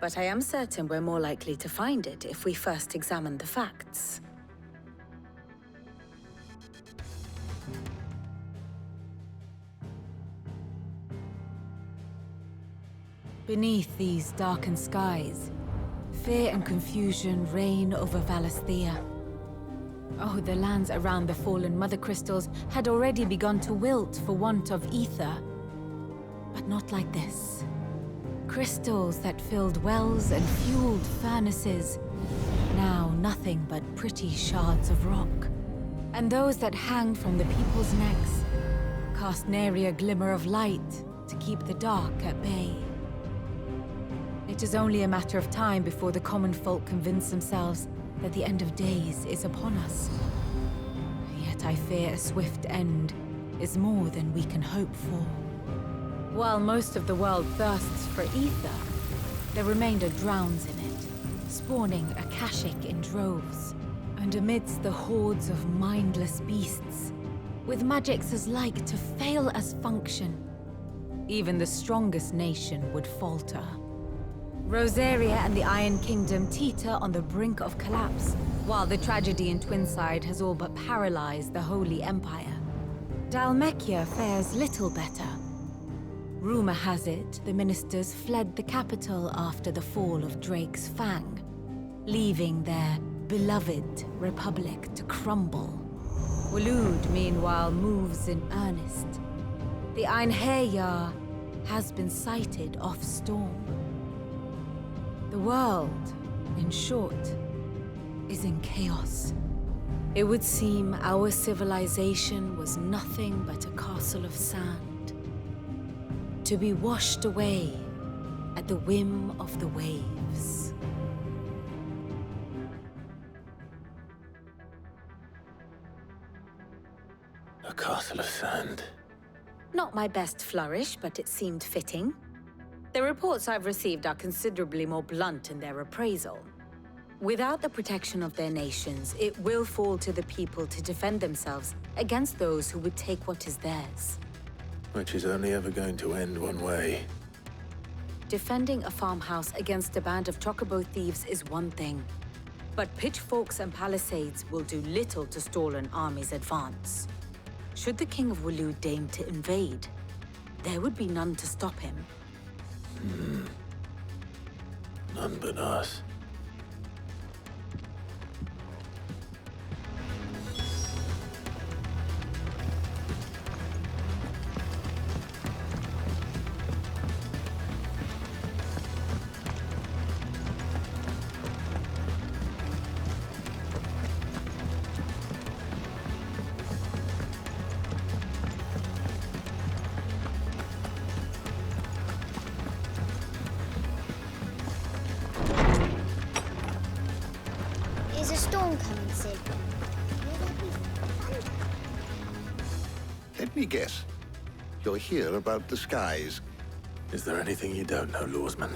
Speaker 11: But I am certain we're more likely to find it if we first examine the facts.
Speaker 15: Beneath these darkened skies, fear and confusion reign over Valisthea. Oh, the lands around the fallen mother crystals had already begun to wilt for want of ether. But not like this. Crystals that filled wells and fueled furnaces, now nothing but pretty shards of rock. And those that hang from the people's necks cast nary a glimmer of light to keep the dark at bay. It is only a matter of time before the common folk convince themselves that the end of days is upon us. Yet I fear a swift end is more than we can hope for. While most of the world thirsts for ether, the remainder drowns in it, spawning Akashic in droves. And amidst the hordes of mindless beasts, with magics as like to fail as function, even the strongest nation would falter. Rosaria and the Iron Kingdom teeter on the brink of collapse, while the tragedy in Twinside has all but paralyzed the Holy Empire. Dhalmekia fares little better. Rumor has it the ministers fled the capital after the fall of Drake's Fang. leaving their beloved republic to crumble. Waloed, meanwhile, moves in earnest. The Einherjar has been sighted off-storm. The world, in short, is in chaos. It would seem our civilization was nothing but a castle of sand, to be washed away at the whim of the waves.
Speaker 5: A castle of sand.
Speaker 11: Not my best flourish, but it seemed fitting. The reports I've received are considerably more blunt in their appraisal. Without the protection of their nations, it will fall to the people to defend themselves against those who would take what is theirs.
Speaker 5: Which is only ever going to end one way.
Speaker 11: Defending a farmhouse against a band of chocobo thieves is one thing, but pitchforks and palisades will do little to stall an army's advance. Should the King of Waloed deign to invade, there would be none to stop him.
Speaker 5: None but us.
Speaker 12: Is a storm coming, Sid? Will there be thunder?
Speaker 13: Let me guess. You're here about the skies.
Speaker 5: Is there anything you don't know, Lawsman?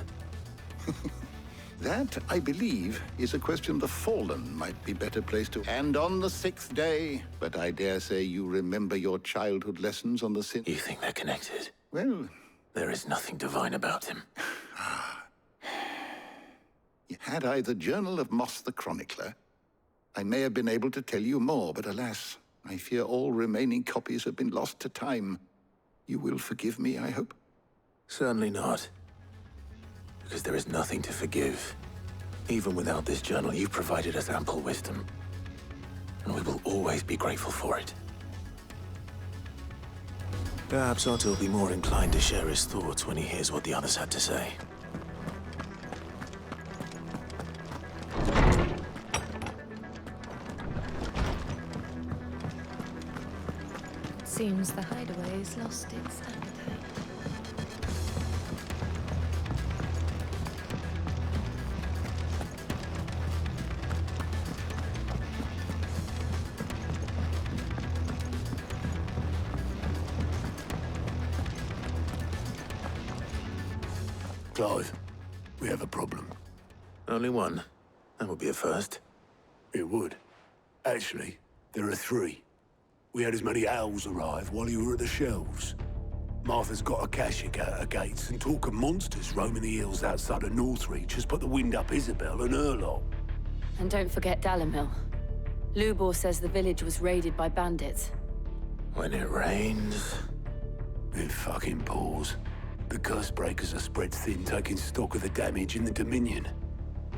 Speaker 13: That, I believe, is a question the Fallen might be better placed to. And on the 6th day, but I dare say you remember your childhood lessons on the sin.
Speaker 5: You think they're connected?
Speaker 13: Well,
Speaker 5: there is nothing divine about him.
Speaker 13: Had I the Journal of Moss the Chronicler, I may have been able to tell you more, but alas, I fear all remaining copies have been lost to time. You will forgive me, I hope?
Speaker 5: Certainly not. Because there is nothing to forgive. Even without this journal, you've provided us ample wisdom. And we will always be grateful for it. Perhaps Otto will be more inclined to share his thoughts when he hears what the others had to say.
Speaker 3: Seems the hideaway has lost its appetite.
Speaker 23: Clive, we have a problem.
Speaker 5: Only one. That would be a first.
Speaker 23: It would. Actually, there are 3. We had as many owls arrive while you were at the shelves. Martha's got a Kashik at her gates, and talk of monsters roaming the hills outside of Northreach has put the wind up Isabel and her lot.
Speaker 14: And don't forget Dalimil. Lubor says the village was raided by bandits.
Speaker 5: When it rains...
Speaker 23: It fucking pours. The curse breakers are spread thin, taking stock of the damage in the Dominion.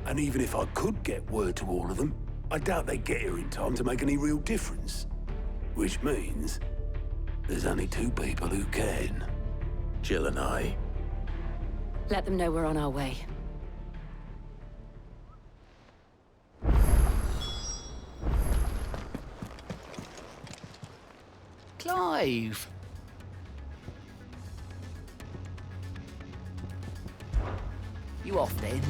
Speaker 23: And even if I could get word to all of them, I doubt they'd get here in time to make any real difference. Which means there's only 2 people who can.
Speaker 5: Jill and I.
Speaker 14: Let them know we're on our way.
Speaker 22: Clive! You off then?